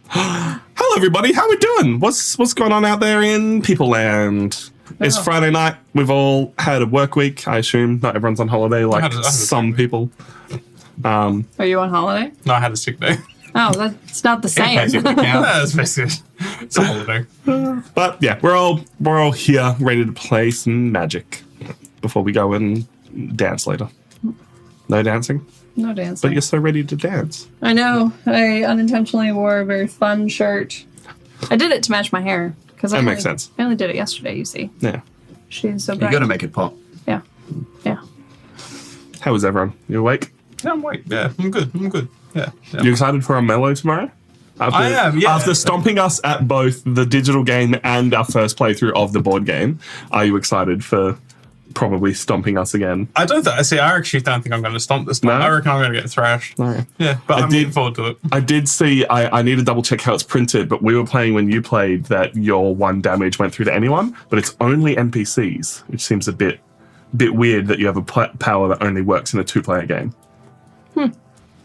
Hello, everybody. How we doing? What's going on out there in People Land? It's Friday night. We've all had a work week. I assume not everyone's on holiday like some people. Are you on holiday? No, I had a sick day. Oh, that's not the same. That's basically it's a holiday. But yeah, we're all here ready to play some Magic before we go and dance later. No dancing? No dancing. But you're so ready to dance. I know. I unintentionally wore a very fun shirt. I did it to match my hair. That makes sense. I only did it yesterday, you see. Yeah. She's so bright. You gotta make it pop. Yeah. Yeah. How is everyone? You awake? Yeah, I'm awake. Yeah, I'm good. Yeah. You excited for our Mellow tomorrow? I am, yeah. After stomping us at both the digital game and our first playthrough of the board game, are you excited for probably stomping us again? I actually don't think I'm going to stomp this time. No? I reckon I'm going to get thrashed. No. Yeah, but I'm looking forward to it. I did see, I need to double check how it's printed, but we were playing when you played that your 1 damage went through to anyone, but it's only NPCs, which seems a bit weird that you have a power that only works in a 2-player game.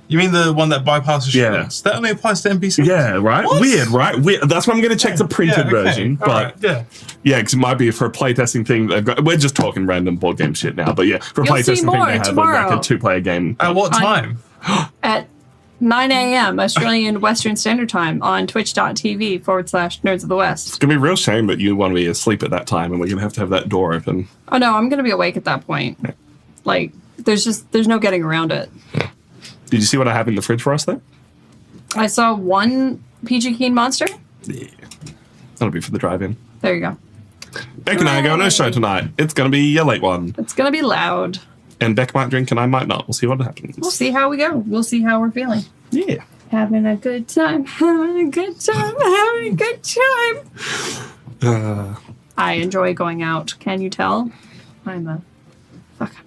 You mean the one that bypasses shields? That only applies to NPCs? Yeah, right? What? Weird, right? Weird. That's why I'm going to check the printed version. But yeah, because it might be for a playtesting thing. We're just talking random board game shit now. But yeah, for a playtesting thing, they have like a 2-player game. At what time? At 9 a.m. Australian Western Standard Time on twitch.tv/Nerds of the West. It's going to be a real shame that you want to be asleep at that time and we're going to have that door open. Oh, no, I'm going to be awake at that point. Like, there's no getting around it. Did you see what I have in the fridge for us, though? I saw 1 PG Keen monster. Yeah. That'll be for the drive-in. There you go. Beck and I go on a show tonight. It's going to be a late one. It's going to be loud. And Beck might drink and I might not. We'll see what happens. We'll see how we go. We'll see how we're feeling. Yeah. Having a good time. Having a good time. Having a good time. I enjoy going out. Can you tell? I'm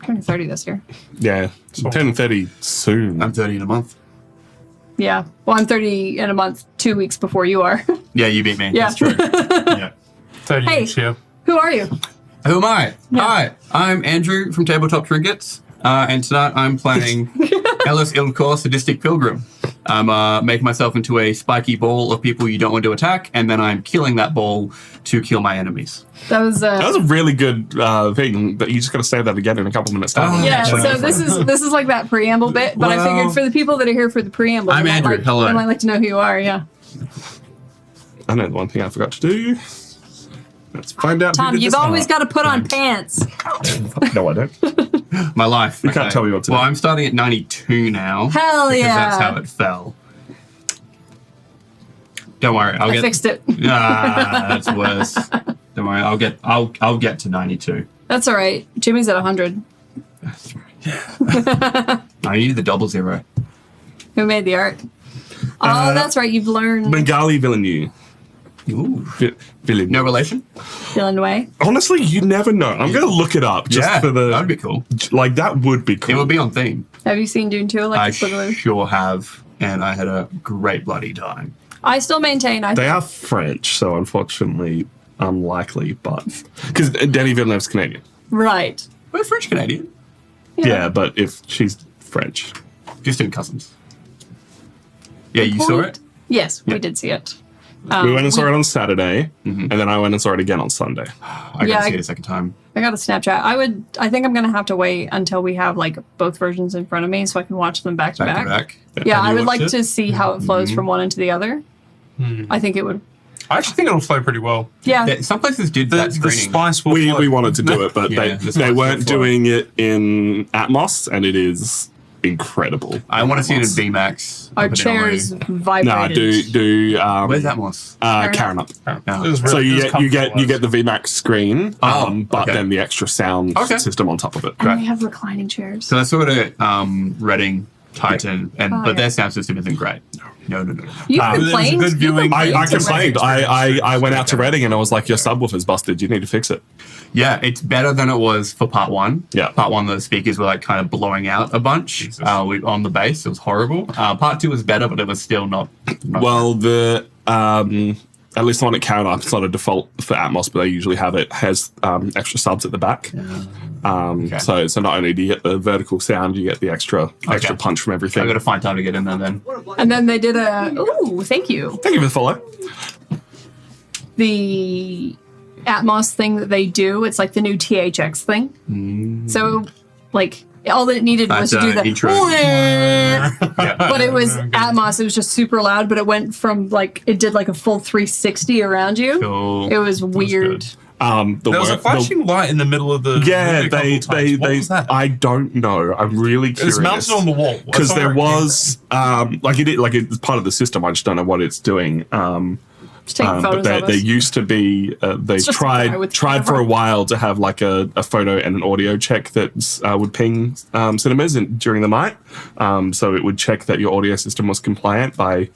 turning 30 this year. Yeah. I'm turning 30 soon. I'm 30 in a month. Yeah. Well, I'm 30 in a month, 2 weeks before you are. Yeah, you beat me. Yeah. That's true. Yeah. 30 Hey. each year. Who are you? Who am I? Yeah. Hi, I'm Andrew from Tabletop Trinkets, and tonight I'm playing Ellis Ilkor Sadistic Pilgrim. I'm making myself into a spiky ball of people you don't want to attack, and then I'm killing that ball to kill my enemies. That was a really good thing, but you just got to say that again in a couple minutes time. yeah. So this is like that preamble bit, but I figured for the people that are here for the preamble, I'm Andrew. Hello. I might like to know who you are. Yeah. I know the one thing I forgot to do. Let's find out. Tom, you've always got to put on pants. No, I don't. My life. You can't tell me what to do. Well, I'm starting at 92 now. Hell because yeah. that's how it fell. Don't worry, I fixed it. That's worse. Don't worry, I'll get to 92. That's all right. Jimmy's at 100. That's right. Yeah. I need the 00. Who made the art? Oh, that's right. You've learned Bengali Villeneuve. Ooh. Villeneuve. No relation? Illinois. Honestly, you never know. I'm going to look it up just for the... that'd be cool. Like, that would be cool. It would be on theme. Have you seen Dune 2? I sure have, and I had a great bloody time. I still maintain. They are French, so unfortunately unlikely, but... Because Denis Villeneuve's Canadian. Right. We're French-Canadian. Yeah, but if she's French. Distant cousins. Yeah, you saw it? Yes, we did see it. We went and saw it on Saturday, and then I went and saw it again on Sunday. I got to see it a second time. I got a Snapchat. I think I'm going to have to wait until we have like both versions in front of me so I can watch them back to back. Yeah, I would like to see how it flows from one into the other. I think it would. I actually think it'll flow pretty well. Yeah. Some places did that The screening. spice will flow. We wanted to do it, but Yeah, they weren't doing it in Atmos, and it is incredible. I want to see it in VMAX. Our chairs vibrated. No, do Where's Atmos? Karen up. Oh. It was So really- you it was get the VMAX screen, but okay. then the extra sound system on top of it. And we have reclining chairs. So I saw it at Reading, Titan, but their sound system isn't great. No. You It was a complained? good viewing. I complained. I went out to Reading and I was like, your subwoofer's busted. You need to fix it. Yeah, it's better than it was for part 1. Yeah. Part 1, the speakers were like kind of blowing out a bunch on the bass. It was horrible. Part 2 was better, but it was still not Well, the at least the one at Counter, it's not a default for Atmos, but they usually have it, has extra subs at the back. So not only do you get the vertical sound, you get the extra punch from everything. I got to find time to get in there then. And then they did thank you. Thank you for the follow. The Atmos thing that they do, it's like the new THX thing. So, like, all it needed was to do the intro. But it was Atmos. It was just super loud, but it went from, like, it did like a full 360 around you. Cool. It was weird. There was a flashing light in the middle of the what was that? I don't know. I'm really curious. It's mounted on the wall because there was it's part of the system. I just don't know what it's doing. Just taking photos but there used to be they tried for a while to have like a photo and an audio check that would ping cinemas during the night, so it would check that your audio system was compliant by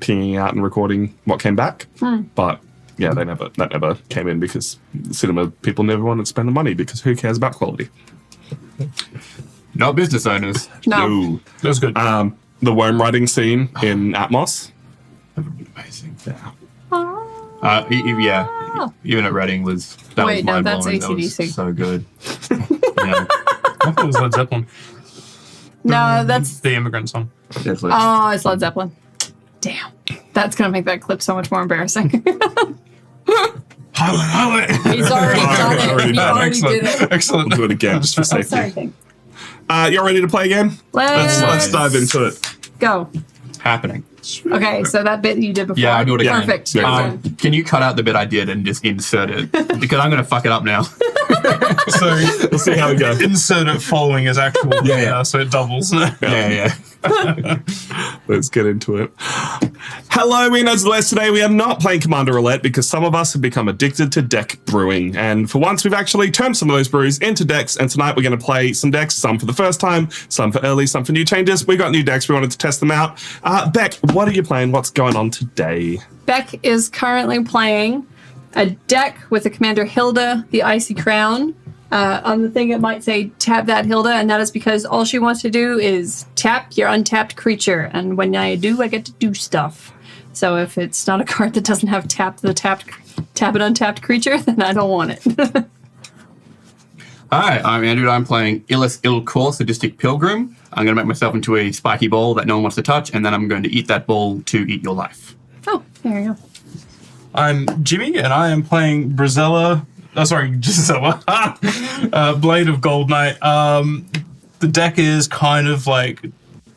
pinging out and recording what came back. But yeah, that never came in because cinema people never wanted to spend the money because who cares about quality? Not business owners. No. That was good. The worm riding scene in Atmos. That would be amazing. Yeah. Even at Reading was Wait, no, that's mind-blowing. That was AC/DC. so good. I thought it was Led Zeppelin. No, that's... The Immigrant song. Oh, it's Led Zeppelin. Damn. That's going to make that clip so much more embarrassing. Highway. He's already done it. He already did it. Excellent. We'll do it again just for safety. Sorry, thanks. Y'all ready to play again? Let's dive into it. Go. Happening. Okay, so that bit you did before. Yeah, I'll do it again. Perfect. Can you cut out the bit I did and just insert it? Because I'm going to fuck it up now. So We'll see how we go. insert it following his actual so it doubles. Yeah. Let's get into it. Hello, we know less. Today we are not playing Commander Roulette because some of us have become addicted to deck brewing. And for once, we've actually turned some of those brews into decks. And tonight we're going to play some decks, some for the first time, some for early, some for new changes. We got new decks. We wanted to test them out. Beck, what are you playing? What's going on today? Beck is currently playing a deck with a Commander Hilda, the Icy Crown. On the thing it might say tap that Hilda, and that is because all she wants to do is tap your untapped creature, and when I do, I get to do stuff. So if it's not a card that doesn't have tap an untapped creature, then I don't want it. Hi, I'm Andrew. I'm playing Illis Ilkor, Sadistic Pilgrim. I'm going to make myself into a spiky ball that no one wants to touch, and then I'm going to eat that ball to eat your life. Oh, there you go. I'm Jimmy, and I am playing Gisela, Blade of Gold Knight. The deck is kind of like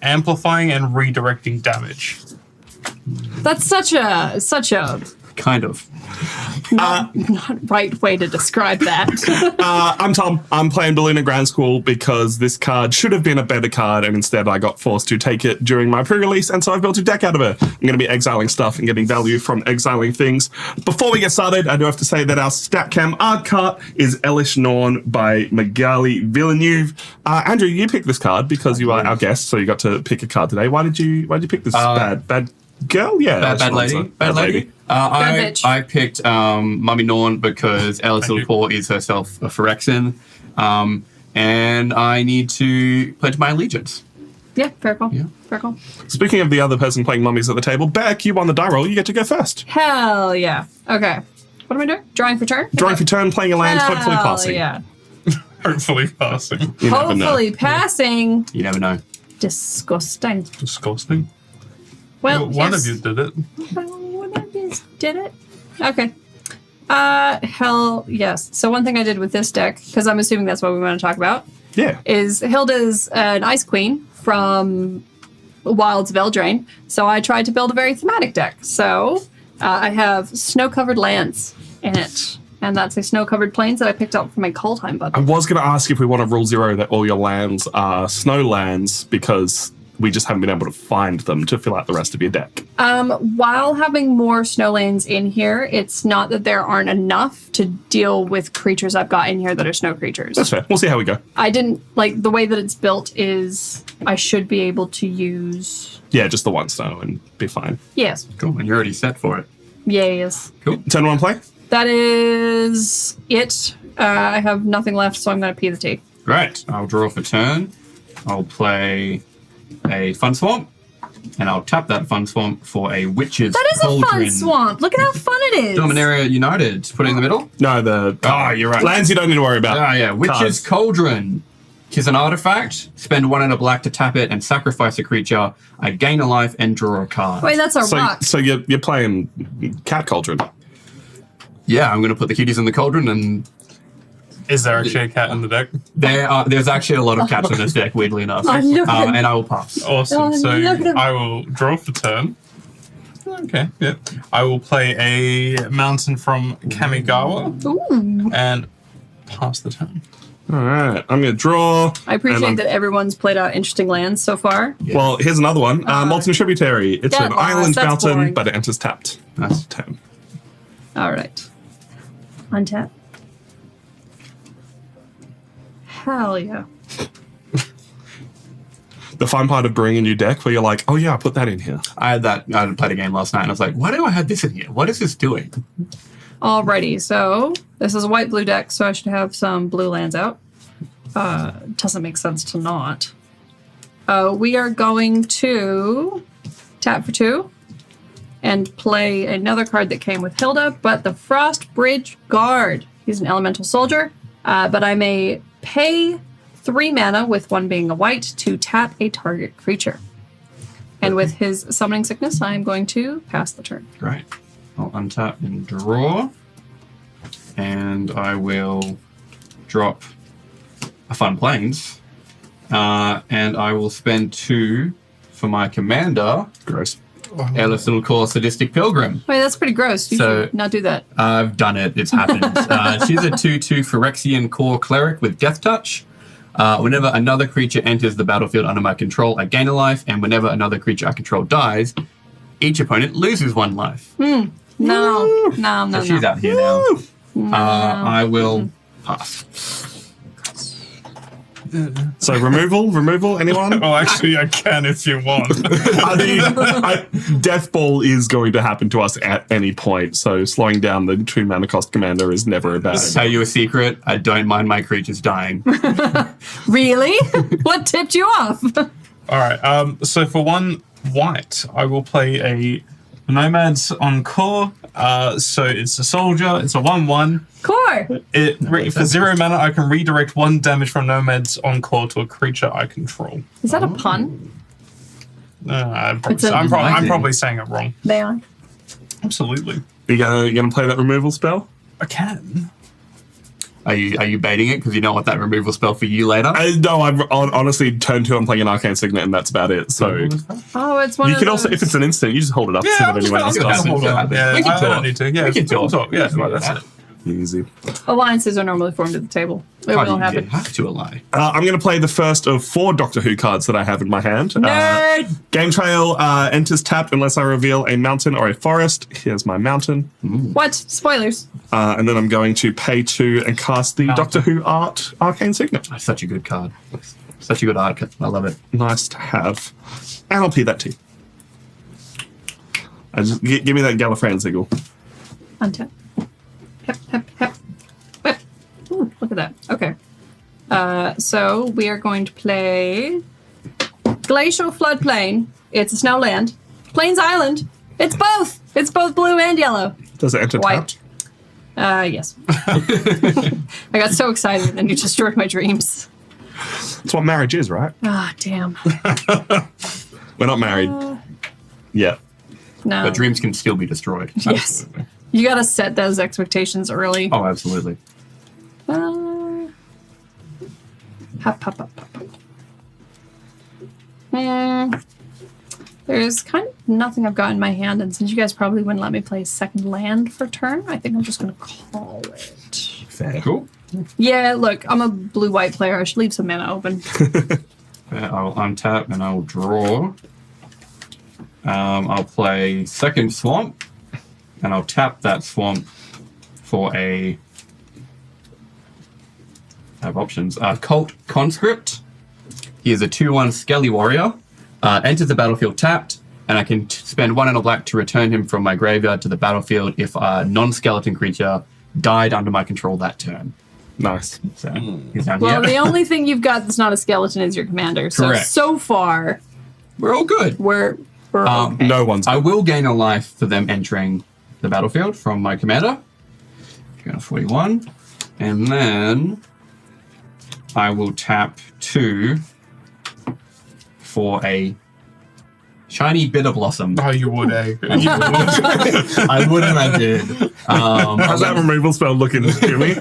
amplifying and redirecting damage. That's such a Kind of. not right way to describe that. I'm Tom. I'm playing Balloon Grand School because this card should have been a better card, and instead I got forced to take it during my pre-release, and so I've built a deck out of it. I'm going to be exiling stuff and getting value from exiling things. Before we get started, I do have to say that our StatCam art card is Elish Norn by Magali Villeneuve. Andrew, you picked this card because you are our guest, so you got to pick a card today. Why did you pick this bad girl? Yeah, Bad lady. Bad bitch. I picked Mummy Norn because Alice Ilkor is herself a Phyrexian, and I need to pledge my allegiance. Yeah, very cool. Yeah. Very cool. Speaking of the other person playing mummies at the table, Beck, you won the die roll. You get to go first. Hell yeah. Okay. What am I doing? Drawing for turn? Drawing for turn, playing a land, hopefully passing. Yeah. Hopefully passing. You never know. Hopefully passing. You never know. Disgusting. Disgusting. Well, one of you did it. One of you did it. Okay. Hell yes. So one thing I did with this deck, because I'm assuming that's what we want to talk about, Yeah. is Hilda's an Ice Queen from Wilds of Eldraine. So I tried to build a very thematic deck. So I have snow-covered lands in it. And that's a snow-covered plains that I picked up from a Kaldheim I bundle. was going to ask if we want to rule 0 that all your lands are snow lands because we just haven't been able to find them to fill out the rest of your deck. While having more snowlands in here, it's not that there aren't enough to deal with creatures I've got in here that are snow creatures. That's fair. We'll see how we go. I didn't, like, the way that it's built is I should be able to use... Yeah, just the one snow and be fine. Yes. Cool, and you're already set for it. Yes. Cool. Turn 1 play? That is it. I have nothing left, so I'm going to pee the tea. Great. I'll draw for turn. I'll play a Fun Swamp. and I'll tap that fun swamp for a witch's That is cauldron. a fun swamp. Look at how fun it is. Dominaria United. Put it in the middle. No, the You're right. lands you don't need to worry about. Yeah. Witch's Cards. Cauldron. Is an artifact. Spend 1 and a black to tap it and sacrifice a creature. I gain a life and draw a card. Wait, that's a rock. So you're playing Cat Cauldron. Yeah, I'm going to put the kitties in the cauldron, and Is there actually a cat in the deck? there's actually a lot of cats in this deck, weirdly enough. Oh, look at- And I will pass. Awesome. Oh, So look at him. I will draw for turn. Okay, yeah. I will play a mountain from Kamigawa Ooh. and pass the turn. All right, I'm going to draw. I appreciate that everyone's played out interesting lands so far. Well, here's another one. Molten Tributary. It's Get an lost, island that's mountain, boring. but it enters tapped. Nice. 10. All right. Untap. Hell yeah. The fun part of bringing a new deck where you're like, oh yeah, I put that in here. I played a game last night, and I was like, why do I have this in here? What is this doing? Alrighty, so this is a white-blue deck, so I should have some blue lands out. Doesn't make sense to not. We are going to tap for 2 and play another card that came with Hilda, but the Frost Bridge Guard. He's an elemental soldier, but I may pay 3 mana, with 1 being a white, to tap a target creature. And with his Summoning Sickness, I'm going to pass the turn. Great. I'll untap and draw. And I will drop a Fun Plains. And I will spend 2 for my commander, Gross. Airless Little Core Sadistic Pilgrim. Wait, that's pretty gross. You So- should not do that. I've done it. It's happened. She's a 2/2 Phyrexian Core Cleric with Death Touch. Whenever another creature enters the battlefield under my control, I gain a life, and whenever another creature I control dies, each opponent loses 1 life. No, So she's out here now. I will pass. So removal, anyone? Oh, actually, I can if you want. I mean, Death Ball is going to happen to us at any point, so slowing down the 2 mana cost commander is never a bad Tell you a secret, I don't mind my creatures dying. Really? What tipped you off? All right. So for 1 white, I will play a Nomads on Core. So it's a soldier. It's a 1/1. Core. For 0 mana, I can redirect 1 damage from Nomads on Core to a creature I control. Is that a pun? I'm It's a- probably saying it wrong. They are. Absolutely. You gonna play that removal spell? I can. Are you baiting it because you don't want that removal spell for you later? No, I've honestly turn 2 and playing an Arcane Signet, and that's about it. So Oh, it's one you of can those. also, if it's an instant, you just hold it up. Yeah, so I'm that just anyone else gonna does. hold on. Yeah, We can I don't talk. need to. Yeah, We can we'll talk. Yeah, right, that's it. Easy. Alliances are normally formed at the table. It Oh, will you happen. have to ally. I'm going to play the first of 4 Doctor Who cards that I have in my hand. Nerd! Game Trail enters tapped unless I reveal a mountain or a forest. Here's my mountain. What? Spoilers. And then I'm going to pay 2 and cast the Doctor Who art Arcane Signet. That's such a good card. Such a good art. I love it. Nice to have. And I'll pay that to you. Give me that Gallifreyan Sigil. Untap. Hep, hep, hep. Whip. Ooh, look at that. Okay. So we are going to play Glacial Floodplain. It's a snow land. Plains Island. It's both. It's both blue and yellow. Does it enter White. tapped? Yes. I got so excited and you destroyed my dreams. That's what marriage is, right? Ah, damn. We're not married yet. No. But dreams can still be destroyed. Yes. You gotta set those expectations early. Oh, absolutely. Hop, hop, hop, hop, hop. There's kind of nothing I've got in my hand, and since you guys probably wouldn't let me play a second land for turn, I think I'm just gonna call it. Fair. Cool. Yeah, look, I'm a blue-white player. I should leave some mana open. I'll untap and I'll draw. I'll play second swamp, and I'll tap that swamp for a. I have options. Cult Conscript. He is a 2/1 Skelly Warrior. Enters the battlefield tapped, and I can spend 1 and a black to return him from my graveyard to the battlefield if a non-skeleton creature died under my control that turn. Nice. So he's down Well, here. the only thing you've got that's not a skeleton is your commander. So Correct. so far, We're all good. we're okay. No one's. I will gain a life for them entering the battlefield from my commander. Go to 41. And then I will tap 2 for a shiny Bitter Blossom. Oh, you would, eh? You would. I would and I did. How's that removal spell looking, Jimmy?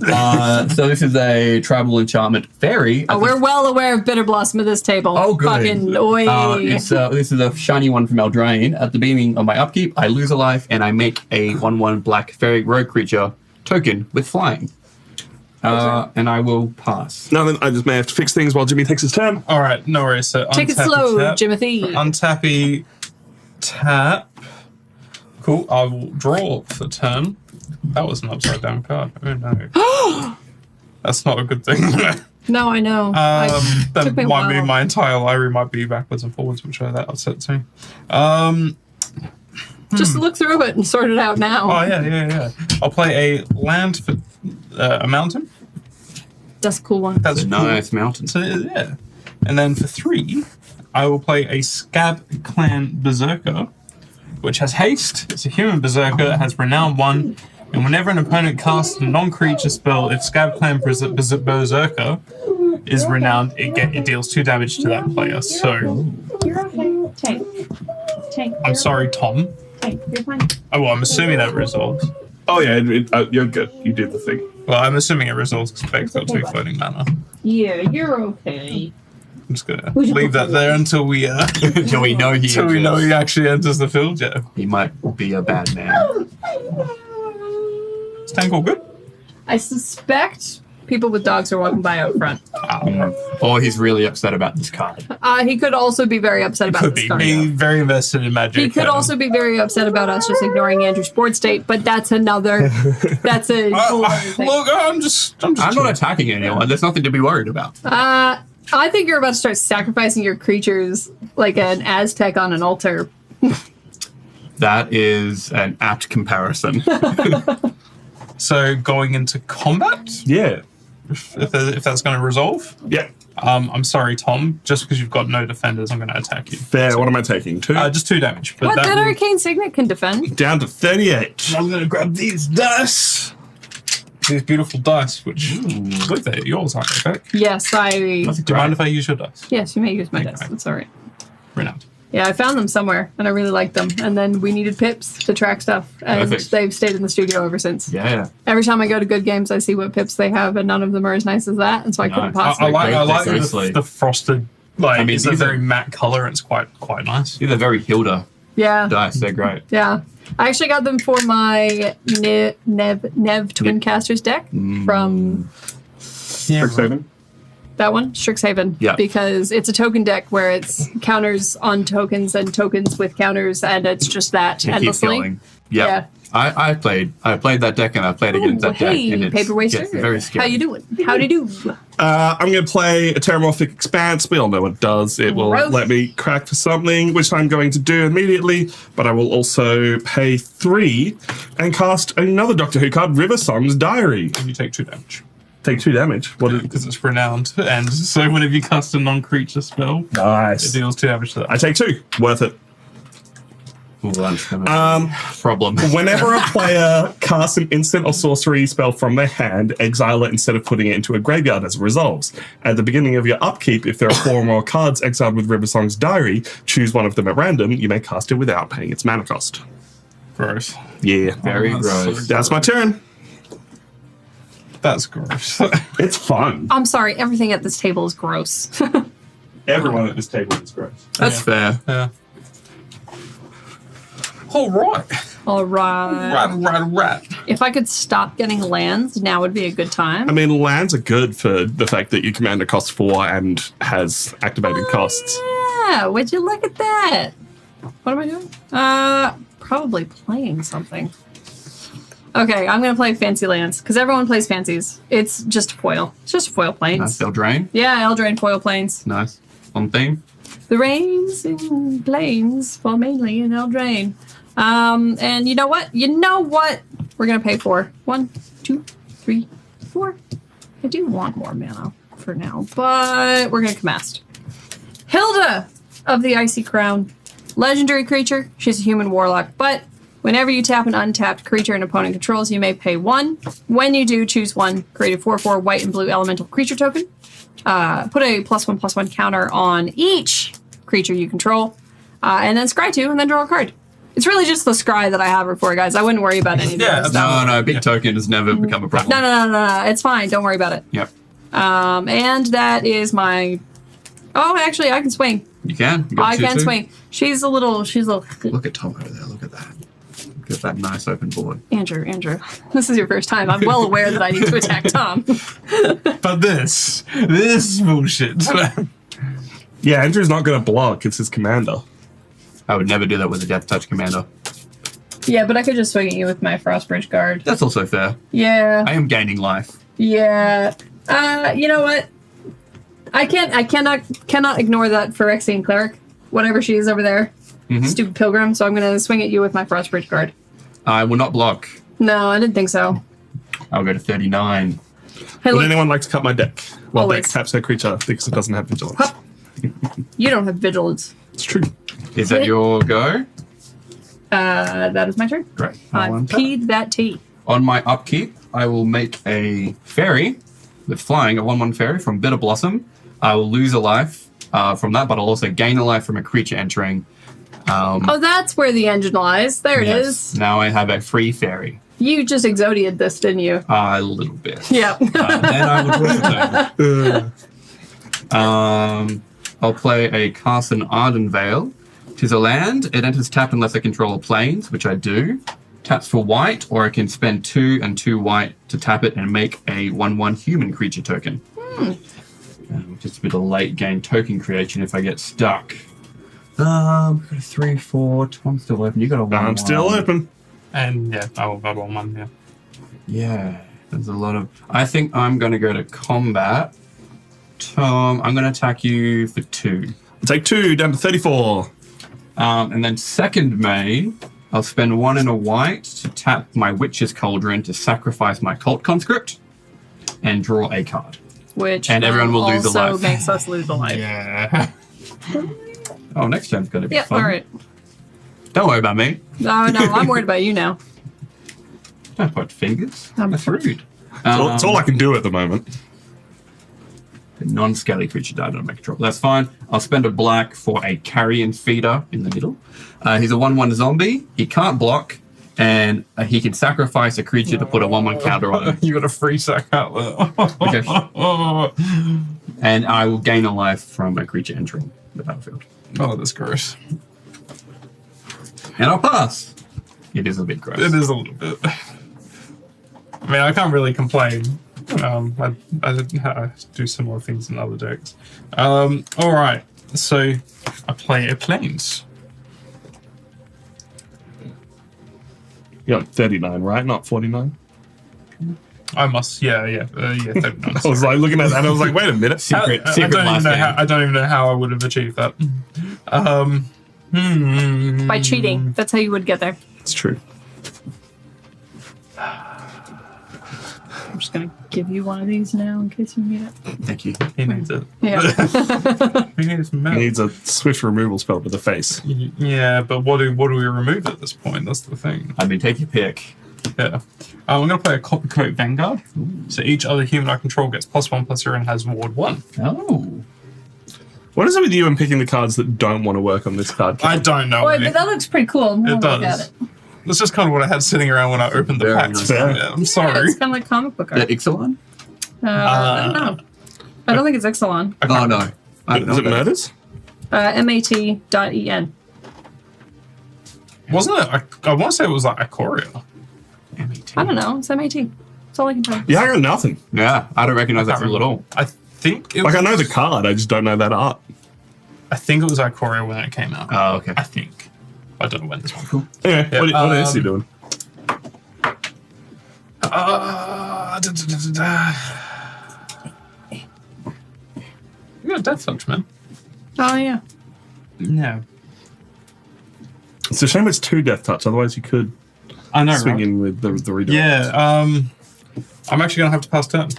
So this is a tribal enchantment fairy. Oh, we're well aware of Bitter Blossom at this table. Oh, good. Fucking oi. This is a shiny one from Eldraine. At the beginning of my upkeep, I lose a life and I make a 1/1 black fairy rogue creature token with flying. And I will pass. No, then I just may have to fix things while Jimmy takes his turn. All right, no worries. So Take it untappy slow, tap. Jimothy. Untappy tap. Cool. I will draw for turn. That was an upside down card. Oh no. That's not a good thing. No, I know. That took me a might mean while. my entire library might be backwards and forwards, which that upsets me. Just look through it and sort it out now. Oh yeah. I'll play a land for a mountain. That's a cool one. That's It's a cool. nice mountain. So yeah, and then for 3, I will play a Scab Clan Berserker, which has haste. It's a human berserker. It has renown 1, and whenever an opponent casts a non-creature spell, if Scab Clan Berserker is renowned, it deals 2 damage to that player. So You're okay. Tank. I'm sorry, Tom. Tank. You're fine. Oh well, I'm assuming that resolves. Oh yeah, you're good. You did the thing. Well, I'm assuming it resolves because Beck's got 2 floating mana. Yeah, you're okay. I'm just gonna leave that there until we Until we know he actually enters the field. Yeah, he might be a bad man. is Tank all good? I suspect people with dogs are walking by out front. Or he's really upset about this card. He could also be very upset about Could this be card. me very invested in Magic. He could also be very upset about us just ignoring Andrew's board state, but that's another. That's a whole other thing. Look, I'm just. I'm not attacking anyone. There's nothing to be worried about. I think you're about to start sacrificing your creatures like an Aztec on an altar. That is an apt comparison. So going into combat, Yeah. if that's going to resolve. Yeah. I'm sorry, Tom. Just because you've got no defenders, I'm going to attack you. Fair. What am I taking? 2? Just 2 damage. But What? That will- Arcane Signet can defend. Down to 38. I'm going to grab these dice. These beautiful dice, which I believe they're yours, aren't they, Beck? Yes, Do you mind if I use your dice? Yes, you may use my Okay. dice. That's all right. Renowned. Yeah, I found them somewhere, and I really liked them. And then we needed pips to track stuff, and Perfect. they've stayed in the studio ever since. Yeah. Every time I go to Good Games, I see what pips they have, and none of them are as nice as that, and so I couldn't Nice. I possibly. like Seriously. the frosted. Like, I mean, it's a these are- very matte color. It's quite nice. These are very Hilda Yeah, dice. They're great. yeah. I actually got them for my Nev Twin Casters deck from Strixhaven. that one, Strixhaven. Yeah. Because it's a token deck where it's counters on tokens and tokens with counters, and it's just that It keeps endlessly. going. Yep. Yeah. I played that deck and I played against that deck. Hey, and it's, paper waster. yes, very scary. How you doing? Howdy do. I'm going to play a Terramorphic Expanse. We all know what it does. It will Gross. let me crack for something, which I'm going to do immediately, but I will also pay 3 and cast another Doctor Who card, River Song's Diary. You take 2 damage. Take 2 damage. What is Because it's renowned. And so whenever you cast a non-creature spell, it Nice. deals 2 damage to that. I take 2. Worth it. Ooh, that's gonna problem. Whenever a player casts an instant or sorcery spell from their hand, exile it instead of putting it into a graveyard as it resolves. At the beginning of your upkeep, if there are 4 or more cards exiled with River Song's Diary, choose one of them at random. You may cast it without paying its mana cost. Gross. Yeah. Very Oh, that's gross. so That's my turn. That's gross. It's fun. I'm sorry, everything at this table is gross. Everyone at this table is gross. That's fair. Yeah. All right. All right. Right. If I could stop getting lands, now would be a good time. I mean, lands are good for the fact that your commander costs 4 and has activated costs. Yeah, would you look at that? What am I doing? Probably playing something. Okay, I'm gonna play Fancy Lands, because everyone plays Fancies. It's just foil. It's just foil planes. Nice. They'll drain. Yeah, Eldraine foil planes. Nice. On theme. The rains in plains fall mainly in Eldraine. And you know what? We're gonna pay for 1, 2, 3, 4. I do want more mana for now, but we're gonna cast. Hilda of the Icy Crown. Legendary creature. She's a human warlock, but whenever you tap an untapped creature an opponent controls, you may pay 1. When you do, choose 1. Create a 4/4 white and blue elemental creature token. Put a +1/+1 counter on each creature you control, and then scry 2, and then draw a card. It's really just the scry that I have her for, guys. I wouldn't worry about any of Yeah, this stuff. No, big token has never become a problem. No. It's fine. Don't worry about it. Yep. And that is my... Oh, actually, I can swing. You can. You got I two, can too. swing. She's a little... Look at Tom over there. Look at that. Look at that nice open board. Andrew, this is your first time. I'm well aware that I need to attack Tom. But this is bullshit. Yeah, Andrew's not going to block. It's his commander. I would never do that with a Death Touch commander. Yeah, but I could just swing at you with my Frostbridge guard. That's also fair. Yeah. I am gaining life. Yeah. You know what? I cannot ignore that Phyrexian cleric, whatever she is over there. Stupid pilgrim. So I'm gonna swing at you with my Frostbridge guard. I will not block. No, I didn't think so. I'll go to 39. Hey, Would look, anyone like to cut my deck? Well, Always. deck taps her creature because it doesn't have vigilance. Hup. You don't have vigilance. It's true. Is that your go? That is my turn. Great. I peed that tea. On my upkeep, I will make a fairy with flying, a 1/1 fairy from Bitter Blossom. I will lose a life from that, but I'll also gain a life from a creature entering. Oh, that's where the engine lies. There it Yes. is. Now I have a free fairy. You just exodied this, didn't you? A little bit. Yeah. Then I will draw it. I'll play a Carson Ardenvale. 'Tis a land. It enters tap unless I control planes, which I do. Taps for white, or I can spend 2 and 2 white to tap it and make a 1/1 human creature token. Just a bit of late game token creation if I get stuck. We've got a 3/4. Tom's still open. You got a 1/1. I'm still open. And yeah, I will go to 1/1, yeah. Yeah, there's a lot of... I think I'm going to go to combat. Tom, I'm going to attack you for 2. Take 2 down to 34. And then second main, I'll spend 1 and a white to tap my Witch's Cauldron to sacrifice my Cult Conscript and draw a card. Which And everyone will lose a also life. makes us lose a life. Yeah. Oh, next turn's going to be Yep, fun. all right. Don't worry about me. No, I'm worried about you now. Don't point fingers. I'm That's rude. It's all I can do at the moment. Non-scaly creature died on my control. That's fine. I'll spend a black for a carrion feeder in the middle. He's a 1/1 zombie. He can't block, and he can sacrifice a creature to put a 1/1 counter on him. You got a free sack out there. Okay. And I will gain a life from a creature entering the battlefield. Oh, that's gross. And I'll pass. It is a bit gross. It is a little bit. I mean, I can't really complain. I do similar things in other decks. All right, so I play a planes. You're 39, right? Not 49? I must, yeah. 39. I was like looking at that and I was like, wait a minute. Secret I don't last even know game. I don't even know how I would have achieved that. By cheating. That's how you would get there. It's true. I'm just going to give you one of these now in case you need it. Thank you. He needs it. Yeah. He needs He milk. needs a swift removal spell to the face. Yeah, but what do we remove at this point? That's the thing. I mean, take your pick. Yeah. I'm going to play a Copper Coat Vanguard. So each other human I control gets +1/+0 and has Ward 1. Oh. What is it with you and picking the cards that don't want to work on this card? I don't know. Boy, but that looks pretty cool. I'll It look at does. it. That's just kind of what I had sitting around when I opened the Very packs. nice. Fair. Yeah, I'm Yeah, sorry. it's kind of like comic book The art. Ixalan? I don't know. I don't think it's Ixalan. Oh, no. I don't Is it know. murders? MAT.en. Wasn't it? I want to say it was like Ikoria. I don't know. It's MAT. That's all I can tell you. Yeah, I got nothing. Yeah, I don't recognize that rule at all. I think it Like, I was, know the card, I just don't know that art. I think it was Ikoria when it came out. Oh, okay. I think. I don't know when this one. Cool. Anyway, Yeah, what is he doing? You got a Death Touch, man. Oh, yeah. No. It's a shame it's 2 death touch, otherwise you could I know, swing right? in with the redirect. Yeah, I'm actually going to have to pass turn.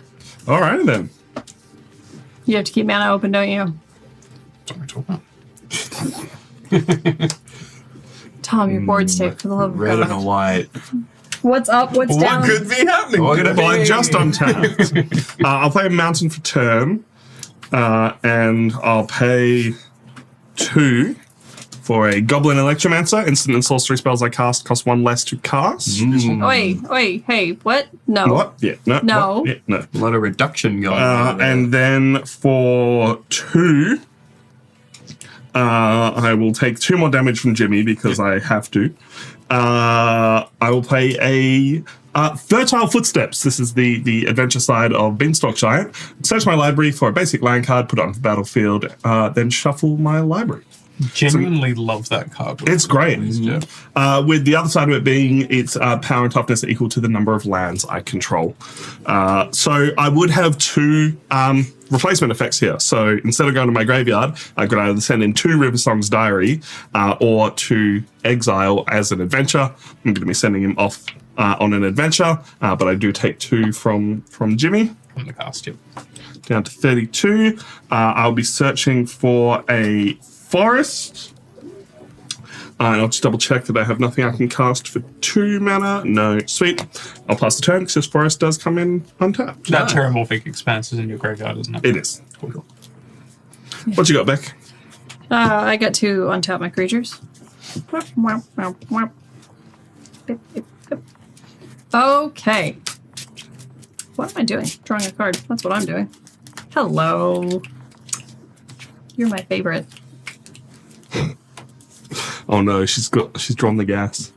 Alright then. You have to keep mana open, don't you? Sorry. talk about. Tom, your board's tape, for the love of Red and a God. white. What's up? What's down? What could be happening? What could it Well, I be? just untapped. I'll play a mountain for turn, and I'll pay 2 for a Goblin Electromancer. Instant and sorcery spells I cast cost 1 less to cast. Wait, hey, what? No. What? Yeah, no. No. What? Yeah, no. A lot of reduction going on. there. And then for 2, I will take 2 more damage from Jimmy because I have to. I will play a Fertile Footsteps. This is the adventure side of Beanstalk Giant. Search my library for a basic land card, put it onto the battlefield, then shuffle my library. Genuinely love that card. It's great. Yeah. With the other side of it being its power and toughness equal to the number of lands I control. So I would have 2 replacement effects here. So instead of going to my graveyard, I could either send in 2 Riversong's Diary or to exile as an adventure. I'm going to be sending him off on an adventure, but I do take 2 from Jimmy. From the cast, yep. Down to 32. I'll be searching for a forest. And I'll just double check that I have nothing I can cast for 2 mana. No, sweet. I'll pass the turn because this forest does come in untapped. That Terramorphic Expanse is in your graveyard, isn't it? It is. What you got, Beck? I get to untap my creatures. Okay. What am I doing? Drawing a card. That's what I'm doing. Hello. You're my favorite. Oh no, she's drawn the gas.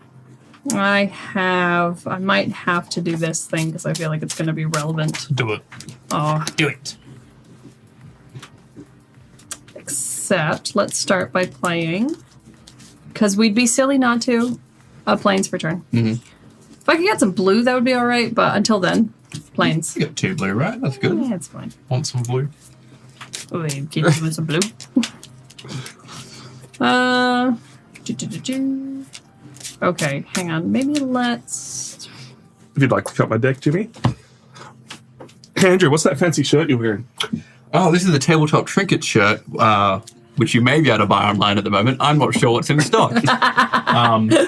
I might have to do this thing because I feel like it's going to be relevant. Do it. Oh, Do it. except let's start by playing, because we'd be silly not to, planes for turn. If I could get some blue, that would be all right, but until then, planes. You got 2 blue, right? That's good. Yeah, it's fine. Want some blue? Oh, you keep doing some blue. Okay, hang on. Maybe let's. If you'd like to cut my deck, Jimmy. Hey, Andrew, what's that fancy shirt you're wearing? Oh, this is the Tabletop Trinket shirt, which you may be able to buy online at the moment. I'm not sure what's in stock.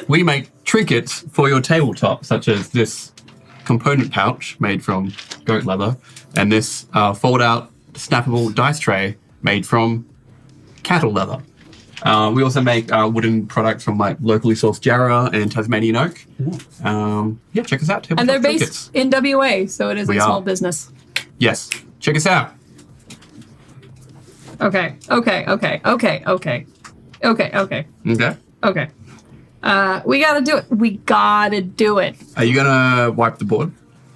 We make trinkets for your tabletop, such as this component pouch made from goat leather, and this fold-out snappable dice tray made from cattle leather. We also make wooden products from like locally sourced Jarrah and Tasmanian oak. Yeah, check us out. Tabletop And they're Trinkets. based in WA, so it is We a small are. business. Yes, check us out. Okay. Okay. We gotta do it. We gotta do it. Are you gonna wipe the board?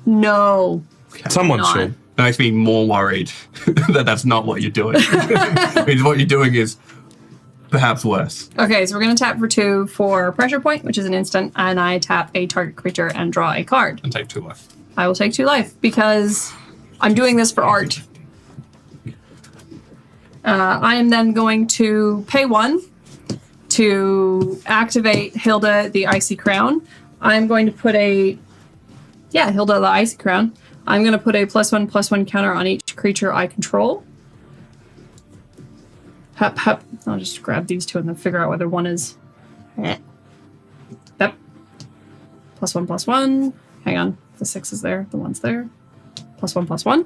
No. Someone not. should. That makes me more worried that that's not what you're doing. Because what you're doing is perhaps worse. Okay, so we're gonna tap for 2 for pressure point, which is an instant, and I tap a target creature and draw a card. And take 2 life. I will take 2 life because I'm doing this for art. I am then going to pay 1 to activate Hilda the Icy Crown. I'm going to put Hilda the Icy Crown. I'm going to put a +1/+1 counter on each creature I control. Hup, hup. I'll just grab these 2 and then figure out whether one is. Yep. +1/+1. Hang on. The 6 is there. The 1's there. +1/+1.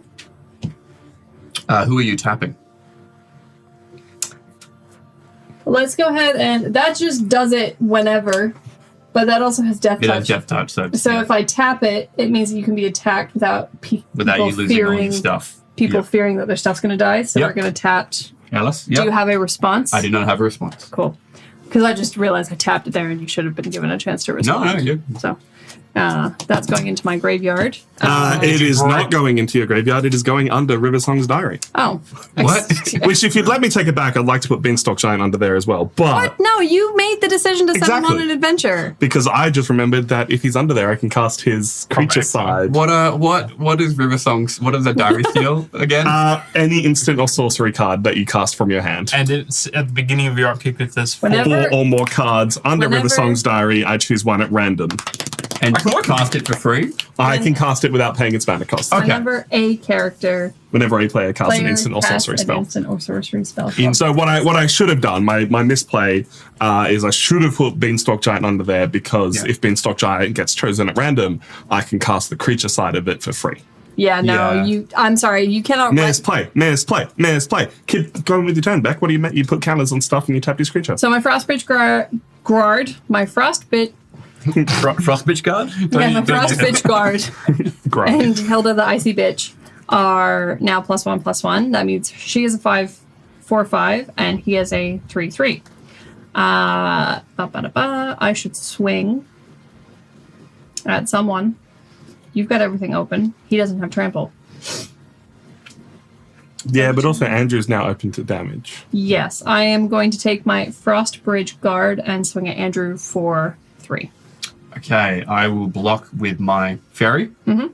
Who are you tapping? Let's go ahead and that just does it whenever, but that also has death It touch. has Death Touch, so So if I tap it, it means you can be attacked without without people you losing all fearing your stuff. people Yep. fearing that their stuff's going to die. So Yep. we're going to tap. Alice? Do you Yep. have a response? I do not have a response. Cool. Because I just realized I tapped it there, and you should have been given a chance to No, respond. you. So that's going into my graveyard. It is not going into your graveyard. It is going under Riversong's Diary. Oh, What? Which, if you'd let me take it back, I'd like to put Beanstalk Giant under there as well. But What? No, you made the decision to send him Exactly. on an adventure. because I just remembered that if he's under there, I can cast his creature exile. side. What is Riversong's, what is the diary steal again? Any instant or sorcery card that you cast from your hand. And it's at the beginning of your upkeep if there's 4. Whenever- 4 or more cards under Whenever- Riversong's Diary, I choose one at random. And cast it for free. I can cast it without paying its mana cost. Whenever a character Whenever a player casts an player instant or casts sorcery an spell. instant or sorcery spell. So what I should have done, my misplay, is I should have put Beanstalk Giant under there because if Beanstalk Giant gets chosen at random, I can cast the creature side of it for free. Yeah, no, Yeah. I'm sorry, you cannot. Mayor's play. Kid, go with your turn back. What do you mean? You put counters on stuff and you tap these creatures. So my Frostbitch Guard, my Frostbitch, Frostbitch Guard? yeah, my Frostbitch Guard, Great. and Hilda the Icy Bitch are now +1/+1. That means she is a 5/4/5, and he is a 3/3. I should swing at someone. You've got everything open. He doesn't have trample. Yeah, but also Andrew's now open to damage. Yes, I am going to take my Frostbridge Guard and swing at Andrew for 3. Okay, I will block with my fairy. Mm-hmm.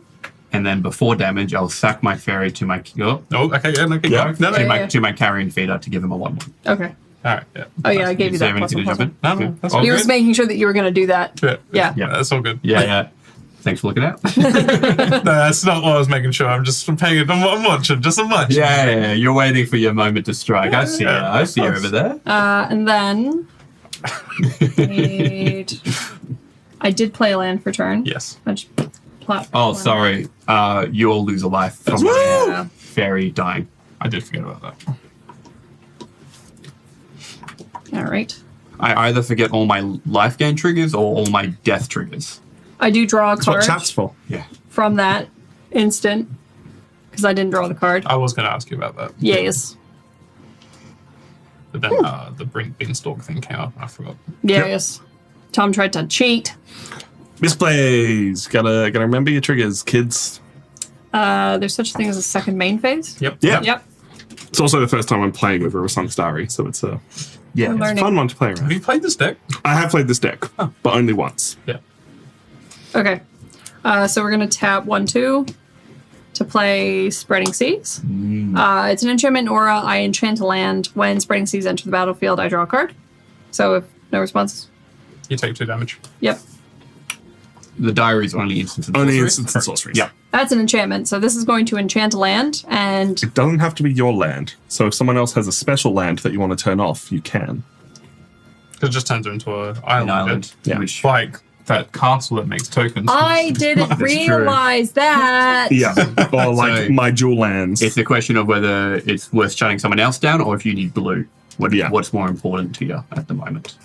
And then before damage, I'll sack my fairy to my Oh, okay, yeah, no, keep Yeah. going. No, no. Yeah. to my carrion feeder to give him a 1/1. Okay. All right, yeah. Oh yeah, I gave you Does he that have anything to jump +1/+1. in? No, no, that's all He good. was making sure that you were going to do that. Yeah. Yeah. That's all good. Yeah. Thanks for looking out. No, that's not what I was making sure. I'm just paying it. I'm watching, just a much. Yeah. You're waiting for your moment to strike. I see you. I see you over there. And then I did play a land for turn. Yes. I just plot. Oh, sorry. You'll lose a life from Woo! Yeah. fairy dying. I did forget about that. All right. I either forget all my life gain triggers or all my death triggers. I do draw a That's what card chat's for. Yeah. from that instant because I didn't draw the card. I was going to ask you about that. Yes. But then the Beanstalk thing came up and I forgot. Yes. Tom tried to cheat. Misplays. Gotta remember your triggers, kids. There's such a thing as a second main phase. Yep. Yeah. Yep. It's also the first time I'm playing with River Song Starry, so it's a We're learning. fun one to play Have around. you played this deck? I have played this deck, but only once. Yeah. Okay. So we're going to tap 1/2 to play Spreading Seas. It's an enchantment aura. I enchant a land. When Spreading Seas enter the battlefield, I draw a card. So if no response, You take 2 damage. yep. The diary's only instance of Only sorcery. instants and sorceries. Yeah. That's an enchantment. So this is going to enchant a land, and It doesn't have to be your land. So if someone else has a special land that you want to turn off, you can. Because it just turns it into an An island. island. Yeah. Which, Like that castle that makes tokens. I didn't true. realize that. Yeah. Or like So- my dual lands. it's a question of whether it's worth shutting someone else down or if you need blue. What's more important to you at the moment?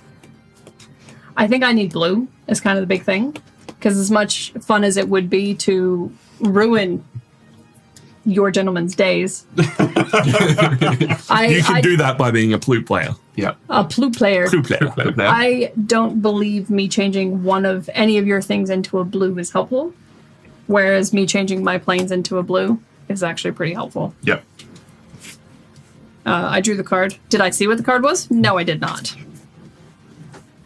I think I need blue is kind of the big thing. Because as much fun as it would be to ruin your gentleman's days, you can do that by being a Plute player. Yeah. a Plute player. Plute player. Up there. I don't believe me changing one of any of your things into a blue is helpful, whereas me changing my planes into a blue is actually pretty helpful. Yep. I drew the card. Did I see what the card was? No, I did not.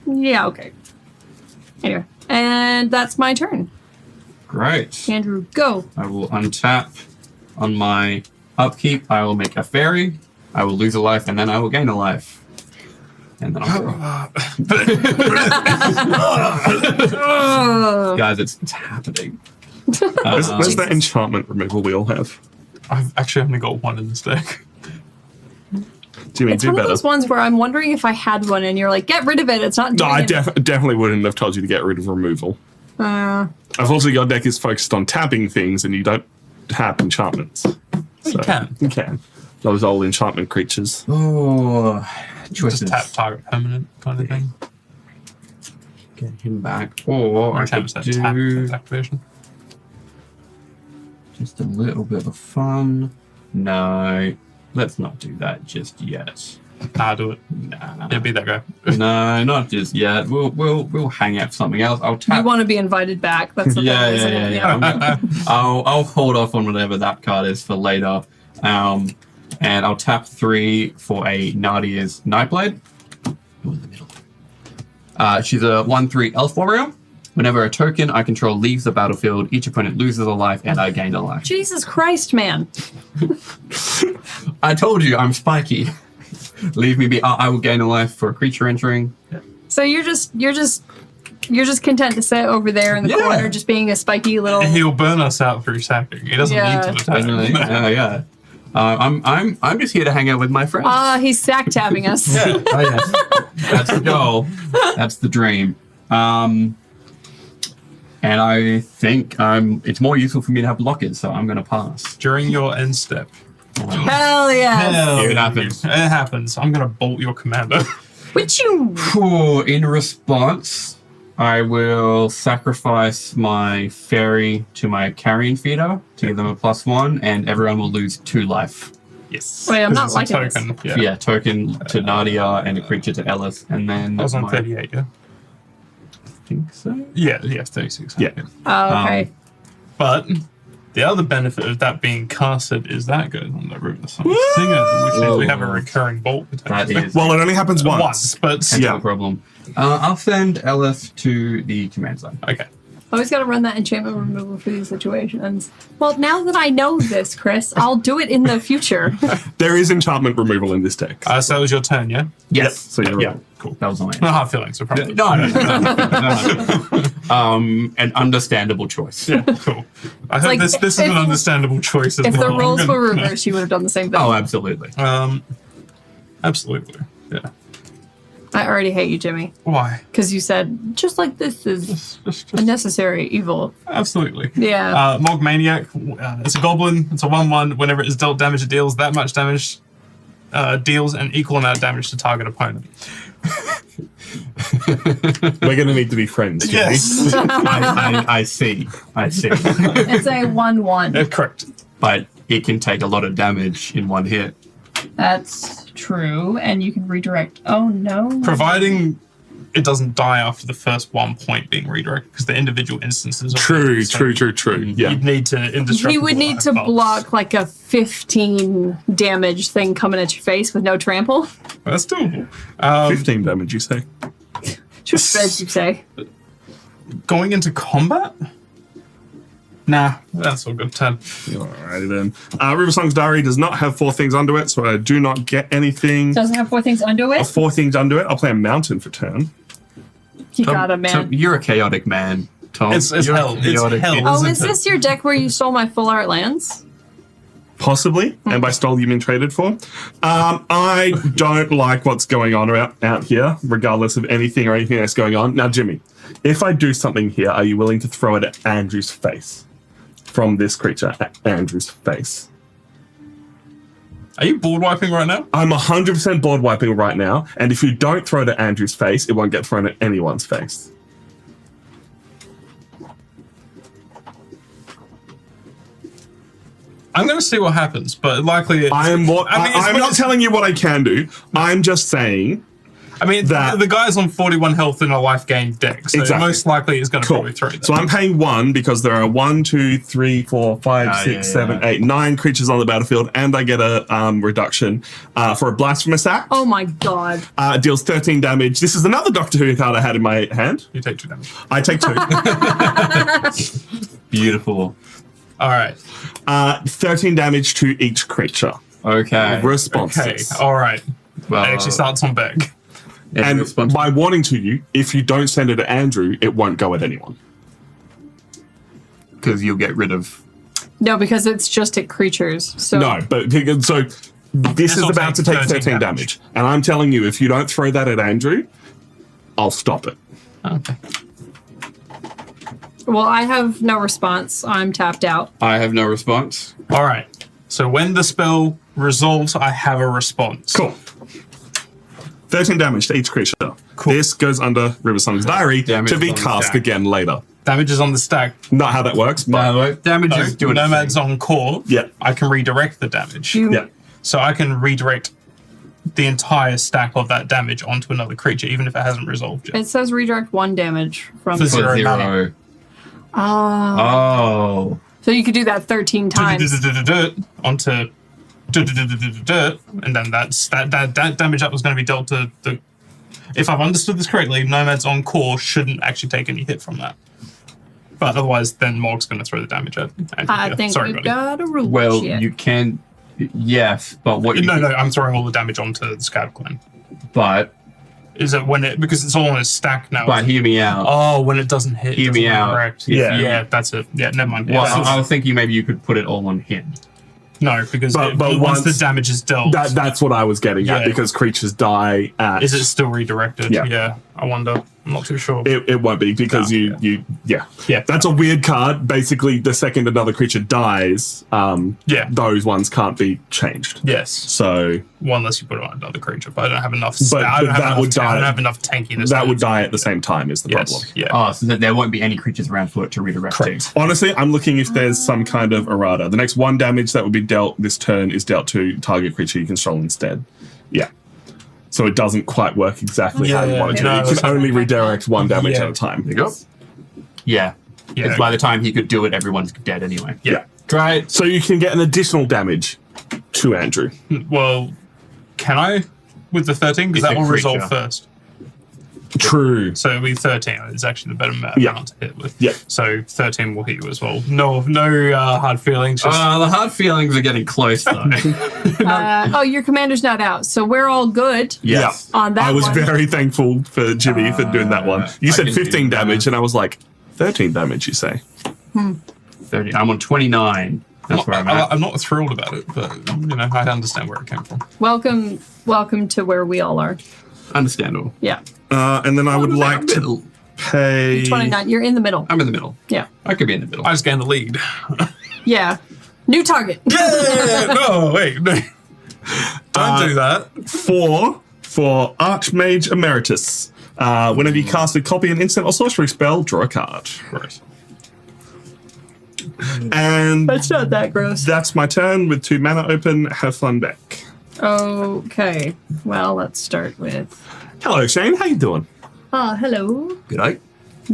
Yeah, okay. Anyway, and that's my turn. Great. Andrew, go. I will untap. On my upkeep, I will make a fairy. I will lose a life, and then I will gain a life. And then I'll draw. Guys, it's happening. Where's that enchantment removal we all have? I've actually only got 1 in this deck. Jimmy, It's do one better. of those ones where I'm wondering if I had one, and you're like, get rid of it. It's not No, doing I it. definitely wouldn't have told you to get rid of removal. Unfortunately, your deck is focused on tapping things, and you don't tap enchantments. You can. You can. Those old enchantment creatures. Oh, choices. Just tap target permanent kind of thing. Get him back. Or I could Enchantments that tap do activation. just a little bit of fun. No, let's not do that just yet. Nah, do it. Nah. Yeah, be that guy. No, not just yet. We'll hang out for something else. I'll You tap. want to be invited back. That's the Yeah, thing, isn't it? yeah. I'll hold off on whatever that card is for later. And I'll tap 3 for a Nadia's Nightblade. Oh, in the middle. She's a 1/3 elf warrior. Whenever a token I control leaves the battlefield, each opponent loses a life and I gain a life. Jesus Christ, man. I told you I'm spiky. Leave me be. I will gain a life for a creature entering. So you're just You're just content to sit over there in the Yeah. corner, just being a spiky little. He'll burn us out through sacking. He doesn't Yeah. need to attack. Yeah. I'm just here to hang out with my friends. He's sack tapping us. Oh, yeah. That's the goal. That's the dream. And I think it's more useful for me to have blockers, so I'm going to pass. During your end step. Hell yes. Hell, It happens. It happens. I'm gonna bolt your commander. Which you. In response, I will sacrifice my fairy to my carrion feeder to give them a +1, and everyone will lose 2 life. Yes. Wait, I'm not 'Cause it's a liking this. token. Yeah, Yeah. token to Nadia and a creature to Ellis, and then I was on my- 38. Yeah. I think so. Yeah. 36. Yeah. Oh, okay. But the other benefit of that being casted is that goes on the River Song Singer, which means we have a recurring bolt That potentially. is Well, it only happens once. Once, but hence Yeah. no problem. I'll send Ellis to the command zone. okay. Always got to run that enchantment removal for these situations. Well, now that I know this, Chris, I'll do it in the future. There is enchantment removal in this deck. So that was your turn, yeah? Yep, so you're Yeah. right. Cool. That was my No hard feelings, so probably. No. An understandable choice. Yeah, cool. I think like this is if- an understandable choice as If well. the roles I'm were gonna- reversed, you would have done the same thing. Oh, absolutely. Absolutely. Yeah. I already hate you, Jimmy, Why? because you said just like this is a necessary evil. Absolutely. Yeah. Morg Maniac, it's a goblin, it's a 1/1. Whenever it is dealt damage, it deals that much damage, deals an equal amount of damage to target opponent. We're going to need to be friends, Jimmy. Yes. I see. It's a 1/1. Correct. But it can take a lot of damage in one hit. That's true, and you can redirect. Oh no. Providing it doesn't die after the first 1 point being redirected, because the individual instances of True. so Yeah. You'd need to indestructible. He would need to box. block like a 15 damage thing coming at your face with no trample. That's doable. 15 damage, you say? Just as you say. Going into combat? Nah, that's all good. 10. Alrighty then. Riversong's Diary does not have 4 things under it, so I do not get anything. Doesn't have 4 things under it. 4 things under it. I'll play a mountain for turn. You got it, man. Tom, you're a chaotic man, Tom. It's You're a hell. It's chaotic- hell. Oh, isn't is it? this your deck where you stole my full art lands? Possibly, and by stole you mean traded for. I don't like what's going on out here, regardless of anything or anything that's going on. Now, Jimmy, if I do something here, are you willing to throw it at Andrew's face? From this creature at Andrew's face. Are you board wiping right now? I'm 100% board wiping right now, and if you don't throw it at Andrew's face, it won't get thrown at anyone's face. I'm going to see what happens, but likely it's... I'm it's- not telling you what I can do. I'm just saying. I mean, that- the guy's on 41 health in a life gain deck, so Exactly. most likely he's going to Cool. probably throw that. So I'm paying 1 because there are 1, 2, 3, 4, 5, Ah, 6, yeah, 7, yeah. 8, 9 creatures on the battlefield, and I get a reduction for a blasphemous act. Oh my god. Deals 13 damage. This is another Doctor Who card I had in my hand. You take 2 damage. I take 2. Beautiful. All right. 13 damage to each creature. Okay. Responses. Okay. All right. Well, It actually starts on Beck. And by warning to you, if you don't send it to Andrew, it won't go at anyone. because you'll get rid of. No, because it's just at creatures. So No, but so this is will about to take take 13 13 damage. And I'm telling you, if you don't throw that at Andrew, I'll stop it. Okay. Well, I have no response. I'm tapped out. I have no response. All right. So when the spell resolves, I have a response. Cool. 13 damage to each creature. Cool. This goes under Riversong's Diary Damage to be on the cast stack. again later. Damage is on the stack. Not how that works, but Damages do it. Nomad's on core. Yeah. I can redirect the damage. yeah. So I can redirect the entire stack of that damage onto another creature, even if it hasn't resolved yet. It says redirect 1 damage from. For For zero. zero. Oh. So you could do that 13 times. Onto and then that damage that was going to be dealt to the. If I've understood this correctly, Nomad's on core shouldn't actually take any hit from that. But otherwise, then Morg's going to throw the damage at. I think Sorry, we've buddy. got a rule. Well, shit. you can. Yes, but what you No, I'm throwing all the damage onto the Scab Clan. But Is it when it because it's all on a stack now? But hear me out. Oh, when it doesn't hit. Hear me doesn't out. Correct. Yeah. Yeah, that's it. Yeah, never mind. Well, Yeah, I was thinking maybe you could put it all on him. no, because But once once- the damage is dealt, That's what I was getting at Yeah. because creatures die at. is it still redirected? Yeah. I wonder. I'm not too sure. It won't be because No, you Yeah. That's a weird card. Basically, the second another creature dies, Yeah. those ones can't be changed. Yes. So Well, unless you put it on another creature, but I don't have enough. But I don't have that enough would die- I don't have enough tankiness. that to- would die at the same time is the Yes. problem. Yeah. Oh, so that there won't be any creatures around for it to redirect to. Honestly, I'm looking if there's some kind of errata. The next 1 damage that would be dealt this turn is dealt to target creature you control instead. Yeah. So it doesn't quite work exactly how you Yeah, want it to. no, You it's can only redirect 1 damage Yeah. at a time. There you go. Yeah. Yeah. Because by the time he could do it, everyone's dead anyway. Yeah. Great. So you can get an additional damage to Andrew. Well, can I with the 13? Because It's that a will resolve creature. first. True. So it'll be 13. It's actually the better amount Yeah. to hit with. Yeah. So 13 will hit you as well. No hard feelings. Just The hard feelings are getting close though. Oh, your commander's not out, so we're all good Yes. on that I was one. very thankful for Jimmy for doing that one. You I said can do 15 that. damage, and I was like, 13 damage, you say? 30. I'm on 29. That's where I'm at. I'm not thrilled about it, but I understand where it came from. Welcome to where we all are. Understandable. Yeah, And then I would like to Middle. pay. 29. You're in the middle. I'm in the middle. Yeah, I could be in the middle. I just gained the lead. yeah. New target. No, wait, no. Don't do that. 4 for Archmage Emeritus. Whenever you cast a copy, an instant or sorcery spell, draw a card. Right. And That's not that gross. that's my turn with 2 mana open. Have fun back. Okay. Well, let's start with. Hello, Shane. How you doing? Hello. Good night.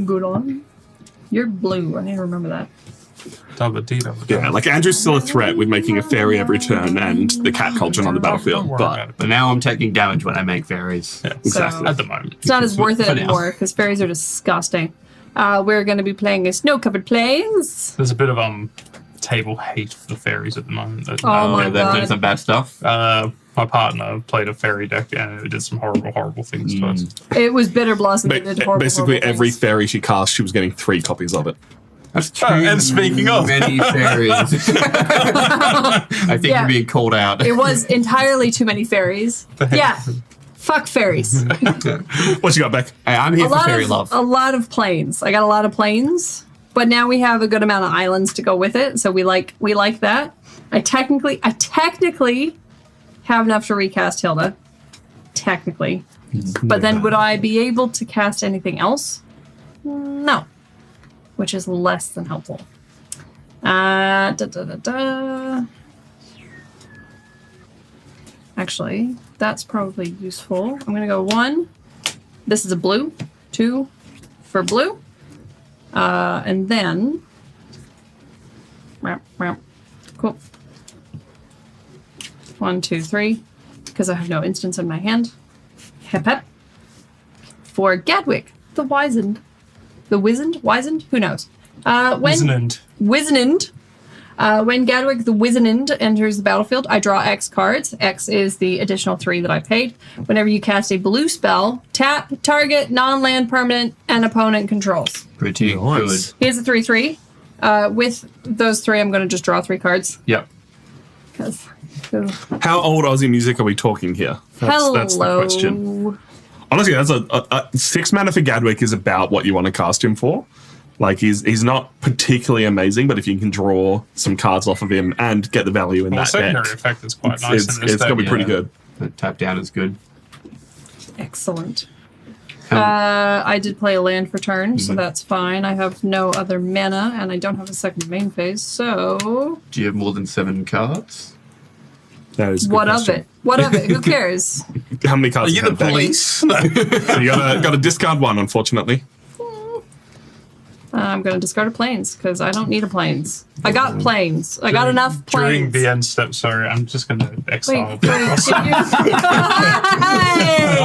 Good on. You're blue. I need to remember that. Double D, double D. Yeah, like Andrew's still a threat with making a fairy every turn and the cat cauldron on the Don't battlefield, worry but about it. But now I'm taking damage when I make fairies. Yeah, exactly. At the moment. It's not as worth it For now. anymore because fairies are disgusting. We're going to be playing a snow-covered plains. There's a bit of table hate for the fairies at the moment. Oh my Yeah, they've done God. some bad stuff. My partner played a fairy deck and it did some horrible things to us. It was Bitter Blossom. that did horrible, basically horrible every things. fairy she cast, she was getting 3 copies of it. That's too and speaking of- many fairies. I think Yeah. you're being called out. It was entirely too many fairies. Yeah. Fuck fairies. What you got, Beck? Hey, I'm here for fairy love. A lot of planes. I got a lot of planes, but now we have a good amount of islands to go with it, so we like that. I technically have enough to recast Hilda. Technically. But then would I be able to cast anything else? No. Which is less than helpful. Actually, that's probably useful. I'm gonna go 1. This is a blue. 2 for blue. And then cool. 1, 2, 3. Because I have no instants in my hand. Hep hep. For Gadwick, the Wizened. The Wizened? Who knows? Wizened. Wizened. When Gadwick the Wizened enters the battlefield, I draw X cards. X is the additional 3 that I paid. Whenever you cast a blue spell, tap, target, non-land permanent, and opponent controls. Pretty Nice. good. He has a 3/3. With those 3, I'm going to just draw 3 cards. Yep. 'Cause- How old Aussie music are we talking here? That's the question. Hello. Honestly, that's a 6 mana for Gadwick is about what you want to cast him for. Like he's not particularly amazing, but if you can draw some cards off of him and get the value in Well, that secondary deck, effect is quite nice. it's in this going to be deck. pretty yeah. good. The tap down is good. Excellent. How- I did play a land for turn, so that's fine. I have no other mana, and I don't have a second main phase, so Do you have more than 7 cards? That is a good what of question. it? What of it? Who cares? How many Are cards? you do the have, Beck? police? No. So you got to discard 1, unfortunately. I'm going to discard a planes because I don't need a planes. I got planes. I got enough During planes. the end step, sorry, I'm just going to Wait, exile. can you? Hey!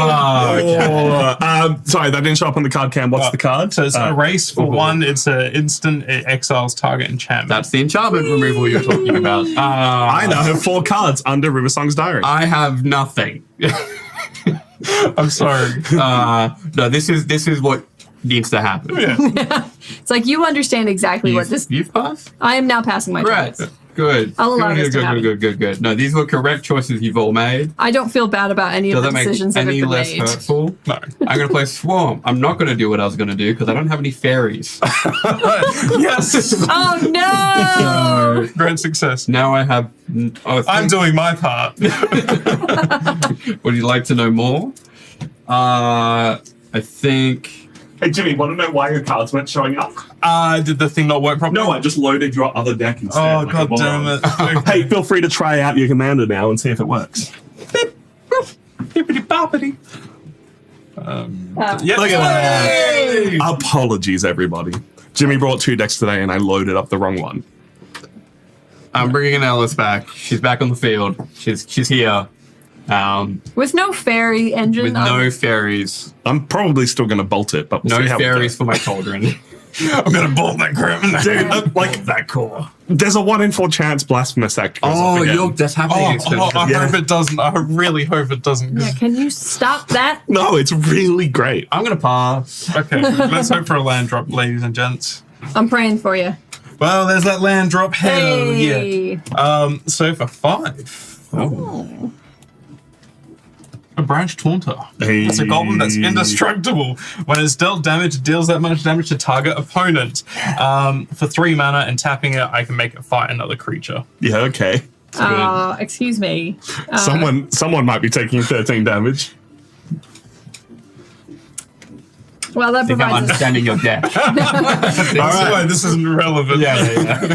Sorry, that didn't show up on the card cam. What's the card? So it's erase for 1. It's an instant. It exiles target enchantment. That's the enchantment removal you're talking about. I now have 4 cards under Riversong's Diary. I have nothing. I'm sorry. No, this is what needs to happen. Yeah. It's like you understand exactly what this. You've passed? I am now passing my Right. turns. Good. I'll allow this to happen. Good. No, these were correct choices you've all made. I don't feel bad about any Does of the that make decisions that have any been less made. hurtful? No. I'm going to play Swarm. I'm not going to do what I was going to do because I don't have any fairies. Yes. Oh no! Great success. Now I have... I'm doing my part. Would you like to know more? I think... Hey, Jimmy, want to know why your cards weren't showing up? Did the thing not work properly? No, I just loaded your other deck instead. Oh, like a god damn moron. it. Hey, feel free to try out your commander now and see if it works. Hippity boppity. Yeah. Look at that. Yay! Apologies, everybody. Jimmy brought 2 decks today and I loaded up the wrong one. I'm bringing Alice back. She's back on the field. She's here. With no fairy engine. With no fairies. I'm probably still going to bolt it, but we'll No see how it fairies goes. for my children. I'm gonna bolt that crap in Dude, like that core. there's a 1 in 4 chance Blasphemous Act goes Oh, off again. that's happening. I Yeah. hope it doesn't. I really hope it doesn't. 'Cause- Yeah, can you stop that? No, it's really great. I'm going to pass. Okay, let's hope for a land drop, ladies and gents. I'm praying for you. Well, there's that land drop. Hell yeah. Hey. So for 5. Oh. A branch taunter. Hey. It's a goblin that's indestructible. When it's dealt damage, it deals that much damage to target opponent. For 3 mana and tapping it, I can make it fight another creature. Yeah, okay. Excuse me. Someone might be taking 13 damage. Well, that I think I'm provides us. understanding your deck. All right. Wait, this isn't relevant. Yeah.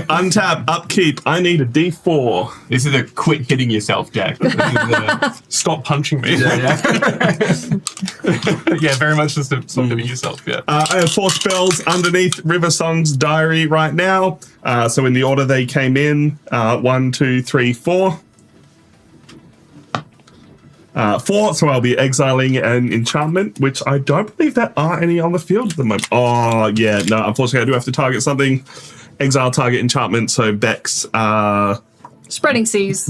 Untap, upkeep. I need a D4. This is a quit hitting yourself deck. This is a, Stop punching me. yeah. Yeah, very much just stop hitting yourself. Yeah. I have 4 spells underneath River Song's diary right now. So in the order they came in, 1, 2, 3, 4. 4, so I'll be exiling an enchantment, which I don't believe there are any on the field at the moment. Oh, yeah, no, unfortunately I do have to target something. Exile target enchantment, so Beck's, Spreading seas.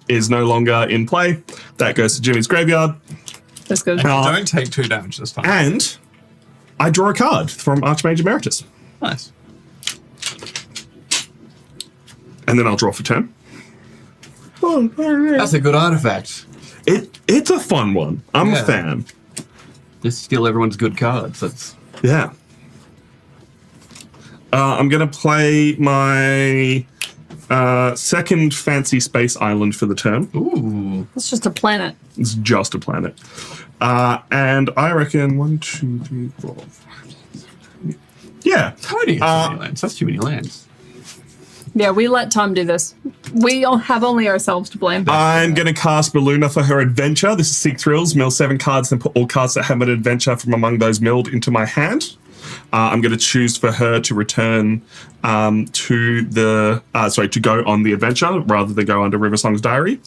is no longer in play. That goes to Jimmy's graveyard. That's good. Don't take 2 damage this time. And I draw a card from Archmage Emeritus. Nice. And then I'll draw for turn. That's a good artifact. It's a fun one. I'm Yeah. a fan. Just steal everyone's good cards. That's Yeah. I'm going to play my second fancy space island for the turn. ooh. It's just a planet. It's just a planet. And I reckon 1, 2, 3, 4, 5, 6, 7, 8. Yeah. How many lands? That's too many lands. Yeah, we let Tom do this. We all have only ourselves to blame. I'm going to cast Baluna for her adventure. This is Seek Thrills. Mill 7 cards, then put all cards that have an adventure from among those milled into my hand. I'm going to choose for her to return to go on the adventure rather than go under River Song's diary.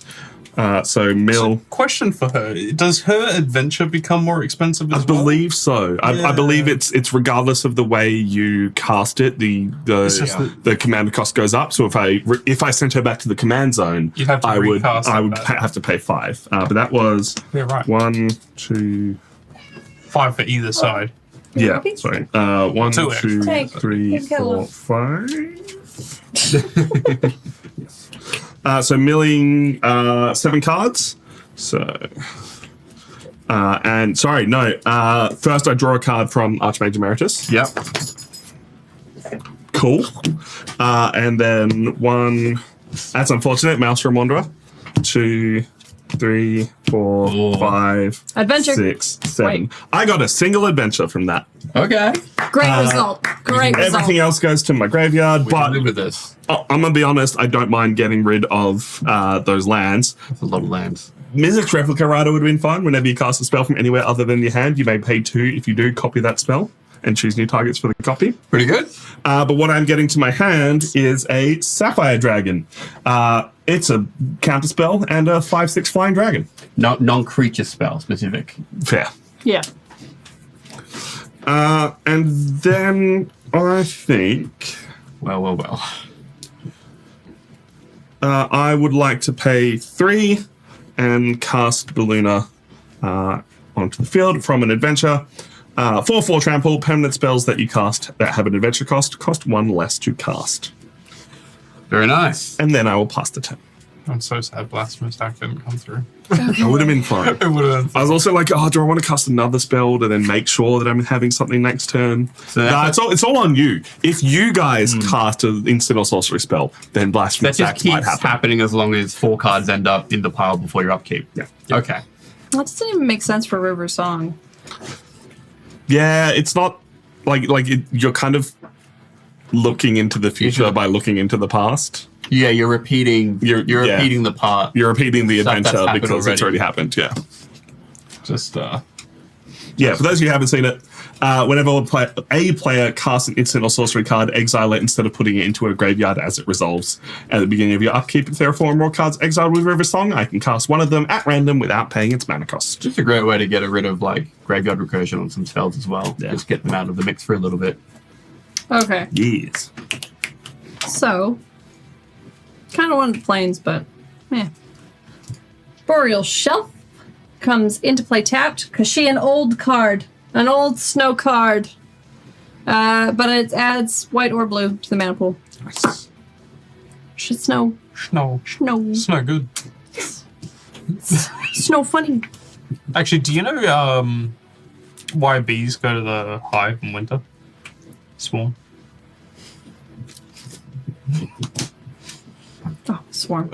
So Mill... Question for her: does her adventure become more expensive as I believe so. I Yeah. believe it's regardless of the way you cast it, the just the commander cost goes up. So if I sent her back to the command zone, You'd have to I would recast it back. have to pay 5. But that was Yeah, right. 1, 2. 5 for either side? Yeah, sorry. 1, 2 2, Take- 3, take a 4, look. 5. So milling 7 cards. So, and sorry, no. First, I draw a card from Archmage Emeritus. Yep. Cool. And then 1. That's unfortunate. Maelstrom Wanderer. 2, 3, 4, Oh. 5, Adventure. 6, 7. Wait. I got a single adventure from that. Okay. Great result. Great result. Everything else goes to my graveyard, We can but live with this. I'm gonna be honest, I don't mind getting rid of those lands. That's a lot of lands. Mizzix Replica Rider would have been fun. Whenever you cast a spell from anywhere other than your hand, you may pay 2 if you do copy that spell and choose new targets for the copy. Pretty good. But what I'm getting to my hand is a Sapphire Dragon. It's a counter spell and a 5/6 flying dragon. Non-creature spell specific. Fair. Yeah. And then I think Well. I would like to pay 3 and cast Baluna onto the field from an adventure. 4/4 trample, permanent spells that you cast that have an adventure cost 1 less to cast. Very nice. And then I will pass the turn. I'm so sad Blasphemous Act didn't come through. It would have been fine. It would have I was also like, oh, do I want to cast another spell to then make sure that I'm having something next turn? So Nah, it's all on you. If you guys cast an instant or sorcery spell, then That Blasphemous just Act might keeps happen. happening as long as 4 cards end up in the pile before your upkeep. Yeah. Okay. That doesn't even make sense for River Song. Yeah, it's not you're kind of looking into the future by looking into the past. Yeah, you're repeating. You're yeah. repeating the part. You're repeating the Stuff that's adventure happened because it's already. already happened. Yeah. just Yeah, for those of you who haven't seen it, whenever a player casts an instant or sorcery card, exile it instead of putting it into a graveyard as it resolves. At the beginning of your upkeep, if there are 4 or more cards exiled with River Song, I can cast one of them at random without paying its mana cost. Just a great way to get rid of graveyard recursion on some spells as well. Yeah. Just get them out of the mix for a little bit. Okay, Yes. so kind of wanted planes, but Boreal Shelf comes into play tapped because she an old snow card. But it adds white or blue to the mana pool. Nice. She's snow. no. Snow. It's no good. Snow funny. Actually, do you know why bees go to the hive in winter? Swarm. Oh, swarm.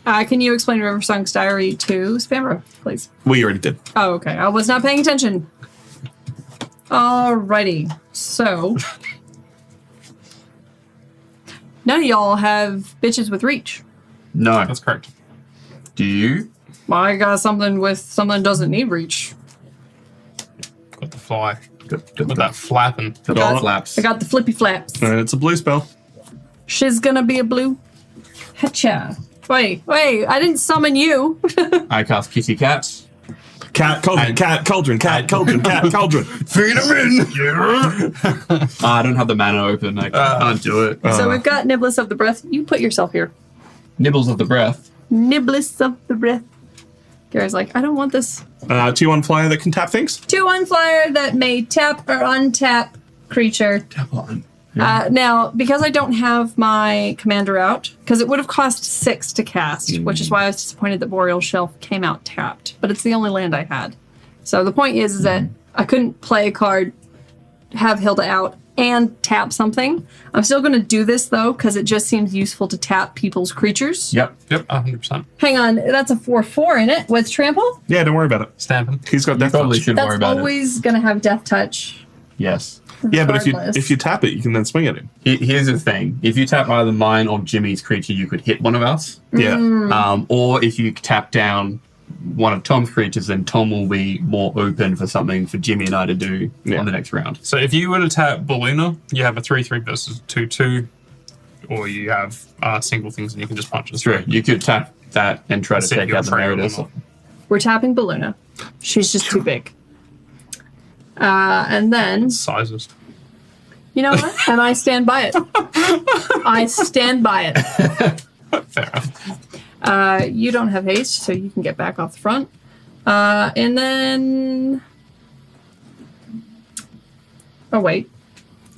Can you explain River Song's Diary to Spamro, please? We already did. Oh, okay. I was not paying attention. Alrighty. So, none of y'all have bitches with reach. No. That's correct. Do you? Well, I got something with something that doesn't need reach. Got the fly. Got With that flapping. the Got- flaps. I got the flippy flaps. And it's a blue spell. She's gonna be a blue. Hacha. Wait, I didn't summon you. I cast Kitty Cat. Cat, cauldron, cat, cauldron, cat, cauldron, cat, cauldron. Feed him in! I don't have the mana open. I can't do it. So we've got Niblis of the Breath. You put yourself here. Nibbles of the breath. Niblis of the Breath. Gary's like, I don't want this. 2/1 flyer that can tap things. 2/1 flyer that may tap or untap creature. Tap on. Now, because I don't have my commander out, because it would have cost 6 to cast, which is why I was disappointed that Boreal Shelf came out tapped. But it's the only land I had. So the point is that I couldn't play a card, have Hilda out, and tap something. I'm still going to do this, though, because it just seems useful to tap people's creatures. Yep. Yep, 100%. Hang on, that's a 4/4 in it with trample. Yeah, don't worry about it. Stamping. He's got death Probably touch. should worry That's about always going to have death touch. it. Yes. Yeah, but regardless. if you tap it, you can then swing at him. Here's the thing. If you tap either mine or Jimmy's creature, you could hit one of us. Yeah. Or if you tap down one of Tom's creatures, then Tom will be more open for something for Jimmy and I to do on the next round. So if you were to tap Balluna, you have a 3/3 versus 2/2, or you have single things and you can just punch us. True. You could tap that and try to See if take you're out the afraid or Meredith. not. We're tapping Balluna. She's just too big. And then, Sizes. you know what? And I stand by it. I stand by it. Fair enough. You don't have haste, so you can get back off the front. And then... Oh, wait.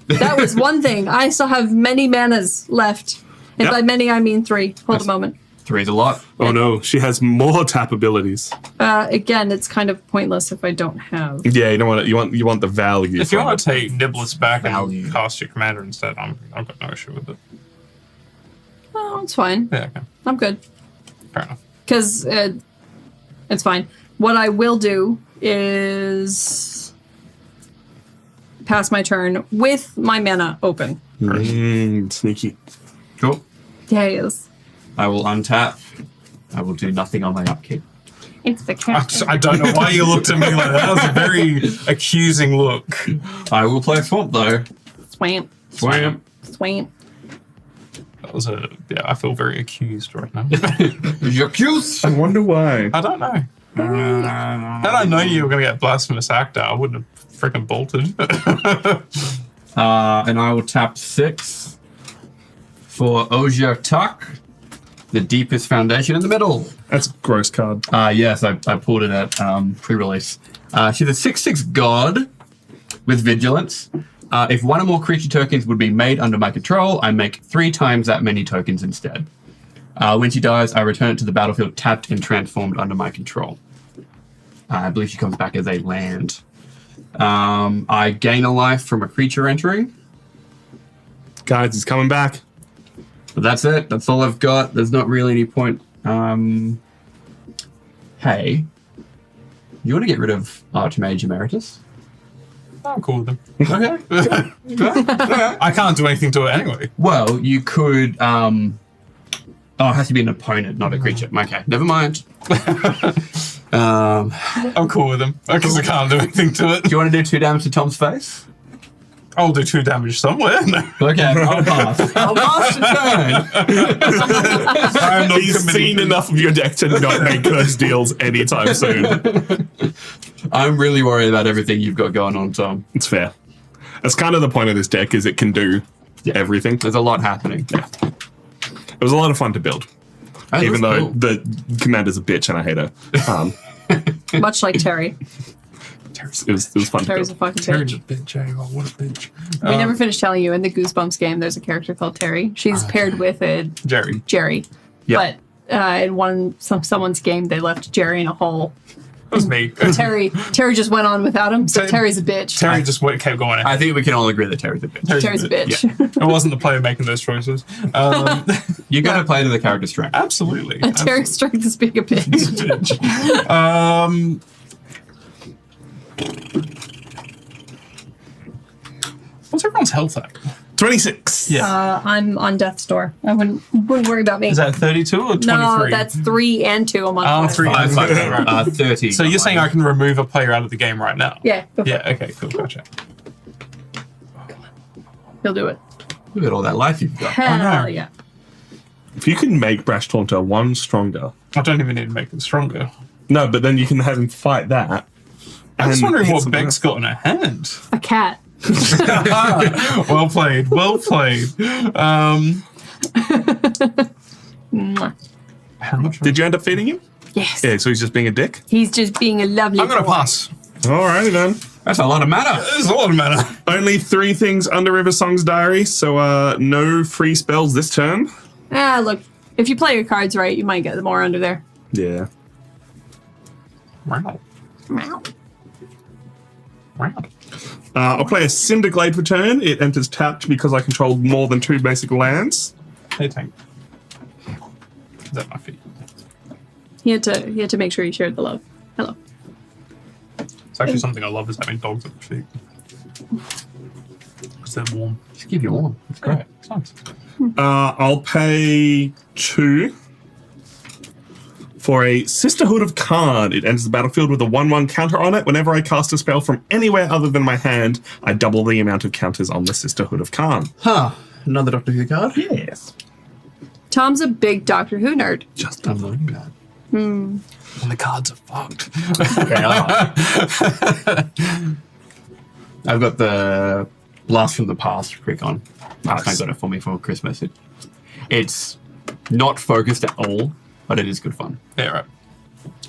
That was one thing. I still have many manas left. And Yep. by many, I mean 3. Hold a moment. 3's a lot. Oh no, she has more tap abilities. Again, it's kind of pointless if I don't have. Yeah, you don't want it. You want the value. If you from want it. to take Niblis back Value. and cast your commander instead, I've got no issue with it. Oh, it's fine. Yeah, okay. I'm good. Fair enough. Because it's fine. What I will do is pass my turn with my mana open. Sneaky. Cool. Yeah, it is. I will untap. I will do nothing on my upkeep. It's the cat. I don't know why you looked at me like that. That was a very accusing look. I will play Swamp though. Swamp. Swamp. Swamp. That was I feel very accused right now. You're cute. I wonder why. I don't know. Had I known you were going to get Blasphemous Actor, I wouldn't have freaking bolted. And I will tap 6 for Ozia Tuck. The Deepest Foundation in the middle. That's a gross card. Yes, I pulled it at pre-release. She's a 6/6 god with vigilance. If one or more creature tokens would be made under my control, I make 3 times that many tokens instead. When she dies, I return it to the battlefield tapped and transformed under my control. I believe she comes back as a land. I gain a life from a creature entering. Guys, he's coming back. But that's it. That's all I've got. There's not really any point. Hey, you want to get rid of Archmage Emeritus? I'm cool with them. Okay. I can't do anything to it anyway. Well, you could. Oh, it has to be an opponent, not a creature. Okay, never mind. I'm cool with them because I can't do anything to it. Do you want to do 2 damage to Tom's face? I'll do 2 damage somewhere. No. Okay, I'll pass. I'll pass the turn. I'm not He's seen enough of your deck to not make curse deals anytime soon. I'm really worried about everything you've got going on, Tom. It's fair. That's kind of the point of this deck, is it can do everything. There's a lot happening. Yeah. It was a lot of fun to build. Hey, Even that's though cool. the commander's a bitch and I hate her. Much like Terry. It was fun Terry's to a build. fucking Terry's a bitch. bitch, eh? Oh, what a bitch. We never finished telling you in the Goosebumps game. There's a character called Terry. She's paired with a Jerry. Jerry. Yeah. But in someone's game, they left Jerry in a hole. That was me. Terry just went on without him. So Terry's a bitch. Terry just kept going ahead. I think we can all agree that Terry's a bitch. Terry's a bitch. It wasn't the player making those choices. You got to play to the character strength. Absolutely. Terry's strength is being a bitch. What's everyone's health at? 26. Yeah. I'm on death's door. I wouldn't worry about me. Is that 32 or 23? No, that's 3 and 2. I'm on Oh, five. 3 and 5. 30. So you're saying I can remove a player out of the game right now? Yeah, go for Yeah, it. okay, cool, gotcha. He'll do it. Look at all that life you've got. Hell yeah. If you can make Brash Taunter 1 stronger. I don't even need to make it stronger. No, but then you can have him fight that. I'm just and wondering hit what something Beck's else. got in her hand. A cat. Well played, well played. Mwah. How much? Did you end up feeding him? Yes. Yeah, so he's just being a dick? He's just being a lovely I'm gonna boy. pass. Alrighty then. That's a lot of mana. There's a lot of mana. Only 3 things under River Song's diary, so no free spells this turn. Look, if you play your cards right, you might get more under there. Yeah. Wow. Meow. Wow. I'll play a Cinder Glade for turn. It enters tapped because I control more than 2 basic lands. Hey, Tank. Is that my feet? He had to make sure he shared the love. Hello. It's actually something I love is having dogs at my feet. Because they're warm. Just keep you warm. It's great. It's nice. I'll pay 2 for a Sisterhood of Card. It enters the battlefield with a 1/1 counter on it. Whenever I cast a spell from anywhere other than my hand, I double the amount of counters on the Sisterhood of Card. Huh. Another Doctor Who card? Yes. Tom's a big Doctor Who nerd. Just I'm learning that. And the cards are fucked. They are. I've got the Blast from the Past quick on. Nice. I got it for me for Christmas. It's not focused at all, but it is good fun. Yeah, right.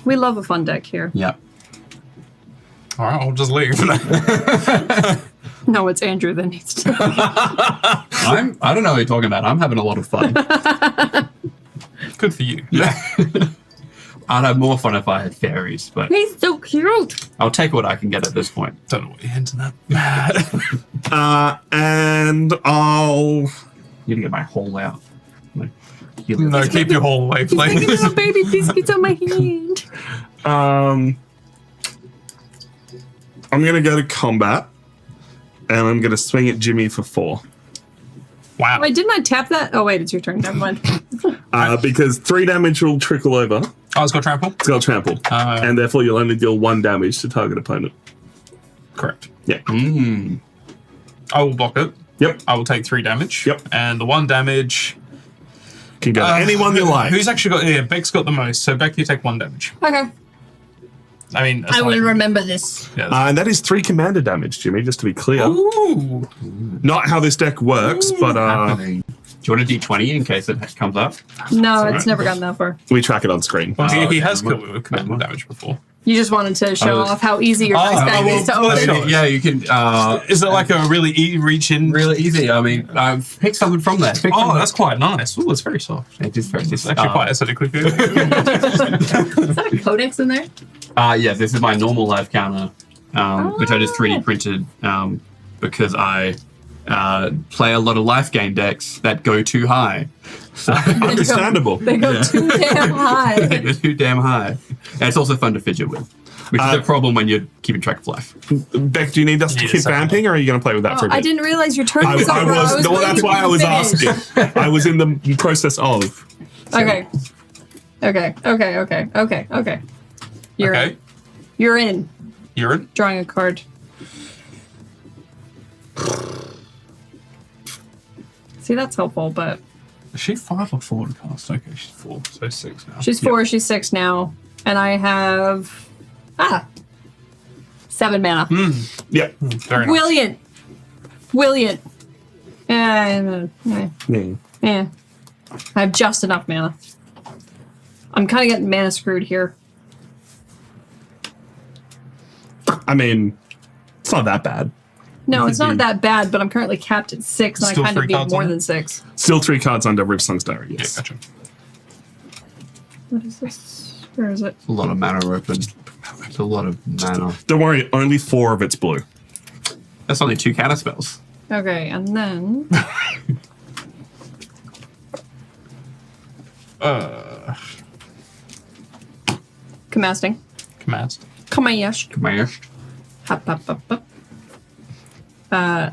We love a fun deck here. Yeah. All right, I'll just leave. No, it's Andrew that needs to. I don't know what you're talking about. I'm having a lot of fun. Good for you. I'd have more fun if I had fairies, but He's so cute. I'll take what I can get at this point. Don't know what you're hinting at. and I'll... Need to get my hole out. Like, No, keep your whole way, please. Little baby biscuits on my hand. I'm going to go to combat, and I'm going to swing at Jimmy for 4. Wow. Wait, didn't I tap that? Oh, wait, it's your turn. Never mind. Because 3 damage will trickle over. Oh, it's got trample? It's got trample. And therefore you'll only deal 1 damage to target opponent. Correct. Yeah. I will block it. Yep. I will take 3 damage. Yep. And the 1 damage... Can go to anyone you like. Who's actually got... Yeah, Beck's got the most. So, Beck, you take 1 damage. Okay. I mean... I will remember this. Yeah, And that is 3 commander damage, Jimmy, just to be clear. Ooh. Not how this deck works, but Do you want a d20 in case it comes up? No, Alright. it's never gotten that far. We track it on screen. Well, he okay, has never killed me with command damage before. You just wanted to show was- off how easy your dice bag is to well, open. sure. Yeah, you can. Is it like a really reach in? Really easy. I mean, pick something from there. Pick Oh, something. that's quite nice. Oh, it's very soft. It is very. It's actually quite aesthetically good. Is that a codex in there? Yeah, this is my normal life counter, which I just 3D printed because I play a lot of life gain decks that go too high. So Understandable. They go too damn high. they're too damn high. And it's also fun to fidget with, which is a problem when you're keeping track of life. Beck, do you need us to Need a keep second vamping, or are you going to play with that for a bit? I didn't realize your turn was over. I was. No, waiting that's for why you I was to finish. asking. I was in the process of. Okay. Okay. You're Okay. in. You're in. You're in. Drawing a card. See, that's helpful, but Is she 5 or 4 to cast? Okay, she's 4, so 6 now. she's 4, she's 6 now. And I have 7 mana. Yeah. Very nice. Williant. Yeah. I have just enough mana. I'm kind of getting mana screwed here. I mean, it's not that bad. No, it's not that bad, but I'm currently capped at 6, and Still I kind of 3 need cards more on it? than 6. Still 3 cards under Rivsong's Diary. Yeah, Yes. gotcha. What is this? Where is it? A lot of mana open. It's a lot of mana. Don't worry. Only 4 of it's blue. That's only 2 counter spells. Okay, and then Comasting. Command. Kamayash. Smashed. Hop.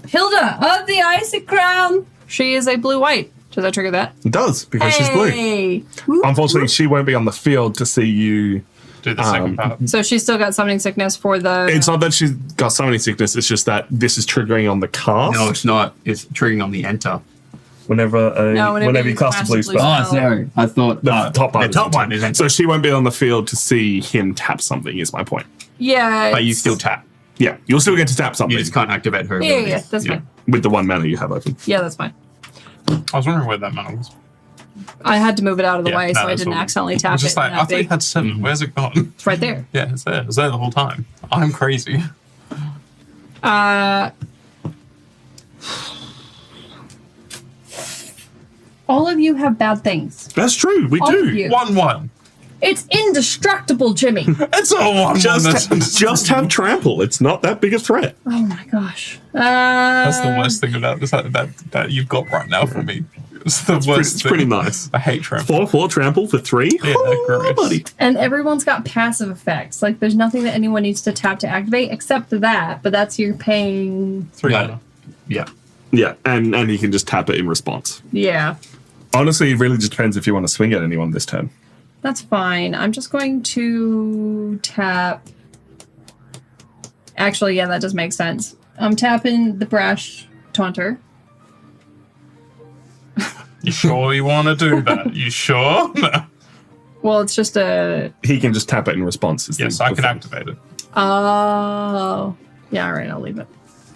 Hilda of the Icy Crown. She is a blue-white. Does that trigger that? It does, because she's blue. Hey! Unfortunately, she won't be on the field to see you. Do the second part. So she's still got summoning sickness for the. It's not that she's got summoning sickness, it's just that this is triggering on the cast. No, it's not. It's triggering on the enter. Whenever whenever you you cast a cast blue a blue spell. spell. sorry. I thought The top one. The top one is enter. So she won't be on the field to see him tap something, is my point. Yeah. But you it's- still tap. Yeah, you'll still get to tap You something just can't activate her Yeah, abilities. that's fine. with the 1 mana you have open. Yeah, that's fine. I was wondering where that mana was. I had to move it out of the Yeah, way no, so I that's didn't all. accidentally I tap was it. just like, in I that thought you big- had 7. Where's it gone? It's right there. Yeah, it's there. It's there the whole time. I'm crazy. All of you have bad things. That's true, we All do. of you. 1-1. It's indestructible, Jimmy. It's a 1-1. Just have trample. It's not that big a threat. Oh my gosh. That's the worst thing about this that you've got right now for me. It's the worst It's thing. pretty nice. I hate trample. 4/4 trample for 3. Yeah, gross. buddy. And everyone's got passive effects. Like, there's nothing that anyone needs to tap to activate except that, but that's you're paying. 3 Yeah. mana. Yeah. Yeah, and you can just tap it in response. Yeah, Honestly, it really just depends if you want to swing at anyone this turn. that's fine. I'm just going to tap. Actually, yeah, that does make sense. I'm tapping the Brash Taunter. You sure you want to do that? You sure? No. Well, it's just a. He can just tap it in response. is Yes, the I can thing. activate it. Oh. Yeah, all right, I'll leave it.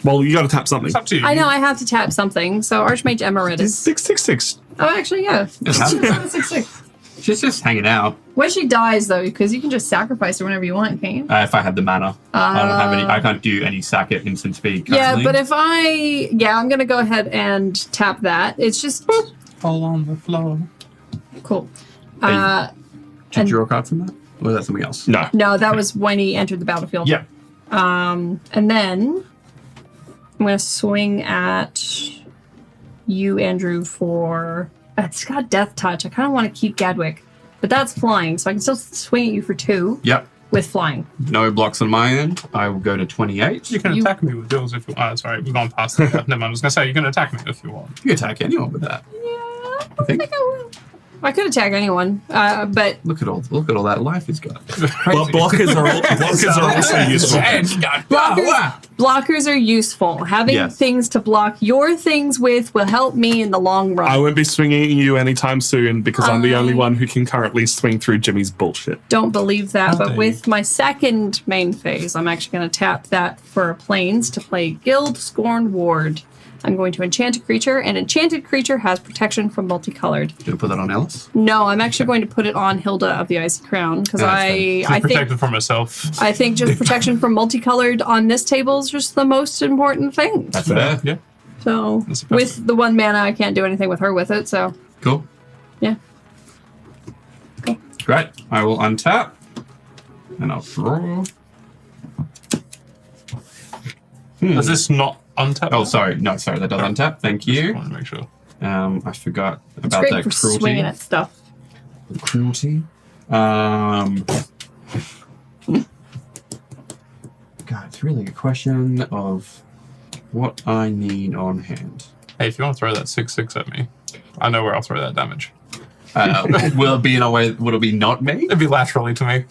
Well, you got to tap something. It's up to you. I know I have to tap something, so Archmage Emeritus. It's 6/6/6. Oh, actually, yeah. Just have it. 6/6. She's just hanging out. When she dies, though, because you can just sacrifice her whenever you want, can't you? If I had the mana, I don't have any. I can't do any sack at instant speed. Yeah, Currently. but if I'm gonna go ahead and tap that. It's just Fall on the floor. cool. Did you and- draw a card from that, or is that something else? No. No, that was when he entered the battlefield. Yeah. And then I'm gonna swing at you, Andrew, for it's got Death Touch. I kind of want to keep Gadwick, but that's flying, so I can still swing at you for 2 Yep. with flying. No blocks on my end. I will go to 28. You can You- attack me with duels if you want. Sorry, we've gone past that. Never mind. I was going to say, you can attack me if you want. You can attack anyone with that. Yeah, I think. I could attack anyone, but Look at all that life he's got. But blockers are also useful. blockers are useful. Having Yes. things to block your things with will help me in the long run. I won't be swinging at you anytime soon because I'm the only I- one who can currently swing through Jimmy's bullshit. Don't believe that, How but dare with my second main phase, I'm actually going to tap that for planes to play Guild Scorn Ward. I'm going to enchant a creature, and enchanted creature has protection from multicolored. Do you put that on Alice? No, I'm actually going to put it on Hilda of the Icy Crown because That's I She's think protected from herself. I think just protection from multicolored on this table is just the most important thing. That's fair. Yeah. So That's perfect. with the 1 mana, I can't do anything with her with it. So Cool. yeah. Great. I will untap. And I'll draw. Does this not untap? Oh, sorry. No, sorry. That does untap. Thank I you. want to make sure. I forgot It's about great that for cruelty. swinging at stuff. Cruelty. God, it's really a question of what I need on hand. Hey, if you want to throw that 6/6 at me, I know where I'll throw that damage. Will it be in a way? Would it be not me? It'd be laterally to me.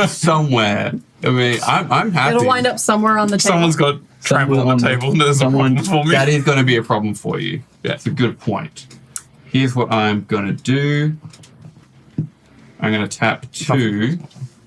Somewhere. I mean, I'm happy. It'll wind up somewhere on the table. Someone's got trample on the table, and there's a problem for me. That is going to be a problem for you. Yeah. It's a good point. Here's what I'm going to do. I'm going to tap 2.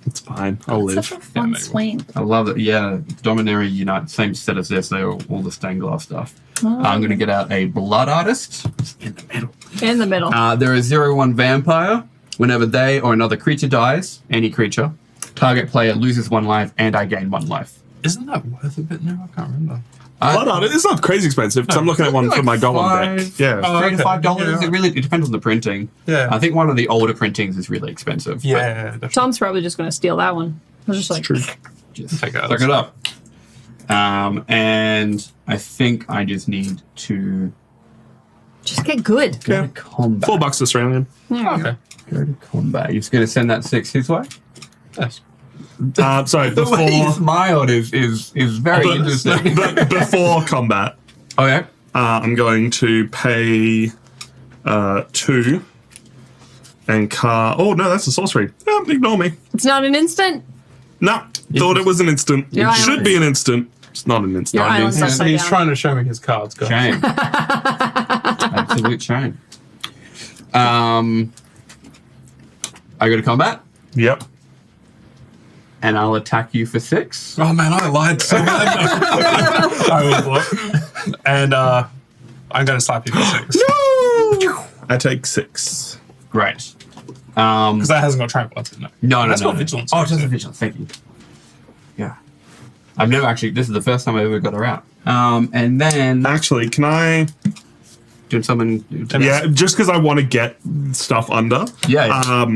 It's fine. I'll live. Such a fun Yeah, maybe. swing. I love it. Yeah, Dominary Unite, same set as this. They're all the stained glass stuff. I'm going to get out a Blood Artist. In the middle. In the middle. They're a 0/1 vampire. Whenever they or another creature dies, any creature, target player loses 1 life and I gain 1 life. Isn't that worth a bit now? I can't remember. Blood on it. It's not crazy expensive because I'm looking at one for my golem deck. Yeah. Oh, $3 to $5. okay. It depends on the printing. Yeah. I think one of the older printings is really expensive. Yeah, definitely. Tom's probably just going to steal that one. I was just like, True. Just Take it out. suck it up. And I think I just need to just get good. go to combat. $4 Australian. There you go. Okay. Go to combat. You're just going to send that 6 his way? Yes. Sorry, The way he before smiled is very interesting. before combat, Okay. I'm going to pay 2 and car. Oh no, that's a sorcery. Ignore me. It's not an instant. No, thought it was an instant. Your It should island. be an instant. It's not an instant. Your island's He's, upside he's down. trying to show me his cards, guys. Shame. Absolute shame. I go to combat, Yep. and I'll attack you for 6. Oh man, I lied so bad. I will block. And I'm going to slap you for 6. I take 6. Great. Because that hasn't got trample, that's it, no. No, That's no, got no. vigilance. Oh, just a vigilance. Thank you. Yeah. I've never actually. This is the first time I ever got her out. And then Actually, can I? doing something. Yeah, just because I want to get stuff under. Yeah.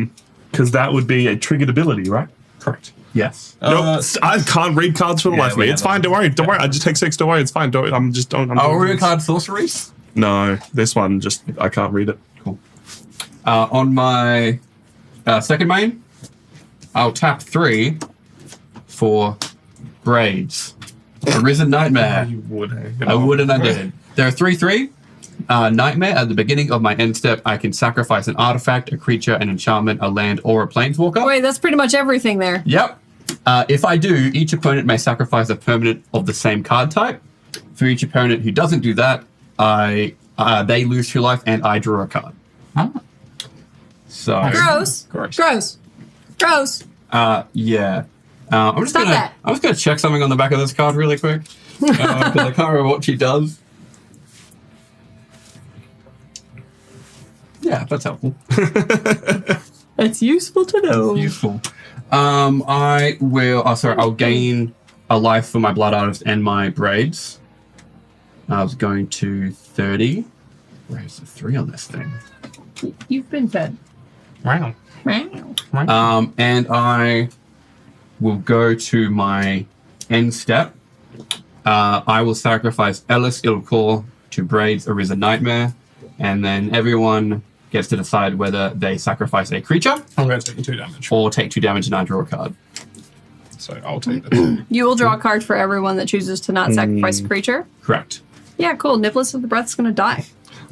Because that would be a triggered ability, right? Correct. Yes. Nope. I can't read cards for the yeah, life of me. we It's have fine. that. Don't worry. Don't worry. I just take 6. Don't worry. It's fine. Don't. I'm just don't. I'm Oh, doing real this. card sorceries. No, this one just I can't read it. Cool. On my second main, I'll tap 3 for Braids. Arisen Nightmare. You would, hey. I would and I did. There are 3/3. Nightmare. At the beginning of my end step, I can sacrifice an artifact, a creature, an enchantment, a land, or a planeswalker. Wait, that's pretty much everything there. Yep. If I do, each opponent may sacrifice a permanent of the same card type. For each opponent who doesn't do that, they lose 2 life and I draw a card. So Gross. Gross. Gross. Gross. yeah. I'm just Stop gonna that. I'm just gonna check something on the back of this card really quick. Because I can't remember what she does. Yeah, that's helpful. It's useful to know. Useful. I will. Oh, sorry. I'll gain a life for my Blood Artist and my Braids. I was going to 30. Where's the 3 on this thing? You've been fed. Wow. And I will go to my end step. I will sacrifice Ellis Ilkor to Braids Arisen Nightmare, and then everyone gets to decide whether they sacrifice a creature I'm going to take you 2 damage. or take 2 damage and I draw a card. So I'll take the You will draw a card for everyone that chooses to not sacrifice a creature. Correct. Yeah, cool. Nicholas of the Breath's going to die.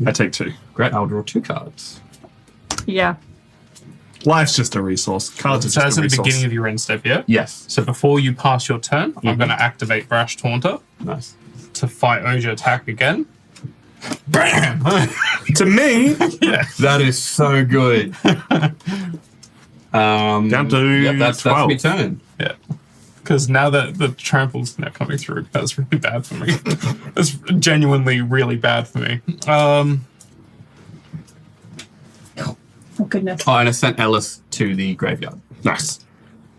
I take 2. Great. I'll draw 2 cards. Yeah. Life's just a resource. Cards are So just that's a at the resource. beginning of your end step, yeah? Yes. So before you pass your turn, I'm going to activate Brash Taunter Nice. to fight Oja attack again. Bam! To me, Yeah. That is so good. down to Yeah, that's 12. my turn. Yeah. Because now that the trample's now coming through, that's really bad for me. That's genuinely really bad for me. Oh goodness. Oh, and I sent Ellis to the graveyard. Nice.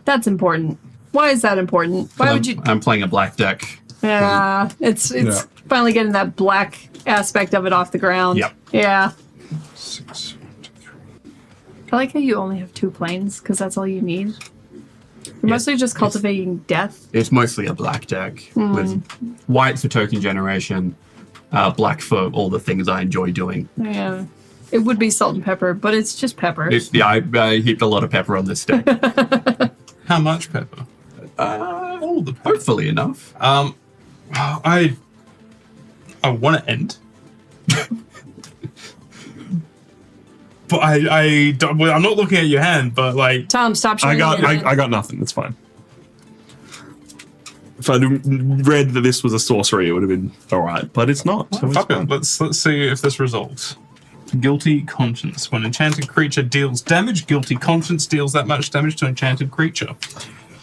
That's important. Why is that important? Why would you? I'm playing a black deck. Yeah, it's finally getting that black aspect of it off the ground. Yep. Yeah. 6. I like how you only have 2 planes because that's all you need. You're mostly just cultivating death. It's mostly a black deck with white for token generation, black for all the things I enjoy doing. Yeah. It would be salt and pepper, but it's just pepper. I heaped a lot of pepper on this deck. How much pepper? All the pepper. Hopefully enough. I want to end. But I don't, well, I'm not looking at your hand, but like Tom, stop showing I your hand. got nothing. It's fine. If I'd read that this was a sorcery, it would have been all right, but it's not. So it's fuck fine. it. Let's see if this resolves. Guilty Conscience. When enchanted creature deals damage, Guilty Conscience deals that much damage to enchanted creature.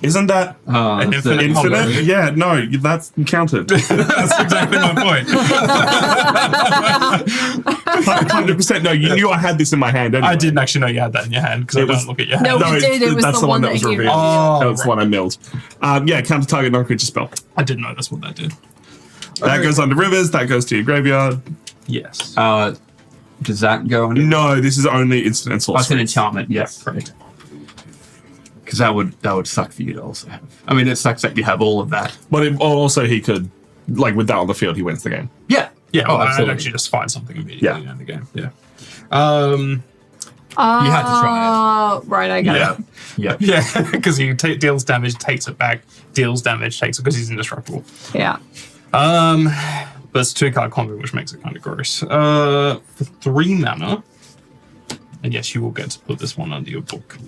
Isn't that An That's the infinite combo. infinite? Yeah, no, that's counted. That's exactly my point. 100%. No, you knew I had this in my hand. Anyway. I didn't actually know you had that in your hand because I It was- don't look at your hand. No, we did. It was that's the one that was he revealed. revealed. That was the Oh, one I milled. Yeah, counter target non-creature spell. I didn't know that's what that did. That goes under rivers. That goes to your graveyard. Yes. Does that go under? No, this is only instant and That's an sorcery. enchantment, yes. Correct. Because that would suck for you to also have. I mean, it sucks that you have all of that. But also he could, like with that on the field, he wins the game. Yeah. Yeah, Oh, well, I'd absolutely. actually just find something immediately Yeah. in the game. Yeah. You had to try Right, I got Yeah. it. Yeah. Yeah, because he deals damage, takes it back, deals damage, takes it because he's indestructible. Yeah. But it's 2-card combo, which makes it kind of gross. For 3 mana, and yes, you will get to put this one under your book.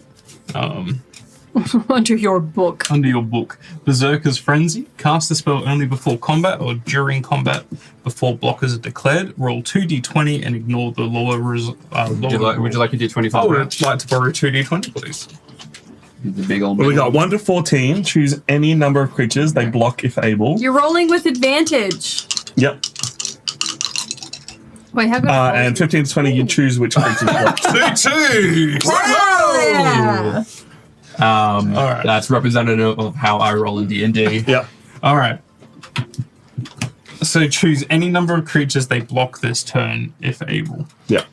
Under your book. Under your book, Berserker's Frenzy. Cast the spell only before combat or during combat before blockers are declared. Roll 2d20 and ignore the lower Would you like a D25? I would like to borrow 2d20, please. The big old. Well, we got 1 to 14. Choose any number of creatures. They block if able. You're rolling with advantage. Yep. Wait, how good? And 15 to 20, you choose which creatures block. 2-2! Yeah. All right. That's representative of how I roll in D&D. Yep. All right. So choose any number of creatures they block this turn if able. Yep.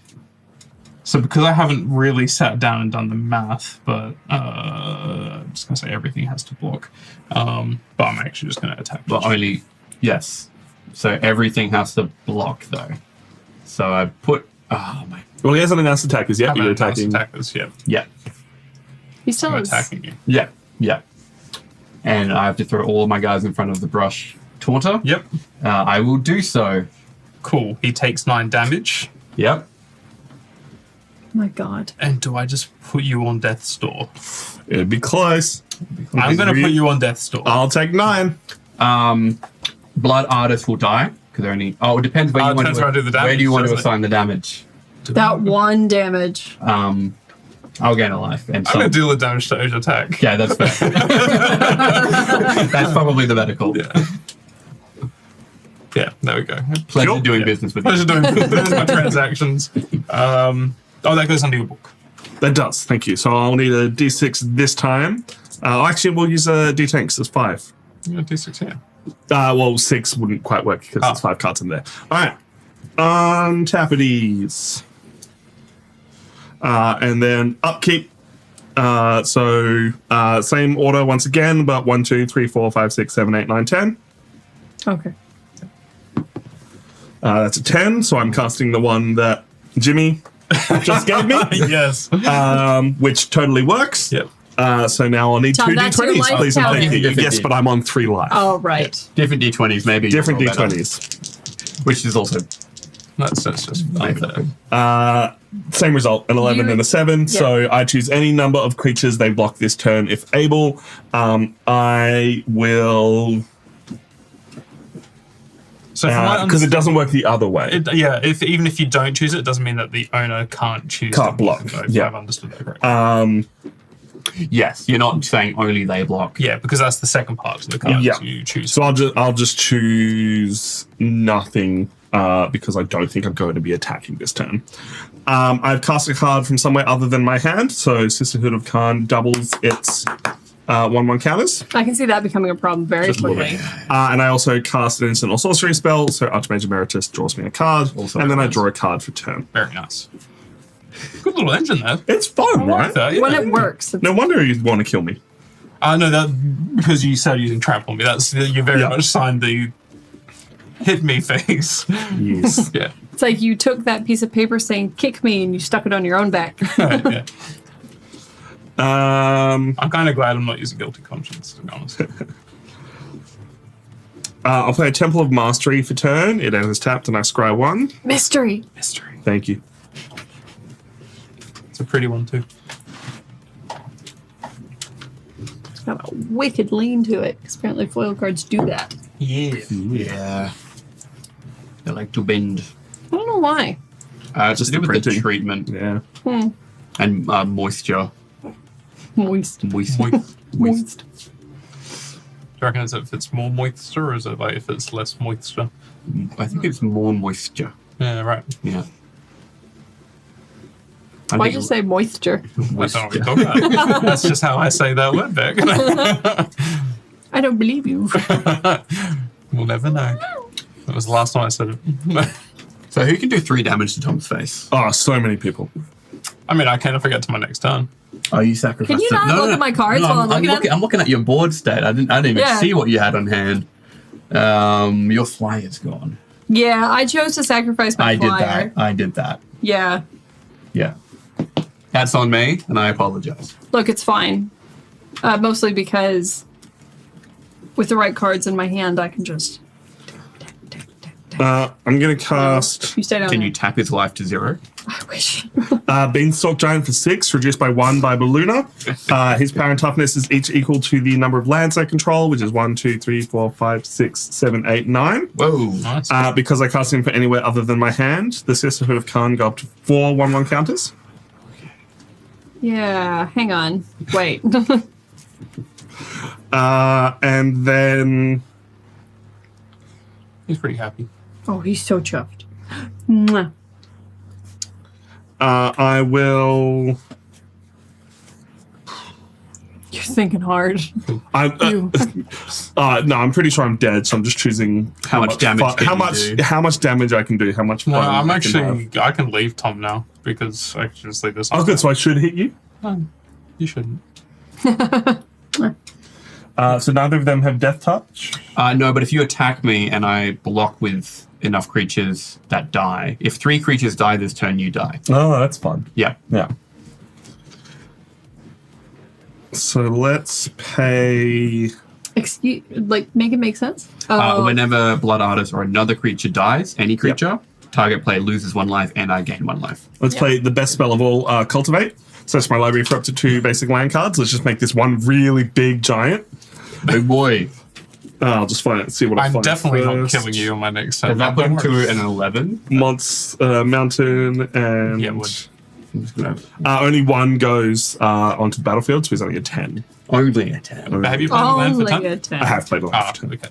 So because I haven't really sat down and done the math, but I'm just going to say everything has to block. But I'm actually just going to attack. But only, yes. So everything has to block, though. So I put, oh my, Well, he hasn't announced attackers yet. You're attacking. Attackers, yeah. yeah, He still I'm is. attacking you. yeah, yeah. And I have to throw all of my guys in front of the brush taunter. Yep. I will do so. Cool. He takes 9 damage. Yep. My God. And do I just put you on Death's Door? It'd be close. I'm going to put you on Death's Door. I'll take 9. Blood Artist will die because they're only. Oh, it depends where you want depends to. where I do the Where do you damage, want to doesn't it? assign the damage? That 1 damage. I'll gain a life. And I'm some, going to deal the damage to each attack. yeah, that's fair. That's probably the better call. Yeah. Yeah, there we go. Pleasure Sure. doing Yeah. business with Pleasure you. doing there's my transactions. That goes under your book. That does. Thank you. So I'll need a d6 this time. Actually, we'll use a d10 as 5. You got D6 here. Well, 6 wouldn't quite work because there's 5 cards in there. All right. Untappities. And then upkeep. Same order once again, but 1, 2, 3, 4, 5, 6, 7, 8, 9, 10. Okay. That's a 10, so I'm casting the one that Jimmy just gave me, Yes. which totally works. Yep. So now I'll need Tom, 2 that's your d20s, life please and thank counter. you. Yes, but I'm on 3 life. Oh, right. Different D20s, maybe. Different Roll better. d20s. Which is also That's just unfair. Same result, an 11 and a 7. So I choose any number of creatures they block this turn if able. I will... So from my Because it doesn't work the other way. even if you don't choose it, it doesn't mean that the owner can't choose Can't to block, it, if yeah. I've understood that correctly. Yes, you're not saying only they block. Yeah, because that's the second part of the card. Yeah. You choose. So I'll just choose nothing because I don't think I'm going to be attacking this turn. I've cast a card from somewhere other than my hand, so Sisterhood of Khan doubles its 1/1 counters. I can see that becoming a problem very Just a little quickly. And I also cast an instant or sorcery spell, so Archmage Emeritus draws me a card, Also and then I nice. draw a card for turn. Very nice. Good little engine there. It's fun, right? That, yeah. When it works, it's No wonder you'd want to kill me. No, that because you started using trap on me. That's you very Yeah. much signed the hit me phase. Yes. Yeah. It's like you took that piece of paper saying "kick me" and you stuck it on your own back. Yeah. Um, I'm kind of glad I'm not using guilty conscience, to be honest. I'll play a Temple of Mastery for turn. It enters tapped, and I scry 1. Mystery. Mystery. Thank you. It's a pretty one too. It's got a wicked lean to it, because apparently foil cards do that. Yeah. Yeah. They like to bend. I don't know why. It's Just to do the with the printing. treatment Yeah. and moisture. Moist. Moist. Moist. Do you reckon it's if it's more moisture or is it like if it's less moisture? I think it's more moisture. Yeah, right. Yeah. Why'd you say moisture? I don't know what you're talking about. That's just how I say that word back. I don't believe you. We'll never know. That was the last time I said it. So who can do 3 damage to Tom's face? Oh, so many people. I mean, I can't forget to my next turn. Oh, you sacrificed. Can you not look at my cards while I'm looking at them? I'm looking at your board state. I didn't even Yeah. see what you had on hand. Your flyer's gone. Yeah, I chose to sacrifice my flyer. I did that. Yeah. Yeah. That's on me, and I apologize. Look, it's fine. Mostly because with the right cards in my hand, I can just... I'm going to cast You stay down Can there. you tap his life to 0? I wish. Beanstalk Giant for 6, reduced by 1 by Baluna. His power and toughness is each equal to the number of lands I control, which is 1, 2, 3, 4, 5, 6, 7, 8, 9. Whoa. Nice. Because I cast him for anywhere other than my hand, the Sisterhood of Khan go up to 4 1/1 counters. Yeah, hang on. Wait. And then He's pretty happy. Oh, he's so chuffed. Mwah. I will. You're thinking hard. No, I'm pretty sure I'm dead, so I'm just choosing How much damage can you do? how much damage I can do, how much. No, fun I'm I can have. actually. I can leave Tom now because I can just leave this. Oh, good. So I should hit you. No, you shouldn't. So neither of them have death touch. No, but if you attack me and I block with enough creatures that die, if 3 creatures die this turn, you die. Oh, that's fun. Yeah. Yeah. So let's pay. Excuse, like, make it make sense? Oh, Whenever Blood Artist or another creature dies, any creature, target player loses 1 life and I gain 1 life. Let's play the best spell of all, Cultivate. Search my library for up to 2 basic land cards. Let's just make this one really big giant. Big boy. I'll just find it. See what I I'm find definitely not first. killing you on my next turn. Does that put him Don't to worry. an 11? Mountain and Yeah, it would. I'm just gonna only one goes onto the battlefield, so he's only a 10. only a 10. But have you played a land for only 10? a 10. I have played a lot. Ah, of 10. okay.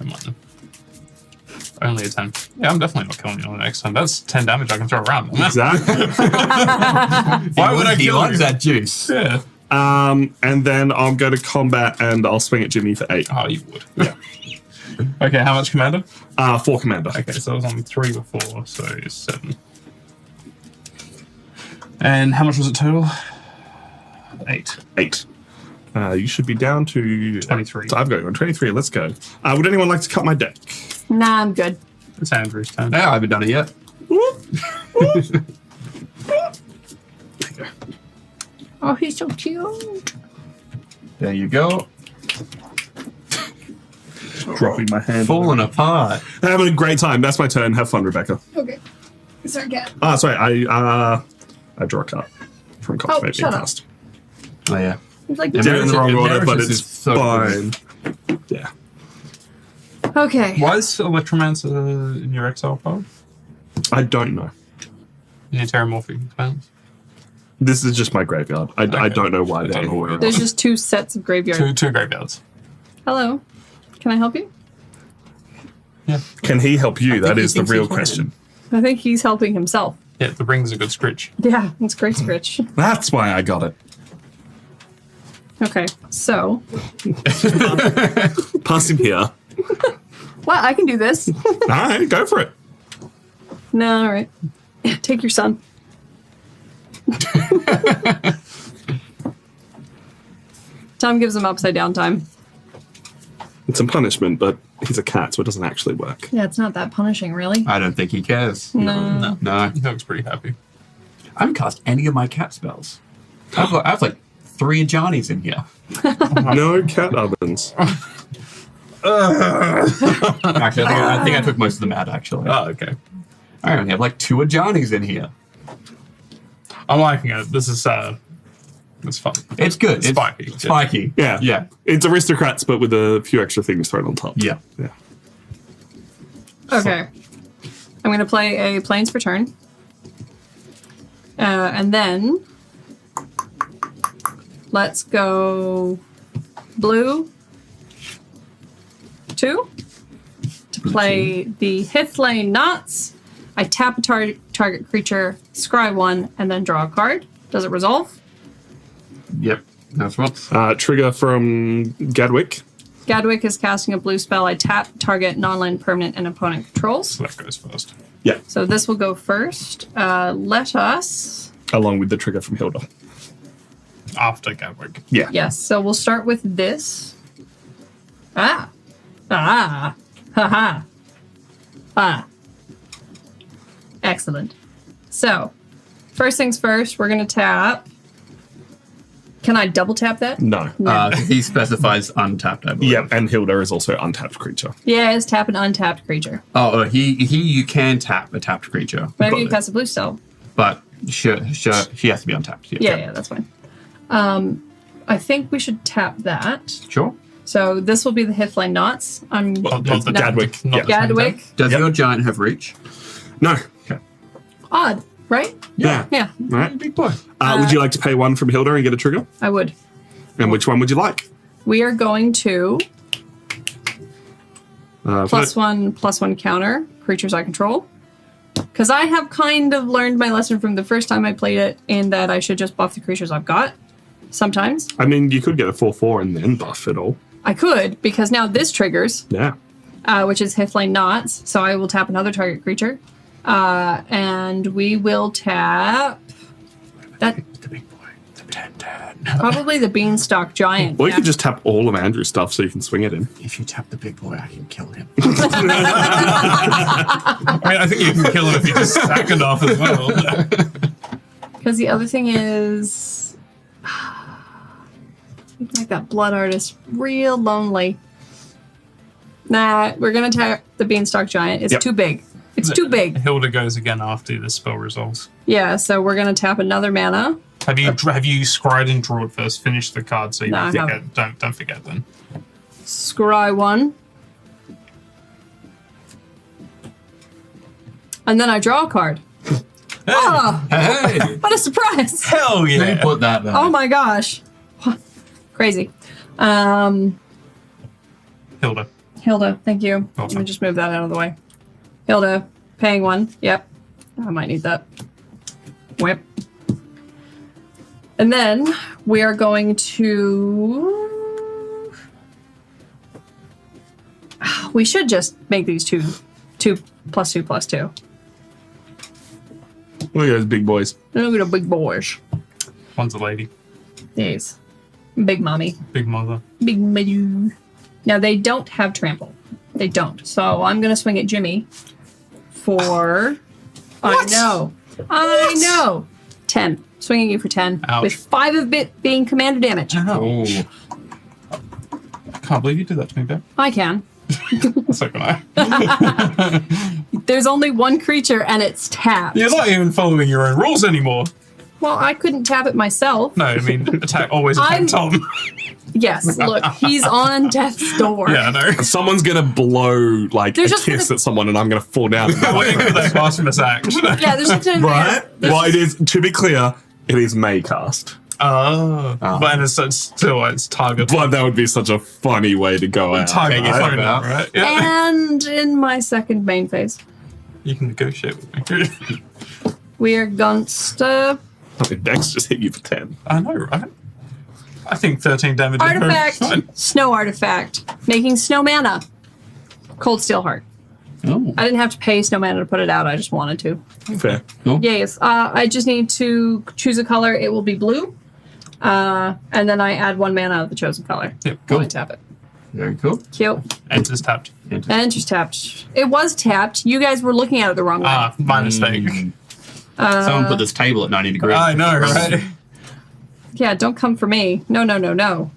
Never mind then. Only a 10. Yeah, I'm definitely not killing you on the next turn. That's 10 damage I can throw around. Exactly. Why would I He kill wants you? that juice. Yeah. And then I'll go to combat and I'll swing at Jimmy for 8. Oh, you would. Yeah. Okay, how much commander? 4 commander. Okay, so I was on 3 before, so 7. And how much was it total? 8. 8. You should be down to 23. So I've got you on 23. Let's go. Would anyone like to cut my deck? Nah, I'm good. It's Andrew's turn. Yeah, I haven't done it yet. Oh, he's so cute. There you go. Dropping my hand. Falling apart. Having a great time. That's my turn. Have fun, Rebecca. Okay. Sorry, cat. Sorry. I draw a card from Cultivate being shut up. cast. Oh, yeah. He's like, Did it in the wrong order, but Emeritus it's is so fine. Yeah. okay. Why is Electromancer in your exile pile? I don't know. In your Terramorphic expanse? This is just my graveyard. I don't know why they're don't know anywhere. where There's just 2 sets of graveyard. Two graveyards. Hello. Can I help you? Yeah. Can he help you? think That he is the thinks he real can. question. I think he's helping himself. Yeah, the ring's a good scritch. Yeah, it's great scritch. That's why I got it. Okay, so. Pass him here. Well, I can do this. All right, go for it. No, all right. Take your son. Tom gives him upside down time. It's a punishment, but he's a cat, so it doesn't actually work. Yeah, it's not that punishing, really. I don't think he cares. No. No. He looks pretty happy. I haven't cast any of my cat spells. I have like 3 Johnnies in here. No cat ovens. Actually, I think I took most of them out, actually. Oh, okay. I only have like 2 Johnnies in here. I'm liking it. This is it's fun. It's good. It's Spiky. Spiky. Yeah. Yeah. It's aristocrats, but with a few extra things thrown on top. Yeah. Yeah. Okay. I'm going to play a Plains for turn. And then let's go blue 2 to play the Hithlane Knots. I tap a target creature, scry 1, and then draw a card. Does it resolve? Yep. That's what. Trigger from Gadwick. Gadwick is casting a blue spell. I tap target non-land permanent and opponent controls. So that goes first. Yeah. So this will go first. Let us... Along with the trigger from Hilda. After Gadwick. Yeah. Yes, so we'll start with this. Ah. Haha. Excellent. So, first things first, we're going to tap. Can I double tap that? No. He specifies untapped, I believe. Yeah, and Hilda is also untapped creature. Yes, tap an untapped creature. You can tap a tapped creature, Whenever But- you cast a blue spell. but sure, she has to be untapped. Yeah, that's fine. I think we should tap that. Sure. So this will be the Hithlane Knots. I'm Not the Gadwick. Not Yeah. the same Gadwick. time. Does Yep. your giant have reach? No. Odd, right? Yeah. Yeah, Right. Big boy. Would you like to pay 1 from Hilda and get a trigger? I would. And which one would you like? We are going to +1/+1 counter creatures I control. Because I have kind of learned my lesson from the first time I played it in that I should just buff the creatures I've got. Sometimes. I mean, you could get a 4/4 and then buff it all. I could, because now this triggers, Yeah. which is Hithlane Knots. So I will tap another target creature. And we will tap that The big boy. The 10-10. probably the Beanstalk Giant. Or you Yeah. could just tap all of Andrew's stuff so you can swing it in. If you tap the big boy, I can kill him. I mean, I think you can kill him if you just sack it off as well. Because the other thing is, make that Blood Artist real lonely. Nah, we're gonna tap the Beanstalk Giant. It's Yep. too big. It's too big. Hilda goes again after the spell resolves. Yeah, so we're gonna tap another mana. Have you scried and drawn first? Finish the card so you No, I don't haven't. forget. Don't forget then. Scry 1. And then I draw a card. Oh, Hey! what a surprise! Hell Who yeah! put that there? Oh my gosh. Crazy. Hilda. Hilda, thank you. Let me Awesome. just move that out of the way. Hilda, paying 1. Yep. I might need that. Whip. And then we are going to... We should just make these 2 +2/+2. Look at those big boys. Look at the big boys. One's a lady. These. Big mommy. Big mother. Big madu. Now they don't have trample. They don't. So I'm gonna swing at Jimmy for I know. 10. Swinging you for 10. Ouch. With 5 of it being commander damage. Oh. I can't believe you did that to me, babe. I can. So can I. There's only one creature and it's tapped. You're not even following your own rules anymore. Well, I couldn't tap it myself. No, I mean, always I'm- attack Tom. Yes, look, he's on death's door. Yeah, I know. Someone's gonna blow like They're a just kiss gonna- at someone, and I'm gonna fall down. Waiting for that blasphemous act. Yeah, there's just gonna Right? Well, it is. To be clear, It is Maycast. Oh. But it's still it's target. But that would be such a funny way to go out. Target Take it phone out. number, right? Yeah. And in my second main phase, You can negotiate with me. we are gonsta Dex just hit you for 10. I know, right? I think 13 damage. artifact, is fine. snow artifact, making snow mana. Cold Steel Heart. Oh. I didn't have to pay snow mana to put it out. I just wanted to. Fair. Yes. I just need to choose a color. It will be blue. And then I add 1 mana of the chosen color. Yep, Cool. cool. I tap it. Very cool. Cute. Enters tapped. And just tapped. It was tapped. You guys were looking at it the wrong way. Ah, my mistake. Someone put this table at 90 degrees. I know, right? Yeah, don't come for me. No, no, no, no.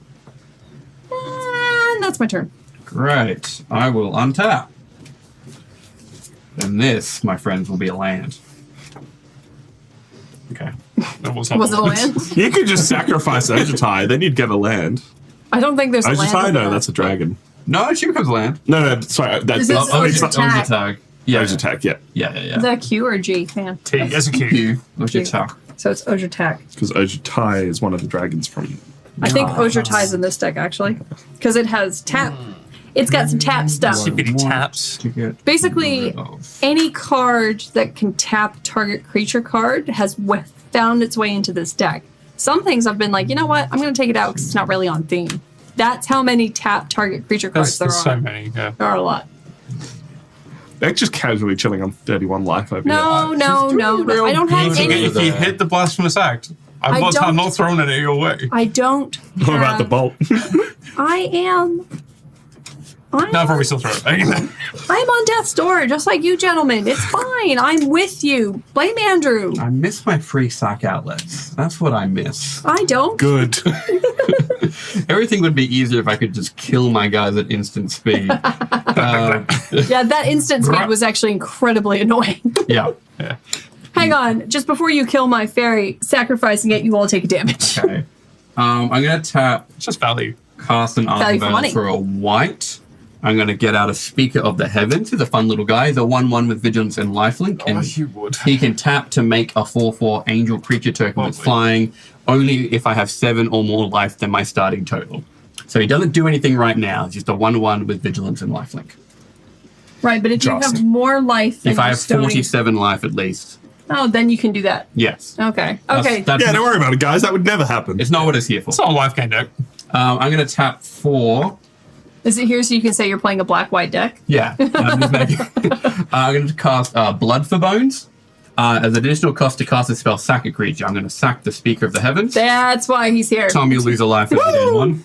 And that's my turn. Great. I will untap. And this, my friends, will be a land. Okay. That was not Was it a land? You could just sacrifice Ojutai, then you'd get a land. I don't think there's a land. Ojutai? over No, there. that's a dragon. No, she becomes land. No, sorry. That's Is this Ojutai. Ojutai? Yeah. Ojutai, yeah. Yeah. Is that a Q or a G? Man. T as a Q. Q. Ojutai. So it's Ojutai. Because Ojutai is one of the dragons from... I think Ojutai is in this deck, actually. Because it has tap. It's got some tap stuff. Sippity taps. To get Basically, rid of. any card that can tap target creature card has found its way into this deck. Some things I've been like, you know what? I'm going to take it out because it's not really on theme. That's how many tap target creature cards There's so there are. many, yeah. There are a lot. They're just casually chilling on 31 life over No, here. no, no, no. I don't have If you, any. if you hit the blasphemous act, I'm not throwing it your way. I don't. What about the have- bolt? I am. No, I'll probably still throw it back. I'm on death's door, just like you gentlemen. It's fine. I'm with you. Blame Andrew. I miss my free sack outlets. That's what I miss. I don't. Good. Everything would be easier if I could just kill my guys at instant speed. Yeah, that instant speed was actually incredibly annoying. Yeah. Yeah. Hang on. Just before you kill my fairy, sacrificing it, you all take a damage. Okay. I'm gonna tap It's just value. cast an Value for money. armor for a white. I'm gonna get out a Speaker of the Heavens. He's a fun little guy. He's a 1/1 with Vigilance and Lifelink. And you would. he can tap to make a 4/4 angel creature token that's Lovely. flying only if I have 7 or more life than my starting total. So he doesn't do anything right now. It's just a 1/1 with Vigilance and Lifelink. Right, but if you Just. have more life than If I your have stone- 47 life at least. Oh, then you can do that. Yes. Okay. That's- Okay. that's- Yeah, don't worry about it, guys. That would never happen. it's not what it's here for. It's not a life gain deck. I'm going to tap 4. Is it here so you can say you're playing a black-white deck? Yeah. I'm just making. I'm going to cast Blood for Bones. As additional cost to cast a spell, sack a creature. I'm going to sack the Speaker of the Heavens. That's why he's here. Tom, you lose a life if you did one.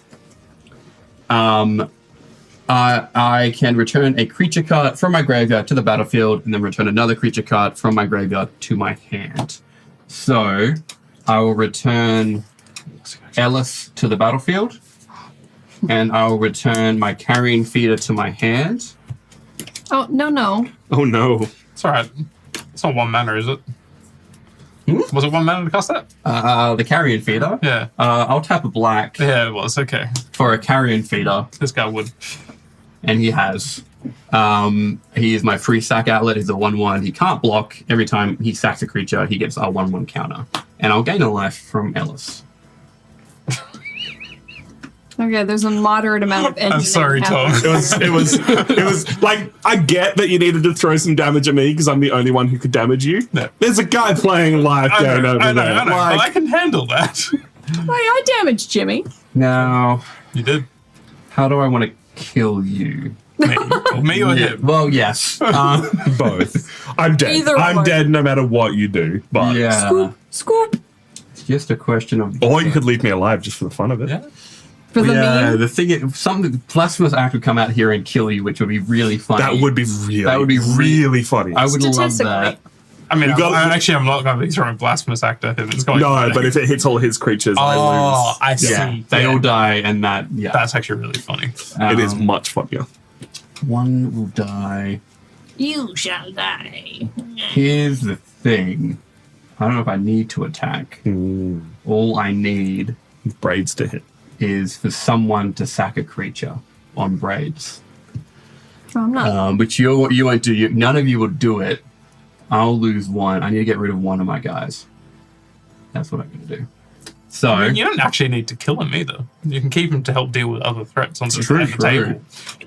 I can return a creature card from my graveyard to the battlefield, and then return another creature card from my graveyard to my hand. So I will return Ellis to the battlefield, and I will return my Carrion Feeder to my hand. Oh, no, no. Oh, no. It's alright. It's not 1 mana, is it? Was it 1 mana to cast that? The Carrion Feeder. Yeah. I'll tap a black Yeah, it was. Okay. for a Carrion Feeder. This guy would. And he has. He is my free sack outlet. He's a 1/1. He can't block. Every time he sacks a creature, he gets a 1/1 counter. And I'll gain a life from Ellis. Okay, there's a moderate amount of engineering. I'm sorry, Tom. happening. It was like, I get that you needed to throw some damage at me because I'm the only one who could damage you. No. There's a guy playing live I game know, over I know, there. I know. Like, But I can handle that. Why, I damaged Jimmy. Now, You did. how do I want to kill you? Me. Or me or him. Well, yes. both. I'm dead. Either I'm or. dead no matter what you do. But Yeah. Scoop, scoop. It's just a question of. or you could leave me alive just for the fun of it. Yeah. For the Yeah, meme. the thing is, something Blasphemous Act would come out here and kill you, which would be really funny. That would be really funny. I would love Statistically. that. I mean, You got- I'm not going to be throwing Blasphemous Act at him. It's going No, to but if it hits all his creatures, I Oh, lose. I see. Yeah, they all die, and that. Yeah, That's actually really funny. It is Um, much funnier. One will die. You shall die. Here's the thing. I don't know if I need to attack. All I need Braids to hit. is for someone to sack a creature on Braids. Oh, I'm not. Which you won't do. None of you will do it. I'll lose one. I need to get rid of one of my guys. That's what I'm going to do. So, I mean, you don't actually need to kill him either. You can keep him to help deal with other threats on the table.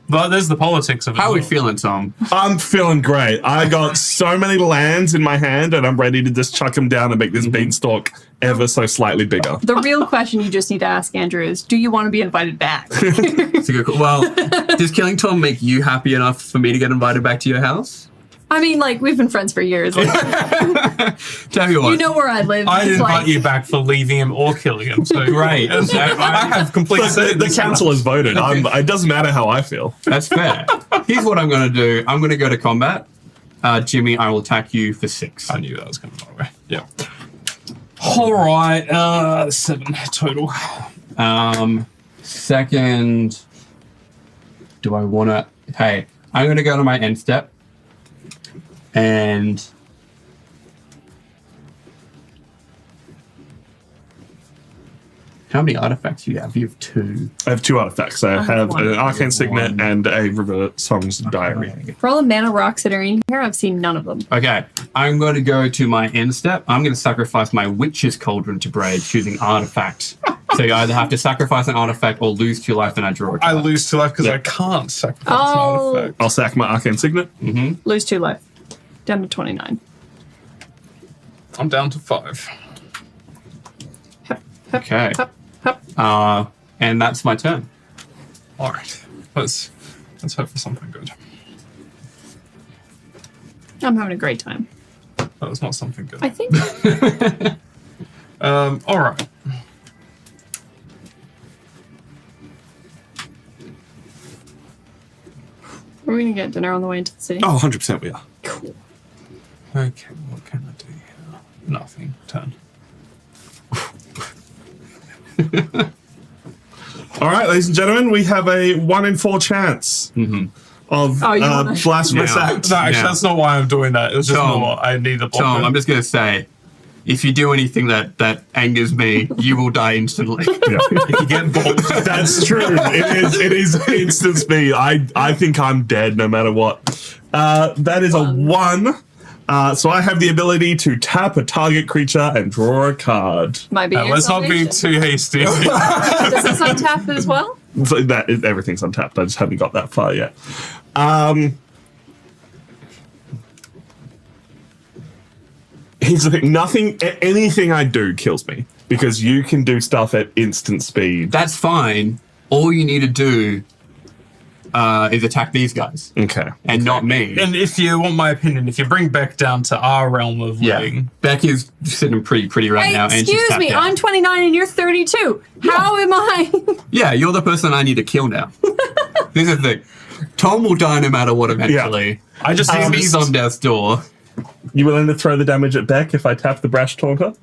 But there's the politics of it. how are we as well. feeling, Tom? I'm feeling great. I got so many lands in my hand, and I'm ready to just chuck them down and make this beanstalk ever so slightly bigger. The real question you just need to ask Andrew is, do you want to be invited back? It's a good. Well, does killing Tom make you happy enough for me to get invited back to your house? I mean, like, we've been friends for years. Like, Tell you what. you know where I live. I It's didn't like, invite you back for leaving him or killing him. So Great. I have complete. But the council has voted. It doesn't matter how I feel. That's fair. Here's what I'm going to do. I'm going to go to combat. Jimmy, I will attack you for 6. I knew that was going to go away. Yeah. All right. 7 total. Second, do I want to... Hey, I'm going to go to my end step. And... How many artifacts do you have? You have 2. I have 2 artifacts. I have one. an Arcane Signet One. and a River Song's Diary. For all the mana rocks that are in here, I've seen none of them. Okay, I'm going to go to my end step. I'm going to sacrifice my Witch's Cauldron to Braid, choosing artifact. So you either have to sacrifice an artifact or lose 2 life and I draw a I card. lose 2 life because Yeah. I can't sacrifice Oh. an artifact. I'll sack my Arcane Signet. Lose 2 life. Down to 29. I'm down to 5. Okay. Hup, hup. And that's my turn. All right. Let's hope for something good. I'm having a great time. That was not something good. I think All right. we're going to get dinner on the way into the city. Oh, 100% we are. Cool. Okay. What can I do here? Nothing. Turn. All right, ladies and gentlemen, we have a 1 in 4 chance of Oh, you wanna- Blasphemous Yeah. Act. No, actually, Yeah. that's not why I'm doing that. It was just Tom. more I need a blocker. Tom, I'm just going to say, if you do anything that angers me, you will die instantly. If you get bold, That's true. It is instant speed. I think I'm dead no matter what. That is a 1. So I have the ability to tap a target creature and draw a card. Might be. let's not be too hasty. Does this untap as well? So everything's untapped. I just haven't got that far yet. Here's the thing. Anything I do kills me because you can do stuff at instant speed. That's fine. All you need to do is attack these guys Okay. and not me. And if you want my opinion, if you bring Beck down to our realm of living, Beck is sitting pretty right Hey, now. and she's excuse tapped me, out. I'm 29 and you're 32. How am I? Yeah, you're the person I need to kill now. This is the thing. Tom will die no matter what eventually. I just He's on death's door. You willing to throw the damage at Beck if I tap the Brash Taunter?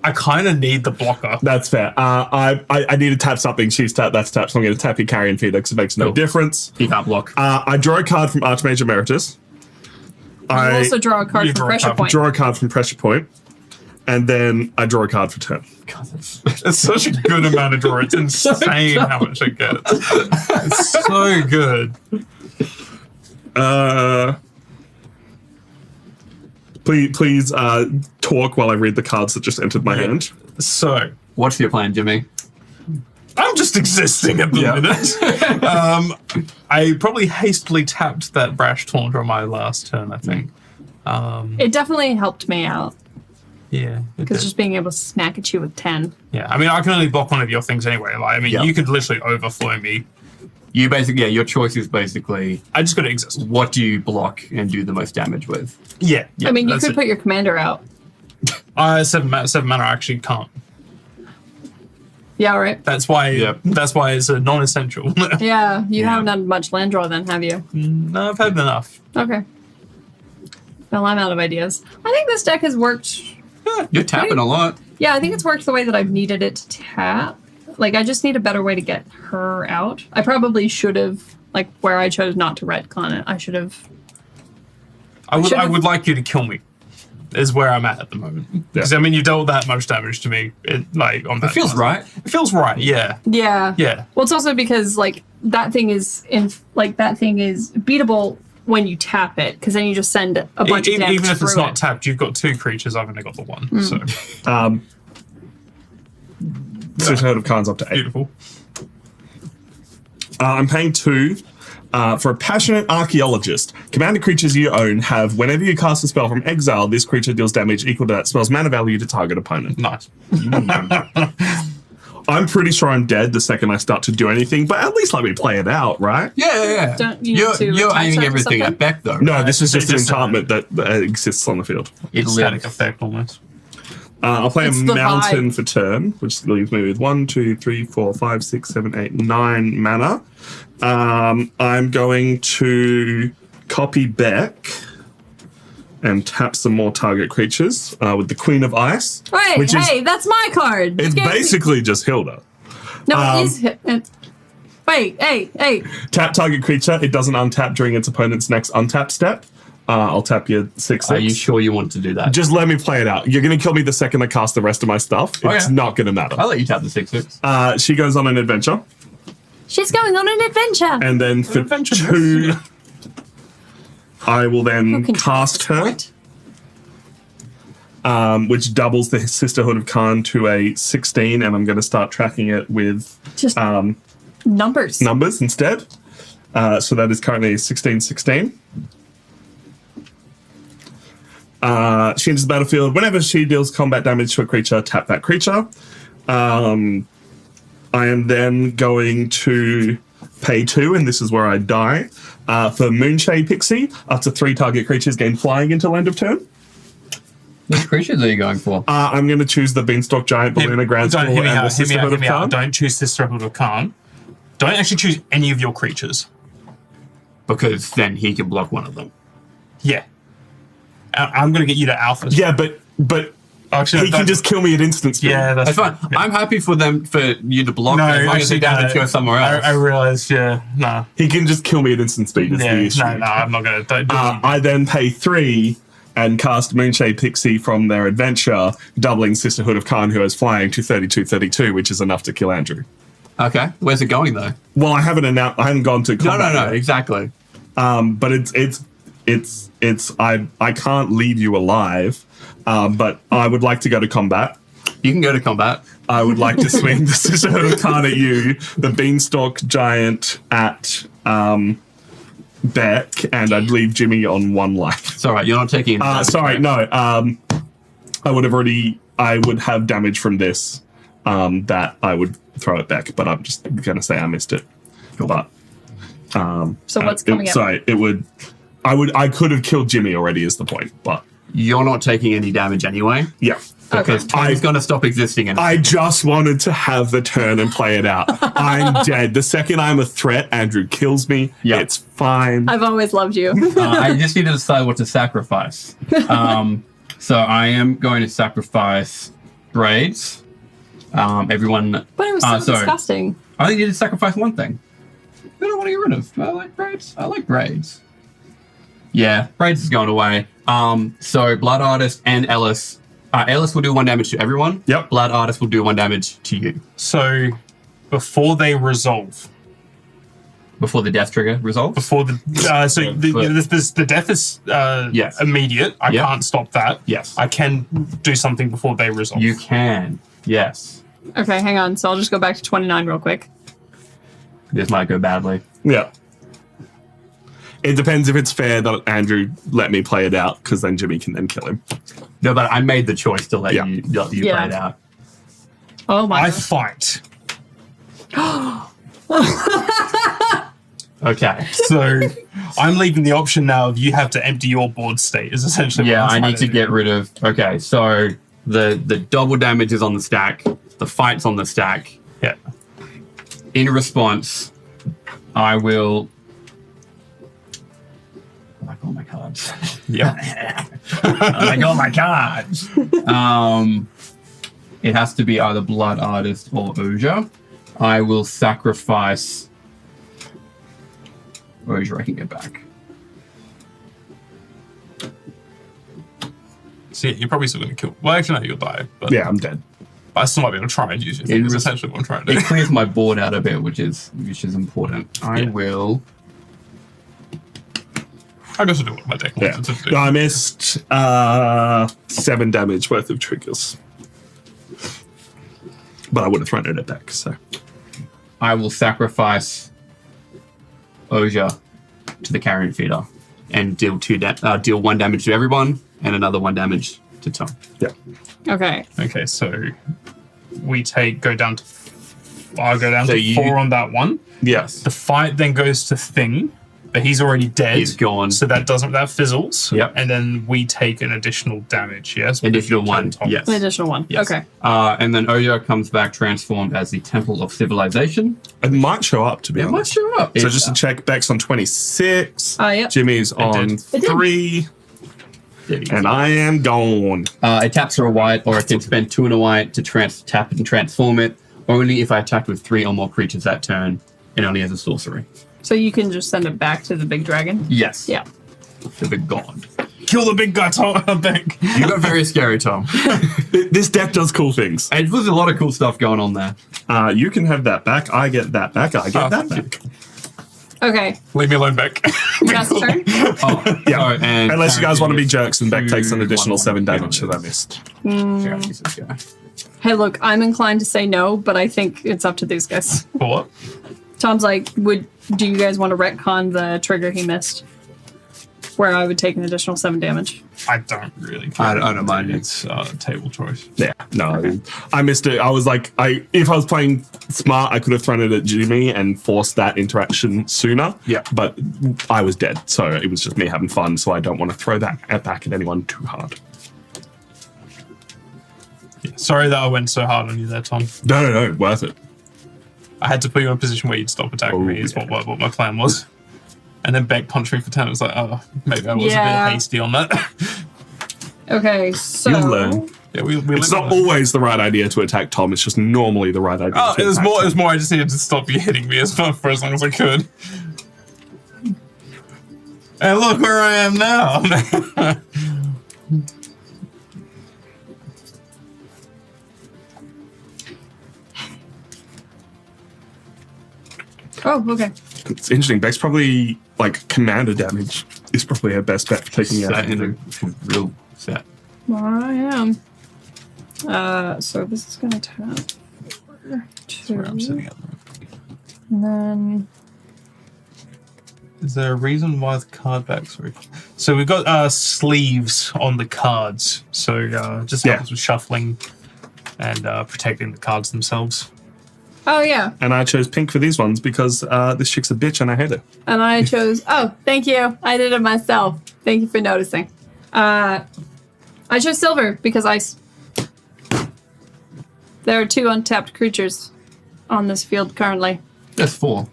I kind of need the blocker. That's fair. I need to tap something. She's tapped. That's tapped. So I'm going to tap your Carrion Feeder because it makes no Cool. difference. He can't block. I draw a card from Archmage Emeritus. You I also draw a card You from draw a Pressure card from Point. draw a card from Pressure Point, and then I draw a card for turn. God, that's- It's such a good amount of draw. It's insane how much it gets. It's so good. Please talk while I read the cards that just entered my hand. So What's your plan, Jimmy? I'm just existing at the Yeah. minute. I probably hastily tapped that Brash Taunt on my last turn, I think. It definitely helped me out Yeah. it because did. just being able to smack at you with 10. Yeah. I mean, I can only block one of your things anyway. Like, I mean, Yeah. you could literally overflow me. You basically, yeah, your choice is basically I just got to exist. what do you block and do the most damage with. Yeah. I mean, you that's could it. put your commander out. 7 mana I actually can't. Yeah, right. That's why. Yep. That's why it's a non-essential. Yeah, you Yeah. haven't had much land draw then, have you? No, I've had enough. Okay. Well, I'm out of ideas. I think this deck has worked. You're tapping a lot. Yeah, I think it's worked the way that I've needed it to tap. Like, I just need a better way to get her out. I probably should have, like, where I chose not to retcon it, I should have. I Should've- would like you to kill me. Is where I'm at the moment. Because I mean, you dealt that much damage to me. On that. It feels turn. right. It feels right. Yeah. Yeah. Yeah. Well, it's also because, like, that thing is beatable when you tap it, because then you just send a bunch of damage Even if it's through not it. tapped, you've got 2 creatures. I've only got the 1. So Sisterhood of Khan's up to 8. beautiful. I'm paying 2 for a passionate archaeologist. Commander creatures you own have, whenever you cast a spell from exile, this creature deals damage equal to that spell's mana value to target opponent. Nice. I'm pretty sure I'm dead the second I start to do anything, but at least let me play it out, right? Yeah. Don't you need to You're attach aiming that or everything something? at Beck, though. No, this is just an just a- enchantment that exists on the field. It Static lives. effect almost. I'll play It's a the mountain vibe. for turn, which leaves me with 1, 2, 3, 4, 5, 6, 7, 8, 9 mana. I'm going to copy Beck and tap some more target creatures with the Queen of Ice. Wait, which is- hey, that's my card. It's Get- basically just Hilda. No, it is. Wait, hey. Tap target creature. It doesn't untap during its opponent's next untap step. I'll tap your 6/6. Are you sure you want to do that? Just let me play it out. You're going to kill me the second I cast the rest of my stuff. It's Okay. not going to matter. I'll let you tap the 6/6. She goes on an adventure. She's going on an adventure. And then for adventure 2, I will Who then can cast her, transport? which doubles the Sisterhood of Khan to a 16, and I'm going to start tracking it with Just numbers. numbers instead. So that is currently 16-16. She enters the battlefield. Whenever she deals combat damage to a creature, tap that creature. I am then going to pay 2, and this is where I die. For Moonshade Pixie, up to 3 target creatures gain flying until end of turn. Which creatures are you going for? I'm going to choose the Beanstalk Giant, Balloona, Grand Don't School, hear me and the out. Hear me Sisterhood out. Hear of me out. Khan. Don't choose Sisterhood of Khan. Don't actually choose any of your creatures. Because then he can block one of them. Yeah. I'm going to get you to alpha. Yeah, but Actually, he can just kill me at instant speed. Yeah, That's fine. Yeah. I'm happy for you to block No, them as long as they actually, damage go somewhere else. I realized, yeah, no. He can just kill me at instant speed. Is the Yeah, issue. no, I'm not going to. I then pay 3 and cast Moonshade Pixie from their adventure, doubling Sisterhood of Khan, who has flying, to 32-32, which is enough to kill Andrew. Okay. Where's it going, though? Well, I haven't announced. I haven't gone to combat. No. yet. Exactly. But I can't leave you alive. But I would like to go to combat. You can go to combat. I would like to swing the Sisterhood of Khan at you, the Beanstalk Giant at Beck, and I'd leave Jimmy on 1 life. It's all right. You're not taking any damage, Sorry, right? no. I would have damage from this that I would throw it back, but I'm just going to say I missed it. Cool. But So what's coming up? Sorry, I could have killed Jimmy already is the point, but You're not taking any damage anyway. yeah. Because time's going to stop existing. And I just wanted to have the turn and play it out. I'm dead. The second I'm a threat, Andrew kills me. Yeah. It's fine. I've always loved you. I just need to decide what to sacrifice. So I am going to sacrifice braids. Everyone. But it was so sorry. disgusting. I only need to sacrifice one thing. Who do I want to get rid of? Do I like braids? I like braids. Yeah, braids is going away. So Blood Artist and Ellis. Ellis will do 1 damage to everyone. Yep. Blood Artist will do 1 damage to you. So, before they resolve, Before the death trigger resolves. before the the death is Yes. immediate. I Yep. can't stop that. Yes. I can do something before they resolve. You can. Yes. Okay, hang on. So I'll just go back to 29 real quick. This might go badly. Yeah. It depends if it's fair that Andrew let me play it out, because then Jimmy can then kill him. No, but I made the choice to let Yeah. you play Yeah. it out. Oh my I gosh. fight. Okay. So I'm leaving the option now of you have to empty your board state is essentially Yeah, what I I'm need to trying get rid of. Okay, so the double damage is on the stack. The fight's on the stack. do. Yeah. In response, I will. I like all my cards. Yeah. I like all my cards. It has to be either Blood Artist or Oja. I will sacrifice. Oja, I can get back. So yeah, you're probably still going to kill. Well, actually, no, you'll die. But Yeah, I'm dead. I still might be able to try and use your thing. Is essentially what I'm trying to do. It clears my board out a bit, which is important. I Yeah. will. I guess I'll do what my deck Yeah. wants it to do. No, I missed 7 damage worth of triggers. But I would have thrown it back, so. I will sacrifice Oja to the carrion feeder and deal 1 damage to everyone and another 1 damage to Tom. Yeah. Okay. Okay, so we go down to. I'll go down So to you- 4 on that one. Yes. The fight then goes to Thing, but he's already dead. He's gone. So that fizzles. Yep. And then we take an additional damage, yes? Additional With 1, Tom. yes. An additional one. Yes. Okay. And then Oja comes back transformed as the Temple of Civilization. It might show up, to be It might honest. show up. So just to check, Beck's on 26. Yep. Jimmy's on did. 3. And I am gone. It taps for a white, or I can spend 2 and a white to tap and transform it. Only if I attack with 3 or more creatures that turn, and only as a sorcery. So you can just send it back to the big dragon? Yes. Yeah. To the god. Kill the big guy, Tom. Beck. You got very scary, Tom. This deck does cool things. It was a lot of cool stuff going on there. You can have that back. I get that back. I get that thank back. Okay. Leave me alone, Beck. Jeff's turn. Oh, Yeah. sorry, and Unless you guys want to be Carrion jerks and Beck takes an two, additional 1, 7 1, damage that I missed. Feeder. This guy. Hey, look, I'm inclined to say no, but I think it's up to these guys. For what? Tom's like, do you guys want to retcon the trigger he missed? Where I would take an additional 7 damage. I don't really care. I don't mind it. It's table choice. Yeah, no, I missed it. I was like, if I was playing smart, I could have thrown it at Jimmy and forced that interaction sooner. Yeah. But I was dead, so it was just me having fun. So I don't want to throw that back at anyone too hard. Yeah. Sorry that I went so hard on you there, Tom. No, worth it. I had to put you in a position where you'd stop attacking me, is yeah. what my plan was. And then Beck punched me for 10. It was like, oh, maybe I was a Yeah. bit hasty on that. Okay, so. You'll learn. Yeah, we It's live not on it. always the right idea to attack Tom. It's just normally the right idea. Oh, to it was attack more. It Tom. was more. I just needed to stop you hitting me for as long as I could. And look where I am now. Oh, okay. It's interesting. Beck's probably like commander damage is probably her best bet for taking out. Set in a real set. Well, I am. So this is gonna tap. That's where I'm sitting at. And then. Is there a reason why the card backs are? So we've got sleeves on the cards, so just helps with shuffling and protecting the cards themselves. Oh, yeah. And I chose pink for these ones because this chick's a bitch and I hate her. And I chose. Oh, thank you. I did it myself. Thank you for noticing. I chose silver because there are 2 untapped creatures on this field currently. That's 4.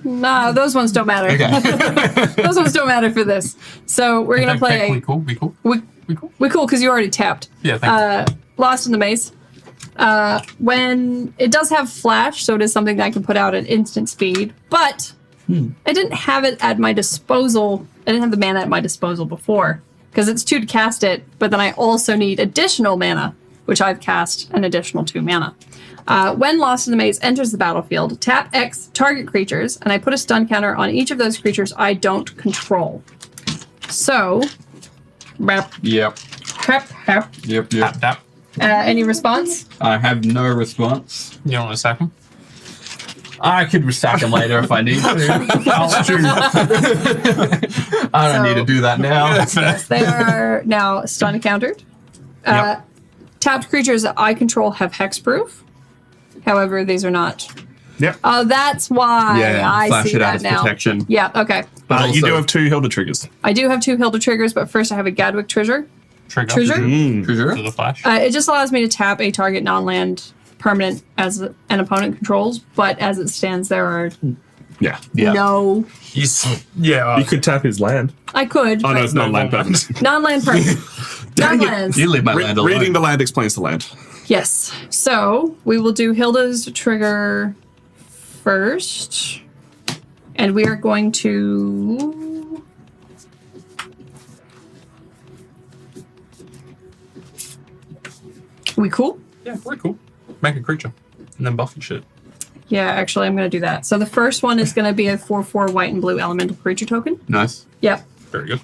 No, those ones don't matter. Okay. Those ones don't matter for this. So we're gonna play. We cool. We cool. We cool because you already tapped. Yeah. Thank you. Lost in the Maze. When it does have flash, so it is something that I can put out at instant speed, but I didn't have it at my disposal. I didn't have the mana at my disposal before because it's 2 to cast it, but then I also need additional mana, which I've cast an additional 2 mana. When Lost in the Maze enters the battlefield, tap X target creatures, and I put a stun counter on each of those creatures I don't control. So, Yep. Yep. Yep. Tap tap. Any response? I have no response. You don't want to sack him? I could sack him later if I need to. That's true. I don't need to do that now. Yes, they are now stun countered. Yep. Tapped creatures that I control have hexproof. However, these are not. Yep. Oh, that's why I flash see it out that as now. protection. Yeah, okay. But You do also- have 2 Hilda triggers. I do have 2 Hilda triggers, but first I have a Gadwick trigger. Trigger. Trigger? Trigger? For the flash. It just allows me to tap a target non-land permanent as an opponent controls, but as it stands, there are Yeah. no. You could tap his land. I could. Oh, no, but it's not land permanent. non-land permanent. Dang it. Non-lands. You leave my land alone. Reading the land explains the land. Yes. So we will do Hilda's trigger first. And we are going to. We cool? Yeah, we're cool. Make a creature. And then buff and shit. Yeah, actually, I'm going to do that. So the first one is going to be a 4/4 white and blue elemental creature token. Nice. Yep. Very good.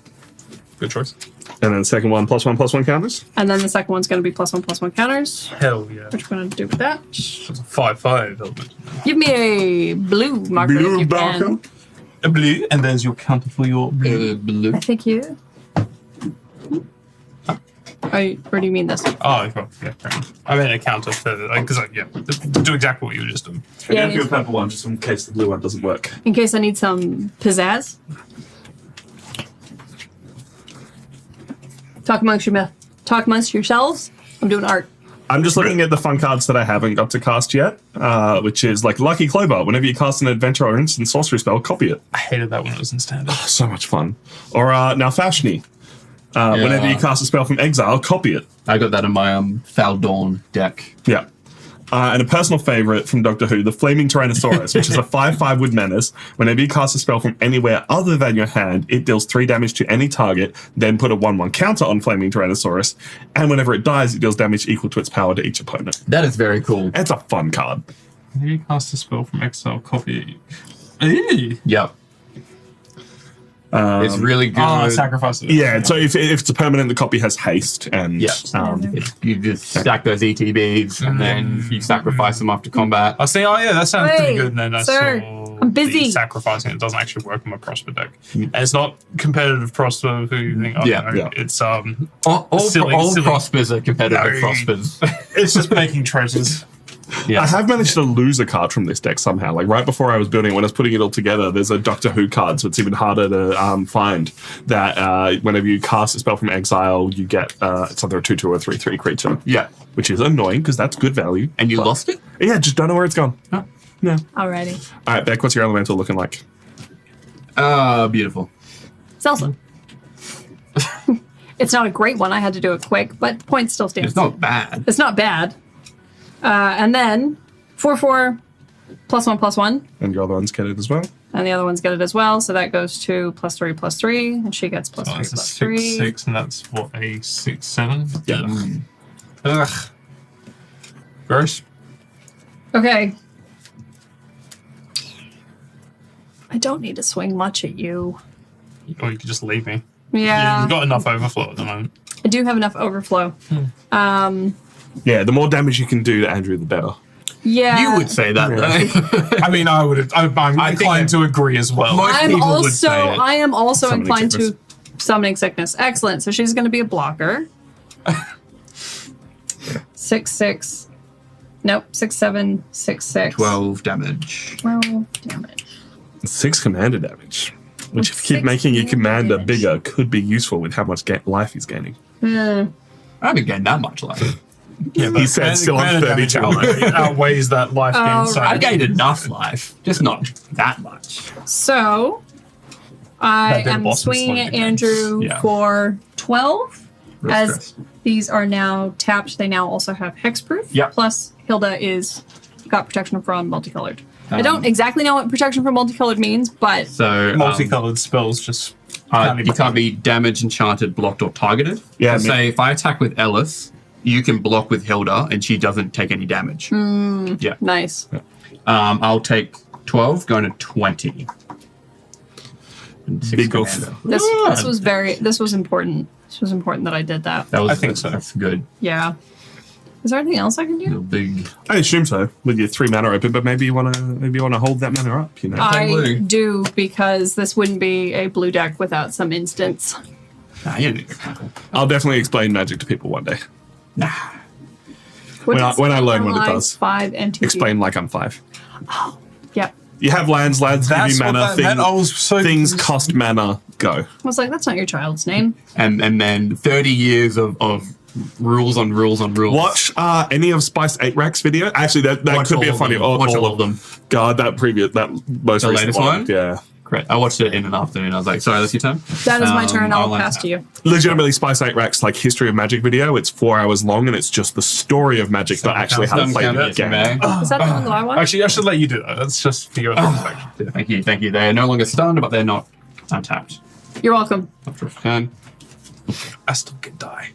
Good choice. And then the second one, +1/+1 counters. And then the second one's going to be +1/+1 counters. Hell yeah. What you going to do with that? It's a 5/5 element. Give me a blue marker if you can. A blue, and there's your counter for your blue. Blue. Thank you. Or do you mean this? Oh, well, yeah, fair enough. I mean, a counter for, because, do exactly what you were just doing. Yeah, do a purple one just in case the blue one doesn't work. in case I need some pizzazz. Talk amongst yourselves. I'm doing art. I'm just looking at the fun cards that I haven't got to cast yet, which is like Lucky Clover. Whenever you cast an adventure or instant sorcery spell, copy it. I hated that when it was in standard. So much fun. Or now Fashni. Whenever you cast a spell from exile, copy it. I got that in my Foul Dawn deck. Yeah. And a personal favorite from Doctor Who, the Flaming Tyrannosaurus, which is a 5/5 with menace. Whenever you cast a spell from anywhere other than your hand, it deals 3 damage to any target, then put a 1/1 counter on Flaming Tyrannosaurus. And whenever it dies, it deals damage equal to its power to each opponent. That is very cool. It's a fun card. Whenever you cast a spell from exile, copy it. Yep. It's really good. Oh, sacrifice it. Yeah, so if it's a permanent, the copy has haste, and Yeah. You just stack those ETBs and then you sacrifice them after combat. I was thinking, oh yeah, that sounds pretty Wait, good. And then I sir, saw I'm busy. the sacrificing it doesn't actually work on my Prosper deck. And it's not competitive Prosper who you think, oh, Yeah, no, yeah. it's All silly. Prospers are competitive No. Prospers. it's just making treasures. Yeah. I have managed to lose a card from this deck somehow. Like right before I was building it, when I was putting it all together, there's a Doctor Who card, so it's even harder to find. That whenever you cast a spell from exile, you get it's either a 2/2 or a 3/3 creature. Yeah. Which is annoying because that's good value. And you lost it? Yeah, just don't know where it's gone. Oh. Yeah. Alrighty. All right, Beck, what's your elemental looking like? Beautiful. Salsa. It's not a great one. I had to do it quick, but the point still stands. It's not bad. It's not bad. And then 4/4 +1/+1. And your other ones get it as well. And the other ones get it as well. So that goes to +3/+3. And she gets +3/+3. Oh, it's a 6/6, and that's what, a 6/7? Yeah. Ugh. Gross. Okay. I don't need to swing much at you. Or you could just leave me. Yeah. You've got enough overflow at the moment. I do have enough overflow. Yeah, the more damage you can do to Andrew, the better. Yeah. You would say that, though. I mean, I'm inclined to agree as well. Most I'm people would also say it. I am also Summoning inclined sickness. to summoning sickness. Excellent. So she's going to be a blocker. 6/6. Nope. 6/7. 6/6. 12 damage. 12 damage. 6 commander damage. Which, if you keep 6 making your commander damage. bigger, could be useful with how much life he's gaining. I haven't gained that much life. Yeah, He said still on commander damage 32. outweighs that life gain. Oh, So right. I've gained enough life, just not that much. So I That bit of am Boston swinging slowed at me down. Andrew Yeah. for 12. Real As stress. these are now tapped, they now also have hexproof. Yep. Plus, Hilda is got protection from multicolored. I don't exactly know what protection from multicolored means, but So multicolored spells just you can't be damaged, enchanted, blocked, or targeted. Yeah, So say if I attack with Ellis, you can block with Hilda, and she doesn't take any damage. Yeah. nice. I'll take 12, going to 20. And 6 Big old- commander. This was important. This was important that I did that. That was, I think so. That's good. Yeah. Is there anything else I can Little do? big. I assume so, with your 3 mana open, but maybe you wanna hold that mana up, you know? I blue. do, because this wouldn't be a blue deck without some instance. Nah, you don't need a couple. I'll definitely explain Magic to people one day. Nah. What When I- does when I learn what it Analyze does. 5 MTG? Explain like I'm 5. Yep. You have lands give you That's what mana, that meant. I was so things confused. cost mana, go. I was like, that's not your child's name. And then 30 years of rules on rules on rules. Watch any of Spice 8 Rack's video. Actually, that Watch could be all a of funny. them. Watch all of them. God, that most The recent latest one? Yeah. Correct. I watched it in an afternoon. I was like, sorry, that's your turn? That is my turn. I'll I'll pass to you. Legitimately, Spice 8 Rack's like history of Magic video. It's 4 hours long, and it's just the story of Magic, not actually how to play the game. Is that the one that I want? Actually, I should let you do that. That's just for your satisfaction. Thank you. They are no longer stunned, but they're not untapped. You're welcome. After a turn. I still can die.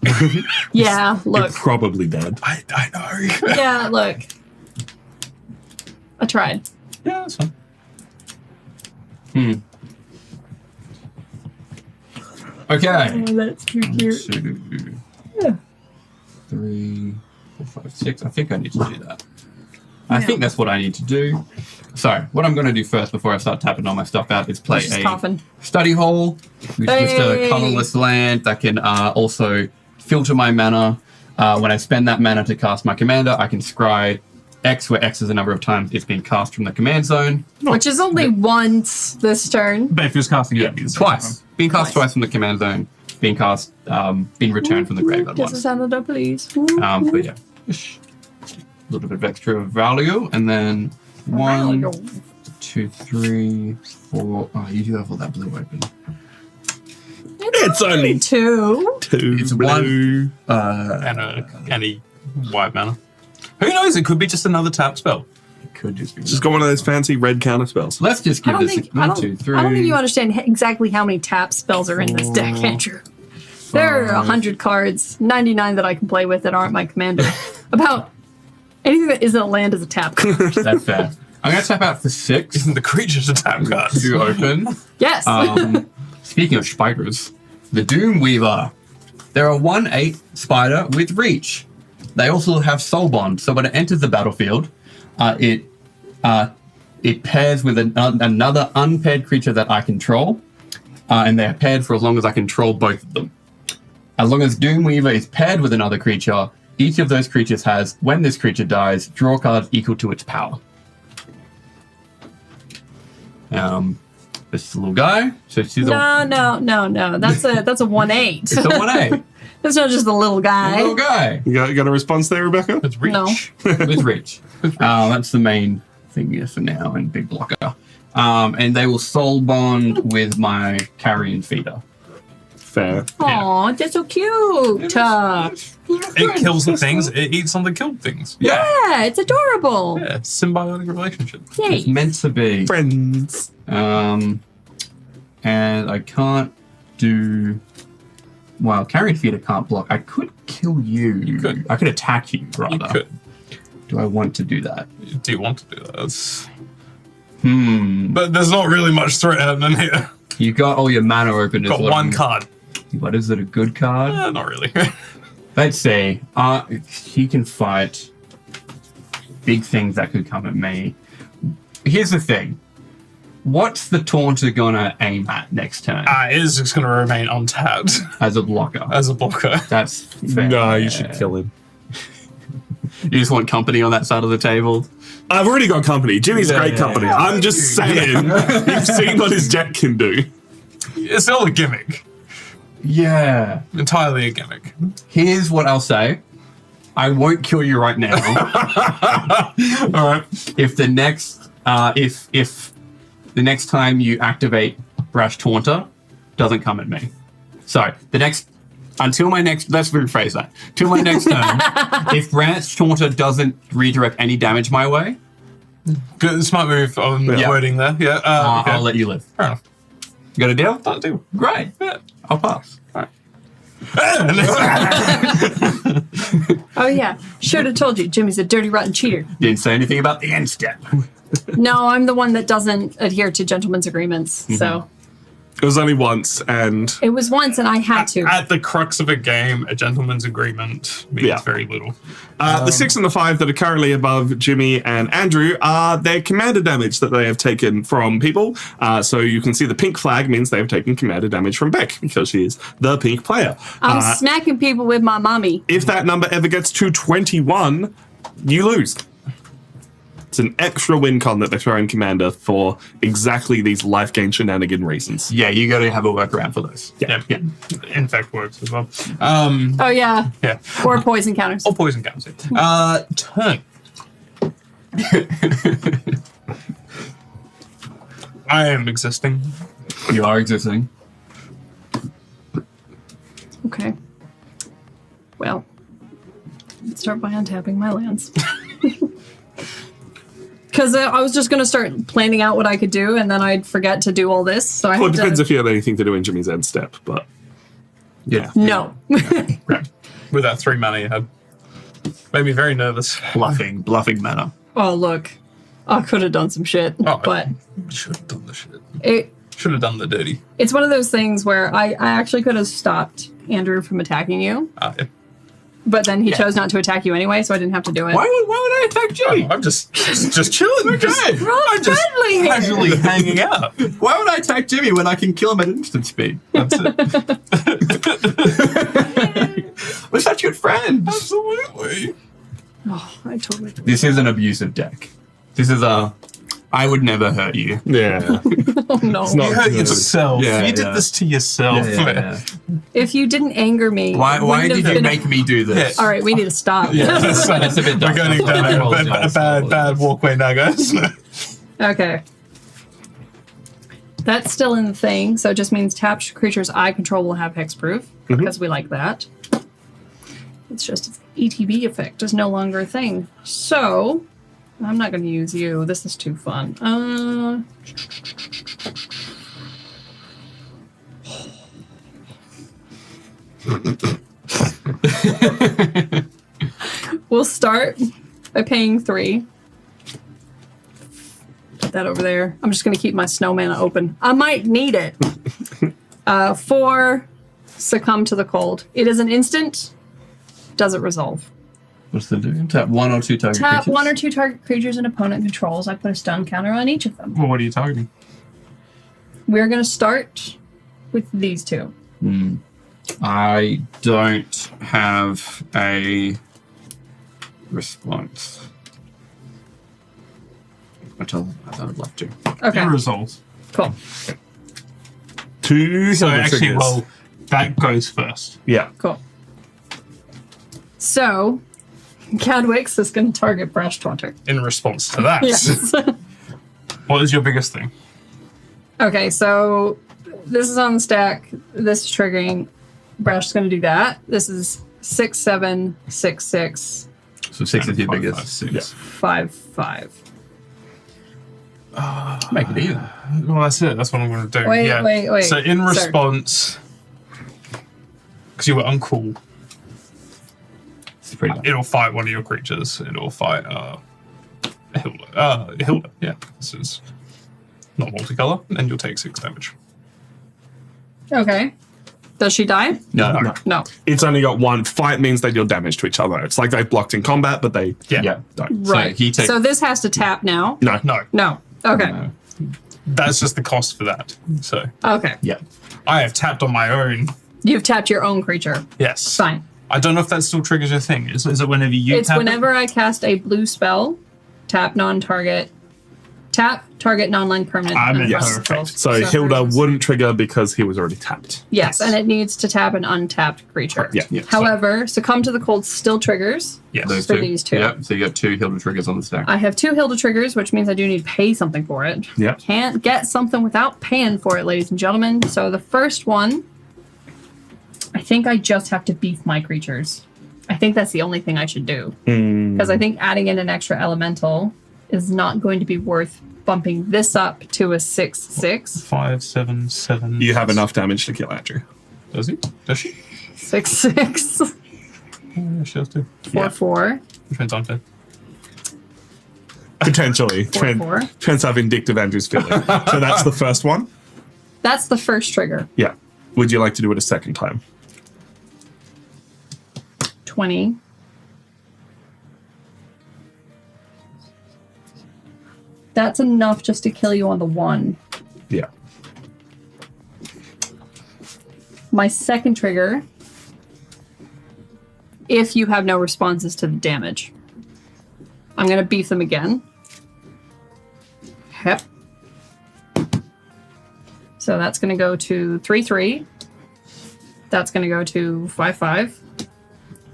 Yeah, You're look. probably dead. I know. Yeah, look. I tried. Yeah, that's fine. Okay. Oh, that's too cute. 2, Yeah. 3, 4, 5, 6. I think I need to do that. I think that's what I need to do. So, what I'm going to do first before I start tapping all my stuff out is play She's a coughing. study hall, which is just a Hey! colorless land that can also filter my mana. When I spend that mana to cast my commander, I can scry X, where X is the number of times it's been cast from the command zone. Which is only once this turn. But if he was casting it, Twice. Being cast twice from the command zone. Being cast, being returned from the graveyard Guess once. it's another, please. But yeah, a little bit of extra value, and then 1, 2, 3, 4. Oh, you do have all that blue open. It's only Two. 2 It's blue. and a white mana. Who knows? It could be just another tap spell. It could just be. Just got one of those fancy red counter spells. Let's just I give don't this think 1, 2, 3. I don't think you understand exactly how many tap spells are in this deck, Andrew. There are 100 cards, 99 that I can play with that aren't my commander. About anything that isn't a land is a tap card. That's fair. I'm going to tap out for 6. Isn't the creatures a tap card? 2 open. Yes. Speaking of spiders, the Doom Weaver. They're a 1/8 spider with reach. They also have soul bond, so when it enters the battlefield, it pairs with another unpaired creature that I control, and they're paired for as long as I control both of them. As long as Doom Weaver is paired with another creature, each of those creatures has, when this creature dies, draw cards equal to its power. This is a little guy. So she's no. That's a 1/8. It's a 1/8. That's not just a little guy. Little guy You got a response there, Rebecca? It's reach. No. with reach. That's the main thing here for now, and big blocker. And they will soul bond with my carrion feeder. Fair. Aw, that's so cute. It kills the things. It eats on the killed things. Yeah, it's adorable. Yeah, symbiotic relationship. It's Yay. meant to be. Friends. And I can't do. Well, carrion feeder can't block. I could kill you. You could. I could attack you, rather. You could. Do I want to do that? Do you want to do that? That's... But But there's not really much threat happening here. you got all your mana open. Got one card. What is it? A good card? Not really. Let's see. He can fight big things that could come at me. Here's the thing. What's the Taunter gonna aim at next turn It is just going to remain untapped as a blocker? as a blocker. That's fair. No, you should kill him. You just want company on that side of the table. I've already got company. Jimmy's great company. yeah. I'm just saying. You've seen what his deck can do. It's all a gimmick. Yeah. Entirely a gimmick. Here's what I'll say. I won't kill you right now. All right. If the next if the next time you activate Brash Taunter doesn't come at me. So let's rephrase that. Till my next turn, if Brash Taunter doesn't redirect any damage my way, Good, smart move on the wording there. Yeah. Okay. I'll let you live. Fair enough. You got a deal? That'll do. Great. Yeah. I'll pass. All right. Oh yeah, should have told you. Jimmy's a dirty, rotten cheater. Didn't say anything about the end step. No, I'm the one that doesn't adhere to gentlemen's agreements. So It was only once, and it was once, and I had to. At the crux of a game, a gentleman's agreement means Yeah. very little. the 6 and the 5 that are currently above Jimmy and Andrew are their commander damage that they have taken from people. So you can see the pink flag means they have taken commander damage from Beck because she is the pink player. I'm smacking people with my mommy. If that number ever gets to 21, you lose. It's an extra win con that they're throwing commander for exactly these life gain shenanigan reasons. Yeah, you got to have a workaround for those. Yeah. Infect works as well. Oh yeah, Yeah. or poison counters. Or poison counts. Turn. I am existing. You are existing. Okay. Well, let's start by untapping my lands. Because I was just going to start planning out what I could do, and then I'd forget to do all this. So I Well, it had depends to... if you have anything to do in Jimmy's end step, but Yeah. No. Right. With that 3 mana you had. Made me very nervous. Bluffing mana. Oh, look. I could have done some shit, Oh, but Should have done the shit. it Should have done the dirty. It's one of those things where I actually could have stopped Andrew from attacking you, Yeah. but then he chose not to attack you anyway, so I didn't have to do it. Why would I attack Jimmy? I'm just chilling. Just, We're all I'm just friendly here. casually hanging out. Why would I attack Jimmy when I can kill him at instant speed? That's it. We're such good friends. Absolutely. Oh, I totally. This is an abusive deck. This is I would never hurt you. Yeah. Oh no! It's not You hurt good. yourself. Yeah, you did yeah. this to yourself. If you didn't anger me, Why it wouldn't did have you been- make me do this? All right, we need to stop. Yeah, that's a bit We're going down a bad walkway now, guys. Okay. That's still in the thing, so it just means tapped creatures I control will have hexproof, because we like that. It's just its ETB effect is no longer a thing. So, I'm not going to use you. This is too fun. We'll start by paying 3. Put that over there. I'm just going to keep my snowman open. I might need it. 4, succumb to the cold. It is an instant. Does it resolve? What's the do? Tap 1 or 2 target Tap creatures? 1 or 2 target creatures an opponent controls. I put a stun counter on each of them. Well, what are you targeting? We're going to start with these 2. I don't have a response. I thought I'd love to. Okay, It resolves. cool. 2 So Hilda actually, triggers. well, that goes first. Yeah. Cool. So, Cadwix is going to target Brush Taunter. In response to that, Yes. what is your biggest thing? Okay, so this is on the stack. This is triggering. Brush is going to do that. This is 6, 7, 6, 6, So 6 is your 5, biggest. 5, 6. Yeah. 5, 5. Make it even. Well, that's it. That's what I'm going to do. Wait, yeah. wait. So in Sir. response, because you were uncool, It's pretty bad. it'll fight one of your creatures. It'll fight Hilda. Hilda. Yeah. This is not multicolor, and you'll take 6 damage. Okay. Does she die? No. No. It's only got 1. Fight means they deal damage to each other. It's like they've blocked in combat, but they Yeah. don't. Right. he takes- So this has to tap now? No. No, No. Okay. No. that's just the cost for that. So Okay. Yeah. I have tapped on my own. You've tapped your own creature. Yes. Fine. I don't know if that still triggers your thing. Is it whenever you It's tap whenever I cast a blue spell, tap non-target, tap target non-land permanent. I meant untapped perfect. spells. So Hilda wouldn't trigger because he was already tapped. Yes, and it needs to tap an untapped creature. Yeah. Yeah. However, succumb to the cold still triggers. Yes. Those For 2. these 2. Yep. So you got 2 Hilda triggers on the stack. I have 2 Hilda triggers, which means I do need to pay something for it. Yeah. Can't get something without paying for it, ladies and gentlemen. So the first one, I think I just have to beef my creatures. I think that's the only thing I should do. Because I think adding in an extra elemental is not going to be worth bumping this up to a 6/6. 5, 7, 7. You have enough damage to kill Andrew. Does he? Does she? 6/6. Yeah, she does too. 4/4. Which one's unfair? Potentially. 4/4. Depends how vindictive Andrew's feeling. So that's the first one? That's the first trigger. Yeah. Would you like to do it a second time? 20. That's enough just to kill you on the 1. Yeah. My second trigger, if you have no responses to the damage, I'm going to beef them again. Yep. So that's going to go to 3/3. That's going to go to 5/5.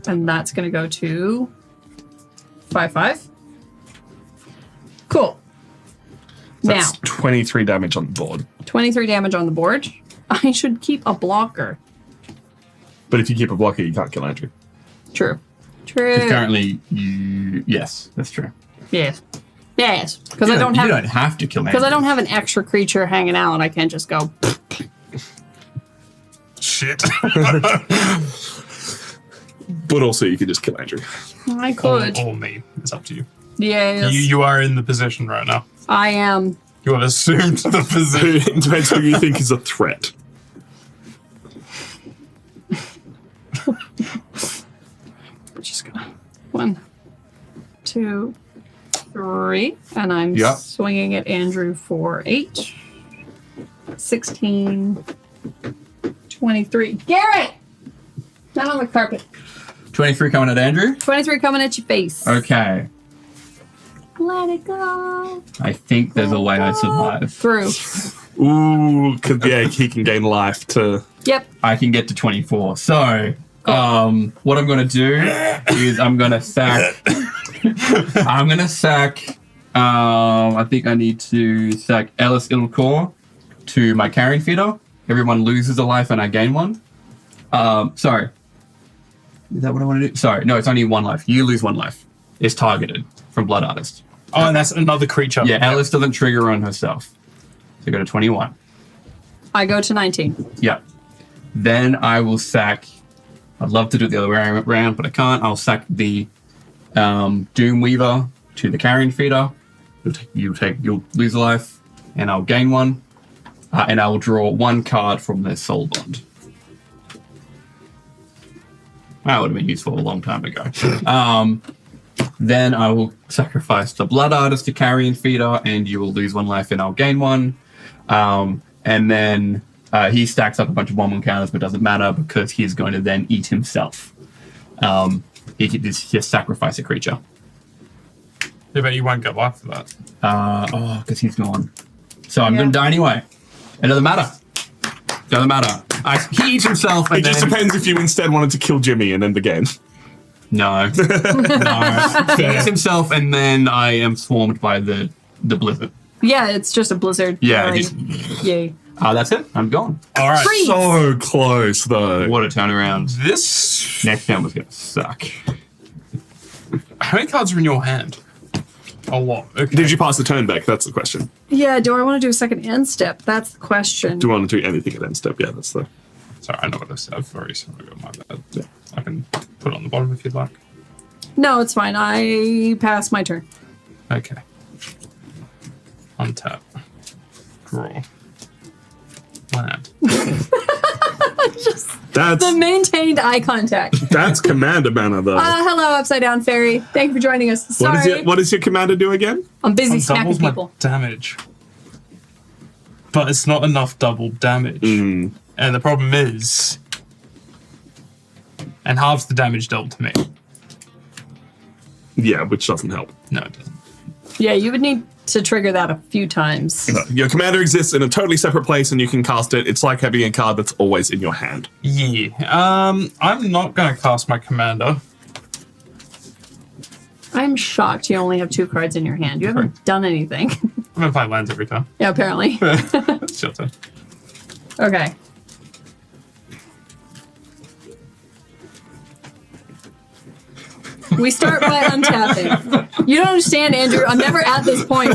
And that's going to go to 5/5. Cool. That's Now, 23 damage on the board. 23 damage on the board. I should keep a blocker. But if you keep a blocker, you can't kill Andrew. True. True. Because currently, yes, that's true. Yes. Yes. Because You I don't you have don't have to kill me. because I don't have an extra creature hanging out. I can't just go. Shit. But also, you could just kill Andrew. I could. or me. It's up to you. Yes. You are in the position right now. I am. You have assumed the position. It depends who you think is a threat. We're just gonna 1, 2, 3, and I'm Yep. swinging at Andrew for 8, 16, 23. Garrett, not on the carpet. 23 coming at Andrew. 23 coming at your face. Okay. Let it go. I think there's a way I survive. Through. Ooh, yeah, he can gain life to. Yep. I can get to 24. So, what I'm going to do is I'm going to sack. I think I need to sack Ellis Ilkor to my carrying feeder. Everyone loses a life and I gain one. Sorry. Is that what I want to do? Sorry. No, it's only 1 life. You lose 1 life. It's targeted from Blood Artist. Oh, and that's another creature. Yeah, Ellis doesn't trigger on herself. So go to 21. I go to 19. Yeah. Then I will sack. I'd love to do it the other way around, but I can't. I'll sack the Doomweaver to the carrying feeder. You'll lose a life, and I'll gain 1. And I will draw 1 card from their soul bond. That would have been useful a long time ago. Then I will sacrifice the Blood Artist to carrying feeder, and you will lose 1 life, and I'll gain 1. And then he stacks up a bunch of 1/1 counters, but doesn't matter because he's going to then eat himself. He can just sacrifice a creature. Yeah, but you won't get life for that. Because he's gone. So I'm going to die anyway. It doesn't matter. Doesn't matter. He eats himself, and It just depends if you instead wanted to kill Jimmy and end the game. No. No. He eats himself, and then I am swarmed by the blizzard. Yeah, it's just a blizzard. Yeah, Like, just- yay. That's it. I'm gone. All right. Freeze. So close, though. What a turnaround. This. Next turn was going to suck. How many cards are in your hand? A lot. Okay. Did you pass the turn back? That's the question. Yeah, do I want to do a second end step? That's the question. Do you want to do anything at end step? Yeah, that's the. Sorry, I know what I said. I've already said my bad. Yeah. I can put it on the bottom if you'd like. No, it's fine. I passed my turn. Okay. Untap. Draw. Land. That's The maintained eye contact. that's commander mana though. Hello, Upside Down Fairy. Thank you for joining us. Sorry. What does your commander do again? I'm busy It smacking doubles my people. damage. But it's not enough double damage. Mm. And the problem is... And halves the damage dealt to me. Yeah, which doesn't help. No, it doesn't. Yeah, you would need to trigger that a few times. Your commander exists in a totally separate place and you can cast it. It's like having a card that's always in your hand. Yeah. I'm not going to cast my commander. I'm shocked you only have 2 cards in your hand. You haven't done anything. I've been playing lands every time. Yeah, apparently. It's your turn. Okay. We start by untapping. You don't understand, Andrew. I'm never at this point.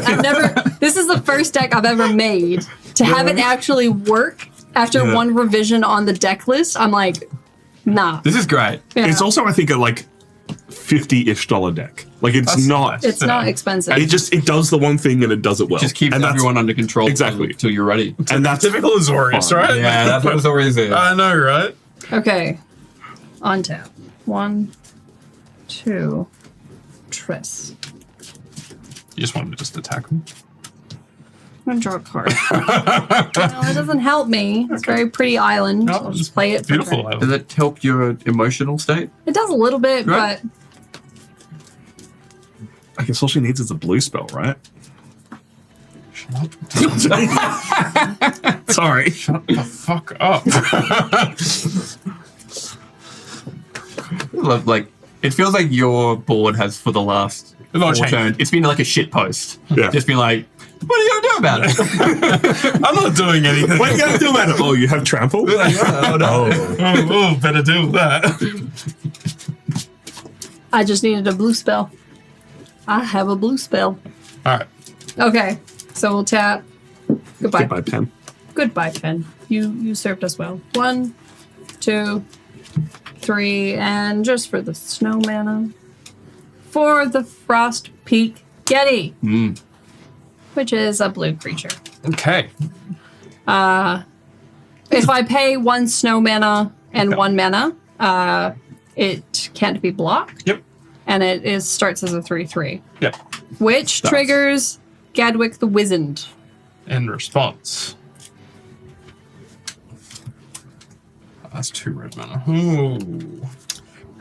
This is the first deck I've ever made. To have it actually work after one revision on the deck list, I'm like, nah. This is great. Yeah. It's also, I think, a like $50-ish deck. Like it's That's not. nice. It's not expensive. It does the one thing and it does it well. Just keeps and that's- everyone under control Exactly. till you're ready. And that's Typical Azorius, fun. right? Yeah, that's what Azorius is. I know, right? Okay. Untap. 1, 2, Triss. You just wanted to just attack him. I'm gonna draw a card. Well, it doesn't help me. It's a very pretty island. No, I'll just play it. for Beautiful. credit. Does it help your emotional state? It does a little bit, Right. but I guess all she needs is a blue spell, right? Sorry. Shut the fuck up. Like, it feels like your board has for the last not 4 changed. turns. It's been like a shit post. Yeah. Just been like, what are you gonna do about it? I'm not doing anything. What are you going to do about it? Oh, you have trample? Oh, no. Oh, better do that. I just needed a blue spell. I have a blue spell. All right. Okay, so we'll tap. Goodbye. Goodbye, pen. Goodbye, Pen. You served us well. 1, 2, 3, and just for the snow mana, for the Frost Peak Getty. which is a blue creature. Okay. If I pay 1 snow mana and 1 mana, it can't be blocked. Yep. And it starts as a 3/3, Yep. which triggers Gadwick the Wizened. In response. That's 2 red mana. Ooh.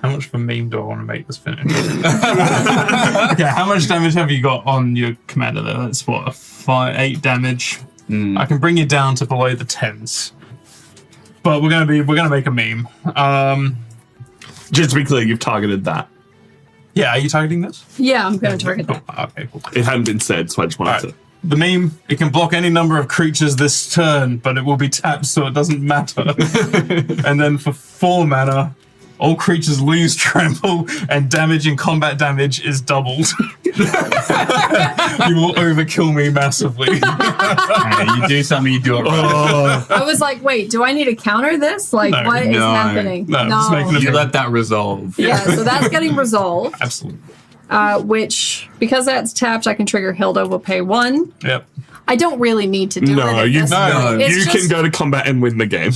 How much of a meme do I want to make this finish? Okay, how much damage have you got on your commander there? That's what, 8 damage. I can bring you down to below the 10s. But we're gonna make a meme. Just to be clear, you've targeted that. Yeah, are you targeting this? Yeah, I'm going to target that. Okay, cool. It hadn't been said, so I just wanted Alright. to. The meme, it can block any number of creatures this turn, but it will be tapped, so it doesn't matter. And then for 4 mana, all creatures lose trample, and damage in combat damage is doubled. You will overkill me massively. You do something, you do it right. I was like, wait, do I need to counter this? Like, No, what is no, happening? no, just making a You let that resolve. Yeah, so that's getting resolved. Absolutely. Which, because that's tapped, I can trigger Hilda. Will pay 1. Yep. I don't really need to do it. No, at you, this no, point. It's you just- can go to combat and win the game.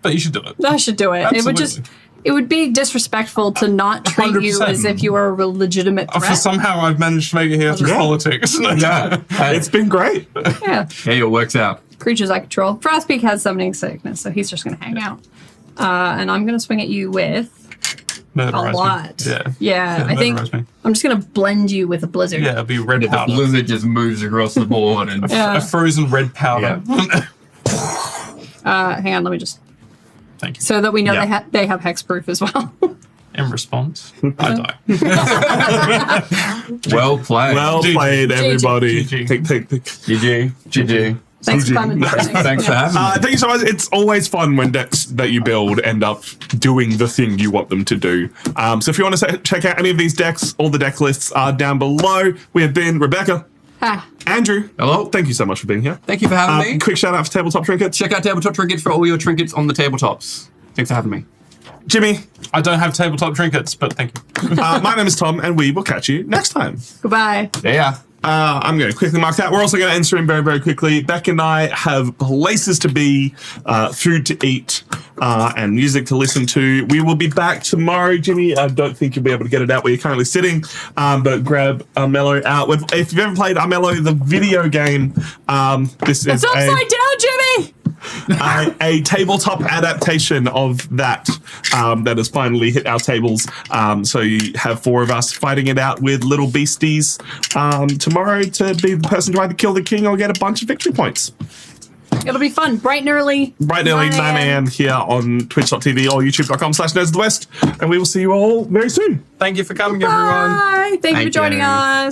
But you should do it. I should do it. It would just. Absolutely. It would be disrespectful to not treat you 100%. as if you were a legitimate For threat. somehow I've managed to make it here through Yeah. politics. Yeah. It's been great. Yeah, Hey, it works out. creatures I control. Frostpeak has summoning sickness, so he's just going to hang out. And I'm going to swing at you with Murderize a me. lot. Yeah. I think murderize me. I'm just going to blend you with a blizzard. Yeah, it'll be red The powder. blizzard just moves across the board and Yeah. A frozen red powder. Hang on, let me just Thank you. so that we know Yeah. they have hexproof as well. In response, I die. well played. Well GG. played, everybody. GG. Take. GG. GG. Thanks for coming. Thanks for having me. Thank you so much. It's always fun when decks that you build end up doing the thing you want them to do. So if you want to check out any of these decks, all the deck lists are down below. We have been Rebecca, Ah, Andrew. Hello. Thank you so much for being here. Thank you for having me. Quick shout out for Tabletop Trinkets. Check out Tabletop Trinkets for all your trinkets on the tabletops. Thanks for having me. Jimmy, I don't have tabletop trinkets, but thank you. my name is Tom, and we will catch you next time. goodbye. Yeah. I'm going to quickly mark that. We're also going to end stream very, very quickly. Beck and I have places to be, food to eat, and music to listen to. We will be back tomorrow, Jimmy. I don't think you'll be able to get it out where you're currently sitting, but grab Armello out. If you've ever played Armello, the video game, this It's is upside down, Jimmy. a tabletop adaptation of that that has finally hit our tables. So you have 4 of us fighting it out with little beasties tomorrow to be the person to either kill the king or get a bunch of victory points. It'll be fun. Bright and early. Bright and early, 9 a.m. here on twitch.tv or youtube.com/nerdsofthewest. And we will see you all very soon. Thank you for coming, everyone. Bye. Thank you for Thank joining you. us.